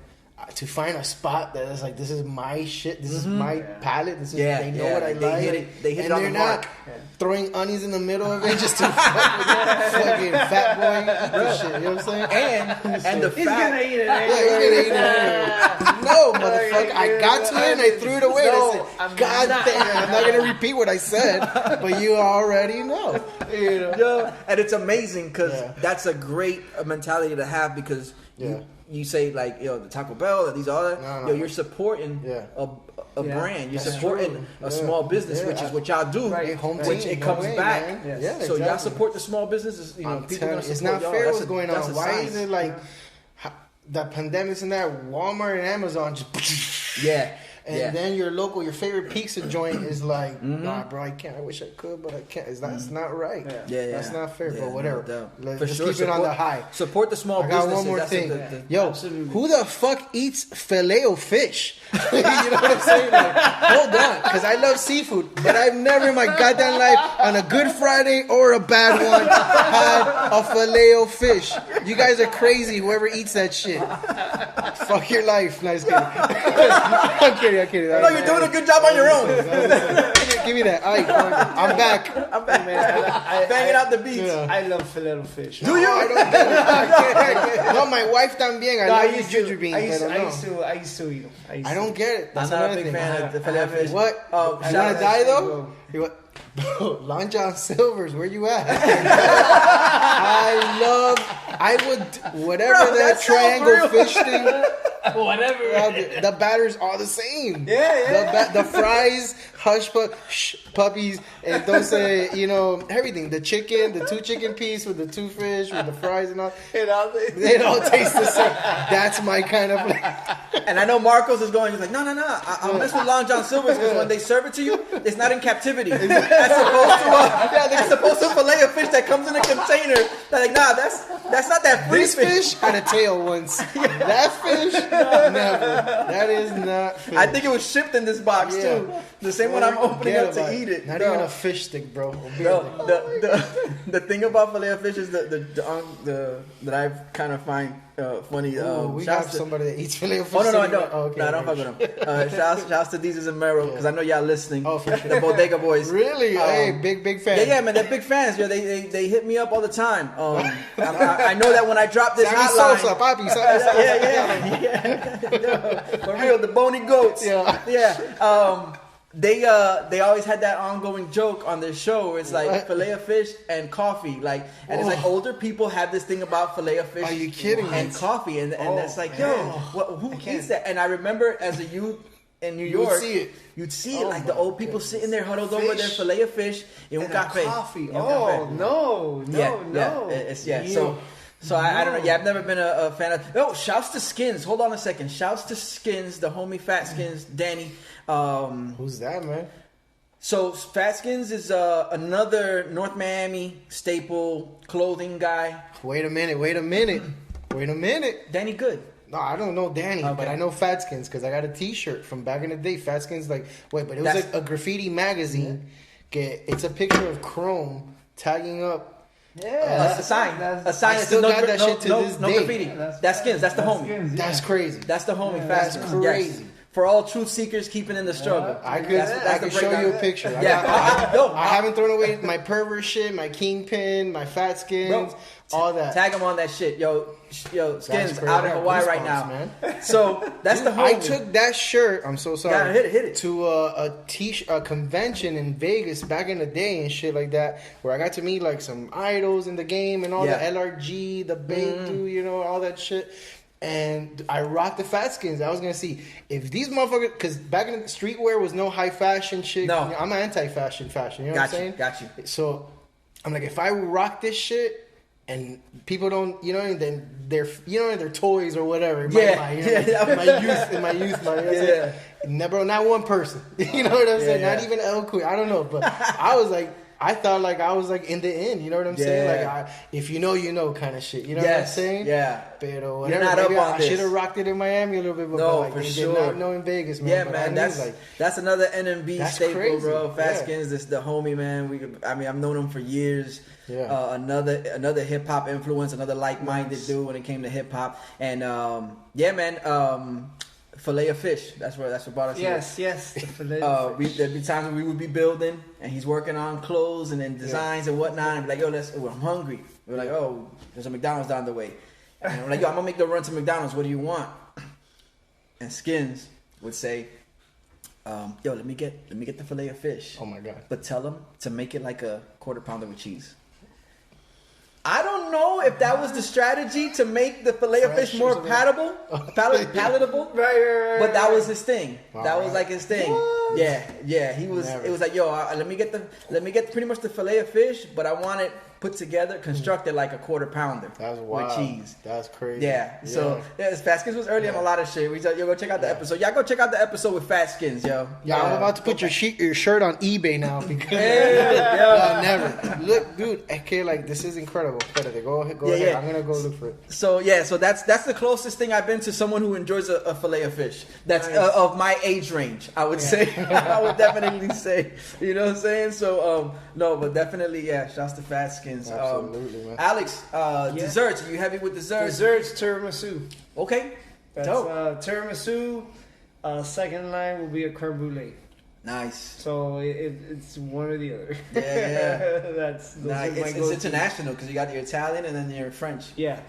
to find a spot that is like, this is my shit, this is my palate, this is, they know what I they like. Hit it, they hit and it on they're the not mark. throwing onions in the middle of it just to fuck with fucking fat boy eat this shit, you know what I'm saying? And the He's fact, gonna eat it. Yeah, he's gonna eat it anyway. No, motherfucker. I got to it and I threw it away. No, I said, I'm God not. damn, I'm not gonna repeat what I said, but you already know. You know? yo, and it's amazing because Yeah. that's a great mentality to have because you say like the Taco Bell or these all that. No. You're supporting a brand. You're That's supporting true. a small business, Yeah. which is what y'all do. Right. Home Which team, it no comes way, back. man. Yes. Yeah, So y'all exactly. support the small businesses. You know, I'm people telling gonna you, it's support not y'all. fair That's what's a- going that's on. a Why science. is it like the pandemic's in that Walmart and Amazon just Yeah. and then your favorite pizza joint is like, nah, bro, I can't. I wish I could, but I can't. That's not right. Yeah, That's not fair. Yeah, but whatever. no doubt. Let's For just sure, keep it on the high. Support the small I got businesses. one more That's thing. Yo, Yo, who the fuck eats filet o fish? You know what I'm saying? Like, hold on, because I love seafood, but I've never in my goddamn life on a Good Friday or a bad one had a filet o fish. You guys are crazy. Whoever eats that shit, fuck your life. Nice kidding. I'm kidding. no, you're doing a good job on your own. Give me that. All right, I'm back. I'm banging out the beats. Yeah. I love filet of fish. Do you? I don't get it. I can't. No, my wife también. I No, love you, Juju beans. I used but no. to eat them. I don't get it. I'm That's not a another big thing. fan of the filet of fish. What? Oh, You shout want out- to die though? Bro. You what? Bro, Long John Silver's, where you at? I would, whatever Bro, that that's so triangle real. fish thing, Whatever. the batter's all the same. Yeah. The fries, puppies, and those, everything. The chicken, the 2 chicken piece with the 2 fish, with the fries and all. It all tastes the same. That's my kind of. And I know Marcos is going. He's like, no. I'll mess with Long John Silver's because when they serve it to you, it's not in captivity. As opposed to a filet of fish that comes in a container. They're like, nah, that's not that free This fish had a tail once. That fish, never. That is not fish. I think it was shipped in this box Yeah. too. The same one I'm opening Forget up to about eat it. Not No. even a fish stick, bro. No, the thing about filet of fish is the that I kind of find funny. We shouts have to- somebody that eats filet of fish. Oh no, I sitting don't. right- oh, okay, No, I don't fuck with them. Shouts to Deezes and Mero because I know y'all listening. Oh, for sure. The Bodega Boys. Really? Hey, big fan. Yeah, man, they're big fans. Yeah, they hit me up all the time. I know that when I drop this Sammy hotline, Sosa, papi. Sammy yeah. For real, the bony goats. Yeah. They always had that ongoing joke on their show where it's like What? filet of fish and coffee, like, and it's like older people have this thing about filet of fish. Are you kidding me? And coffee, and that's like, yo, who eats that? And I remember as a youth in New You would York, see it. you'd see it like the old people sitting there huddled over their Fish filet of fish and un and café. coffee. Y un Oh café. no. Yeah. So I don't know. Yeah, I've never been a fan of. Oh, shouts to Skins. Hold on a second. Shouts to Skins, the homie Fat Skins, Danny. Who's that, man? So Fat Skins is another North Miami staple clothing guy. Wait a minute. Danny Good. No, I don't know Danny, Okay. but I know Fatskins because I got a T-shirt from back in the day. Fatskins, but it was That's- a graffiti magazine. It's a picture of Chrome tagging up. A sign. A sign I that still says got that shit to this no day. graffiti. That's Skins. That's the homie. That's crazy. That's the homie. Fat That's Skins. crazy. Yes. For all truth seekers keeping in the struggle. I could the show breakdown. you a picture. Yeah. I haven't thrown away my pervert shit, my kingpin, my fat skins, Bro, all that. Tag him on that shit. Yo, Skins crazy. out in I got Hawaii right goosebumps, now. man. So that's the homie. I took that shirt. I'm so sorry. Yeah, hit it. To a convention in Vegas back in the day and shit like that, where I got to meet like some idols in the game and all Yeah. the LRG, the Big dude, all that shit. And I rocked the fat skins. I was gonna see if these motherfuckers, because back in the streetwear was no high fashion shit. No. I'm anti fashion. You know what I'm saying? Got you. So I'm like, if I rock this shit and people don't, you know, and then they're, you know, their toys or whatever. In Yeah, my, in my youth, Yeah. never, not one person. You know what I'm saying? Yeah. Not even eloquent. I don't know, but I was like, I thought like I was like in the end. You know what I'm saying? Yeah. Like, if you know kind of shit. You know what I'm saying? Yeah. Pero You're whatever. not up Maybe on I this. should have rocked it in Miami a little bit, but No, like, for they sure. did not know in Vegas, man. Yeah, But man, I knew, that's like, that's another NMB That's staple, crazy. bro. Fat Yeah. Skins, this the homie, man. I've known him for years. Yeah. Another hip hop influence, another like-minded dude when it came to hip hop, and yeah, man. Fillet of fish. That's what brought us here. Yes. The filet There'd be times when we would be building and he's working on clothes and then designs and whatnot, and be like, yo, I'm hungry. We're like, oh, there's a McDonald's down the way. And we're like, yo, I'm gonna make the run to McDonald's. What do you want? And Skins would say, yo, let me get the fillet of fish. oh my god. But tell him to make it like a quarter pounder with cheese. I don't know if that was the strategy to make the fillet of fish more palatable. Right. But that was his thing. That was Alright. like his thing. What? Yeah. He was. Never. It was like, yo, let me get pretty much the fillet of fish, but I want it put together, constructed like a quarter pounder. That's wild. With cheese. That's crazy. Yeah. So Fat Skins was early on a lot of shit. We said, yo, go check out the episode. Y'all go check out the episode with Fat Skins, yo. Yeah, I'm about to put your shirt on eBay now because Yeah. never. Look, dude, okay, like this is incredible. Go ahead. Yeah. I'm gonna go look for it. So that's the closest thing I've been to someone who enjoys a fillet of fish. That's Nice. of my age range, I would say. I would definitely say. You know what I'm saying? So no, but definitely, yeah. Shouts to Fat Skins. Absolutely, man. Alex, desserts. Are you heavy with desserts? Desserts, tiramisu. Okay. That's Dope. tiramisu. Second line will be a creme brulee. Nice. So it's one or the other. Yeah. Those Nah, are my it's go-to. international because you got your Italian and then your French. Yeah.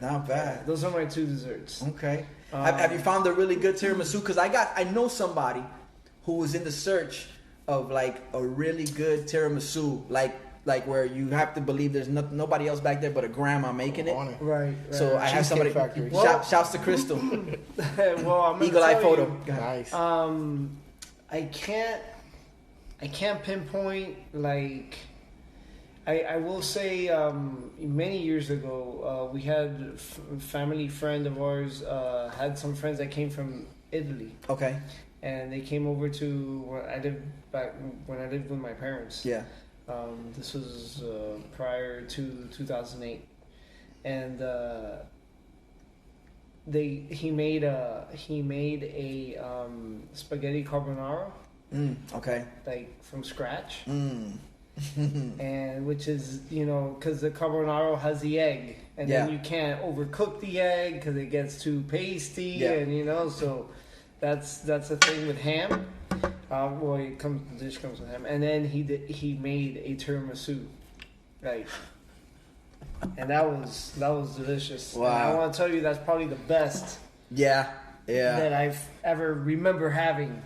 Not bad. Those are my two desserts. Okay. Have you found a really good tiramisu? Because I know somebody who was in the search of like a really good tiramisu, like where you have to believe there's nobody else back there but a grandma making it. Right. So I have somebody. Factory. Shouts to Crystal. Well, I'm gonna Eagle eye tell photo. you, Nice. I can't pinpoint like. I will say many years ago we had a family friend of ours had some friends that came from Italy, Okay. and they came over to where I lived back when I lived with my parents. Yeah. This was prior to 2008, and he made a spaghetti carbonara Okay. like from scratch. Mm. And which is, because the carbonara has the egg, and then Yeah. you can't overcook the egg because it gets too pasty, Yeah. and so that's the thing with ham. The dish comes with ham, and then he made a tiramisu, like, and that was delicious. Wow. And I want to tell you that's probably the best Yeah. that I've ever remember having.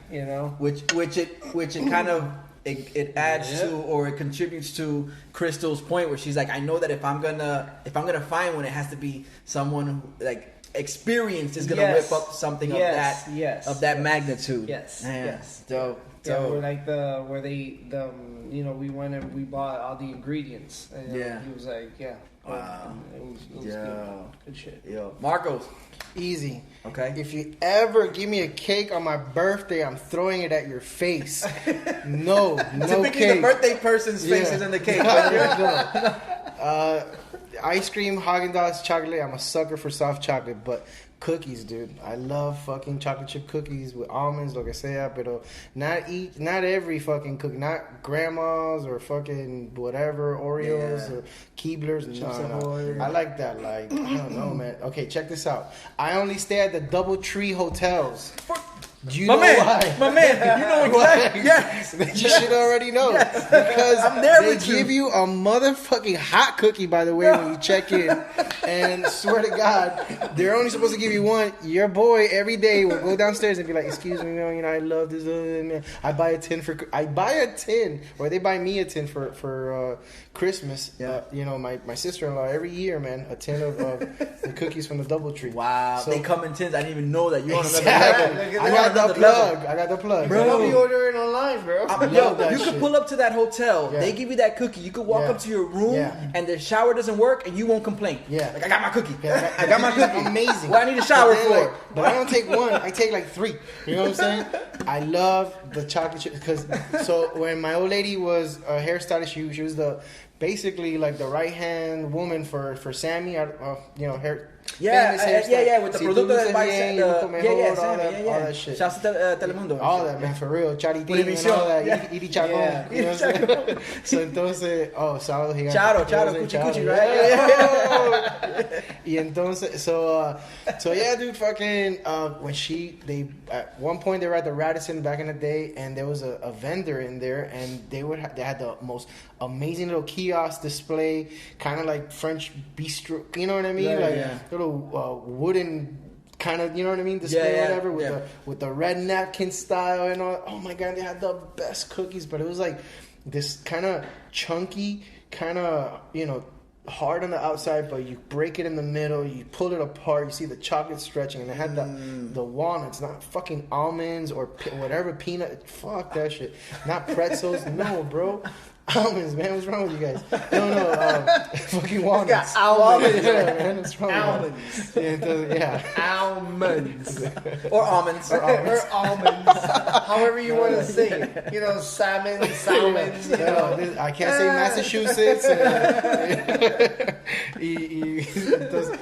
Which it kind of it adds to, or it contributes to Crystal's point where she's like, I know that if I'm gonna find one, it has to be someone who like experienced is gonna whip up something of that magnitude. Yes. Man, Yes. dope. Yeah, we went and we bought all the ingredients. And, Yeah. he was like, yeah. Wow. It was Yo. good shit. Yo, Marcos. Easy. Okay. If you ever give me a cake on my birthday, I'm throwing it at your face. No Typically, cake. the birthday person's face is in the cake. Ice cream, Haagen-Dazs, chocolate. I'm a sucker for soft chocolate, but cookies, dude. I love fucking chocolate chip cookies with almonds, lo que sea, pero not every fucking cookie, not grandma's or fucking whatever, Oreos or Keeblers. No. I like that, like, I don't know, man. Okay, check this out. I only stay at the DoubleTree hotels. You know why? My man, you know exactly. Yes. You should already know. Because I'm there they with you. give you a motherfucking hot cookie, by the way, when you check in. And swear to God, they're only supposed to give you one. Your boy every day will go downstairs and be like, excuse me, I love this. I buy a tin, or they buy me a tin for Christmas. Yeah. My sister-in-law every year, man, a tin of the cookies from the DoubleTree. Wow. So- they come in tins. I didn't even know that. You on another Exactly. level. I got another level. I got the plug. Bro. I'll be ordering online, bro. Yo, that you could shit. pull up to that hotel. Yeah. They give you that cookie. You could walk Yeah. up to your room, Yeah. and the shower doesn't work, and you won't complain. Yeah. Like I got my cookie. Yeah, I got my cookie. Amazing. What I need a shower But then, for? like, but I don't take one. I take like 3. You know what I'm saying? I love the chocolate chip because so when my old lady was a hairstylist, she was basically like the right hand woman for Sammy. You know, hair. Yeah, famous yeah, hairstyle. with the Si producto tú del luces país, bien, the- you look mejor, yeah, all Sammy, that, yeah. all that shit. Shouts to Telemundo. All that, man, for real. Charitín and Univision, all that. yeah. Iri chacón. Yeah. You know what I'm saying? So entonces, sábado gigante. Charo, cuchi, cuchi, right? Y entonces, so yeah, dude, fucking, when they, at one point they were at the Radisson back in the day, and there was a vendor in there, and they had the most amazing little kiosk display, kind of like French bistro, you know what I mean? Right, like yeah. little wooden kind of, you know what I mean, display or whatever with the red napkin style and all. Oh my god, they had the best cookies, but it was like this kind of chunky, kind of, you know, hard on the outside, but you break it in the middle, you pull it apart, you see the chocolate stretching, and it had the walnuts, not fucking almonds or whatever peanut. Fuck that shit. Not pretzels. No, bro. Almonds, man. What's wrong with you guys? No. Fucking walnuts. Got almonds. Yeah, man. What's wrong Almonds. with that? Yeah. Almonds. Or almonds. Or almonds. However you want to say it. You know, salmons, you know. I can't say Massachusetts.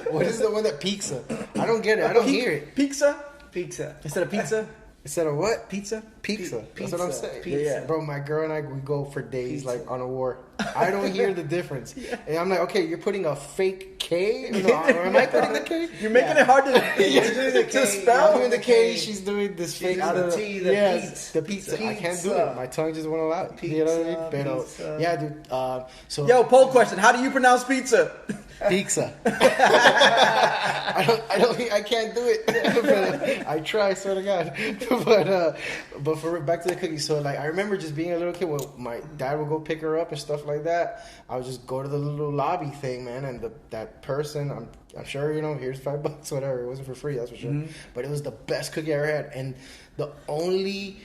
What is the one that pizza? I don't get it. I don't hear it. Pizza Pizza. instead of pizza. Instead of what? Pizza. Pizza. That's what I'm saying. Pizza. Yeah. Bro, my girl and I, we go for days like on a war. I don't hear the difference. And I'm like, okay, you're putting a fake K? No, or am I putting the K? You're making it hard to I'm spell. doing the K, she's doing this fake doing out the of T, the yes, the pizza. I can't do Pizza. it. My tongue just won't allow it. You know what I mean? Pero, Pizza. yeah, dude. So Yo, poll question: how do you pronounce pizza? pizza. I can't do it. But I try, swear to God. But for back to the cookies. So like, I remember just being a little kid when my dad would go pick her up and stuff like that. I would just go to the little lobby thing, man, and that person, I'm sure, you know, here's $5, whatever. It wasn't for free, that's for sure. Mm-hmm. But it was the best cookie I ever had, and the only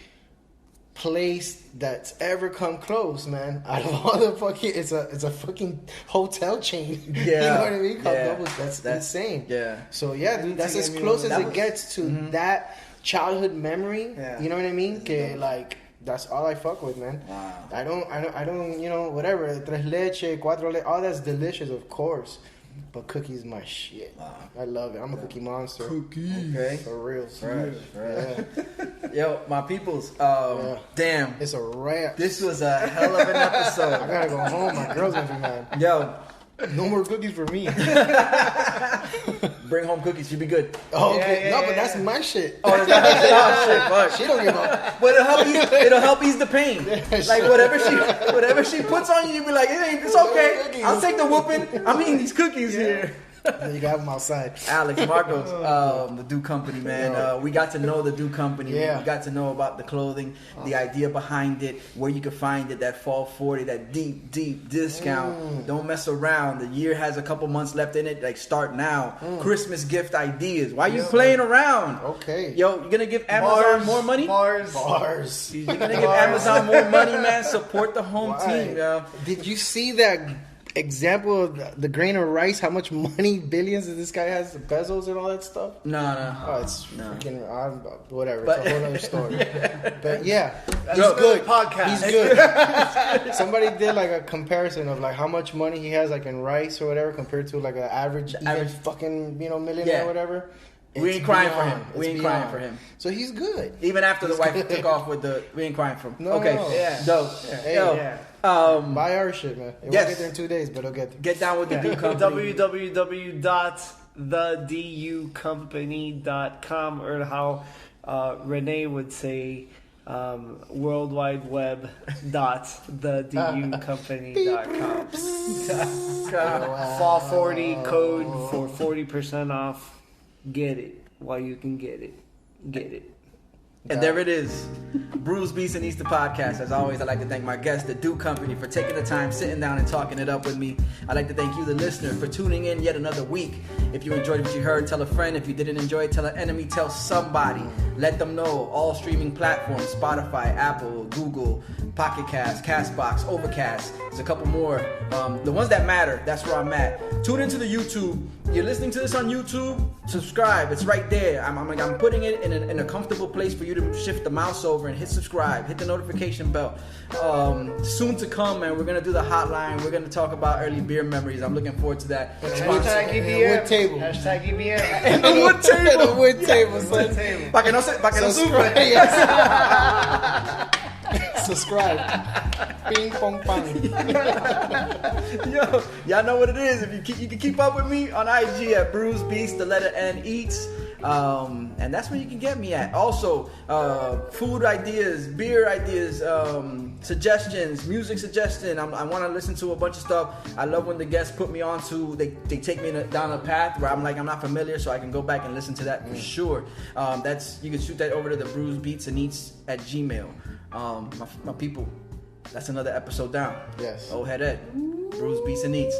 place that's ever come close, man. Out of all the fucking, it's a fucking hotel chain. Yeah. You know what I mean? Called Yeah. Doubles. That's insane. Yeah. So yeah, dude, that's as close as it gets to that childhood memory. Yeah. You know what I mean? Que, like, that's all I fuck with, man. Wow. I don't, you know, whatever. Tres leche, cuatro leche, all that's delicious, of course. But cookies my shit. Wow. I love it. I'm a cookie monster. Okay. For real. Right. Yeah. Yo, my peoples. Damn. It's a wrap. This was a hell of an I episode. gotta go home. My girl's gonna be mad. Yo, No more cookies for me. bring home cookies. You'll be good. Oh, okay. Yeah, No, yeah, but yeah. that's my shit. Oh, shit, fuck. She don't give a. But it'll help ease the pain. Like whatever she puts on you, you be like, it's okay. I'll take the whooping. I'm eating these cookies here. You got them outside. Alex Marcos, the Do Company, man. We got to know the Do Company. Yeah. We got to know about the clothing, the idea behind it, where you can find it, that fall 40, that deep discount. Don't mess around. The year has a couple months left in it. Like, start now. Christmas gift ideas. Why you playing around? Okay. Yo, you're going to give Amazon more money? Bars. You're going to give Amazon more money, man. Support the home team, yo. Did you see that example of the grain of rice? How much money, billions, that this guy has, the bezels and all that stuff? No. Oh, it's freaking whatever. But- it's a whole other story. But yeah, he's Yo, good. podcast. He's good. Somebody did like a comparison of like how much money he has like in rice or whatever compared to like an average fucking, you know, millionaire Yeah. or whatever. We ain't It's crying for beyond. him. We It's ain't crying beyond. for him. So he's good. Even after the He's wife good. took off with we ain't crying for him. No, Okay, no. Yeah. dope. Hey, Yo, yeah. Buy our shit, man. It Yes. won't get there in 2 days, but it'll get there. Get down with the Do Company. www.theducompany.com, or how Renee would say, World Wide Web .theducompany.com. Fall 40 code for 40% off. Get it while you can get it. Get it. And there it is. Brews, Beats, and Eats, the podcast. As always, I'd like to thank my guest, the Duke Company, for taking the time, sitting down, and talking it up with me. I'd like to thank you, the listener, for tuning in yet another week. If you enjoyed what you heard, tell a friend. If you didn't enjoy it, tell an enemy, tell somebody. Let them know. All streaming platforms, Spotify, Apple, Google, Pocket Cast, Castbox, Overcast. There's a couple more. The ones that matter, that's where I'm at. Tune into the YouTube. You're listening to this on YouTube, subscribe. It's right there. I'm putting it in a comfortable place for you to shift the mouse over and hit subscribe. Hit the notification bell. Soon to come, man. We're going to do the hotline. We're going to talk about early beer memories. I'm looking forward to that. Hashtag EBM. Wood table. Hashtag EBM. And the wood table. The wood table, son. Wood table. Pa' que no sufra. Yes. Subscribe. Ping pong pong. Yo, y'all know what it is. If you can keep up with me on IG at BrewsBeats&Eats. And that's where you can get me at. Also, food ideas, beer ideas, suggestions, music suggestion. I want to listen to a bunch of stuff. I love when the guests put me on to, they take me down a path where I'm not familiar, so I can go back and listen to that for sure. You can shoot that over to the BrewsBeats&Eats at Gmail. My people, that's another episode down. Yes. Old Head Ed, Brews, Beats, and Eats.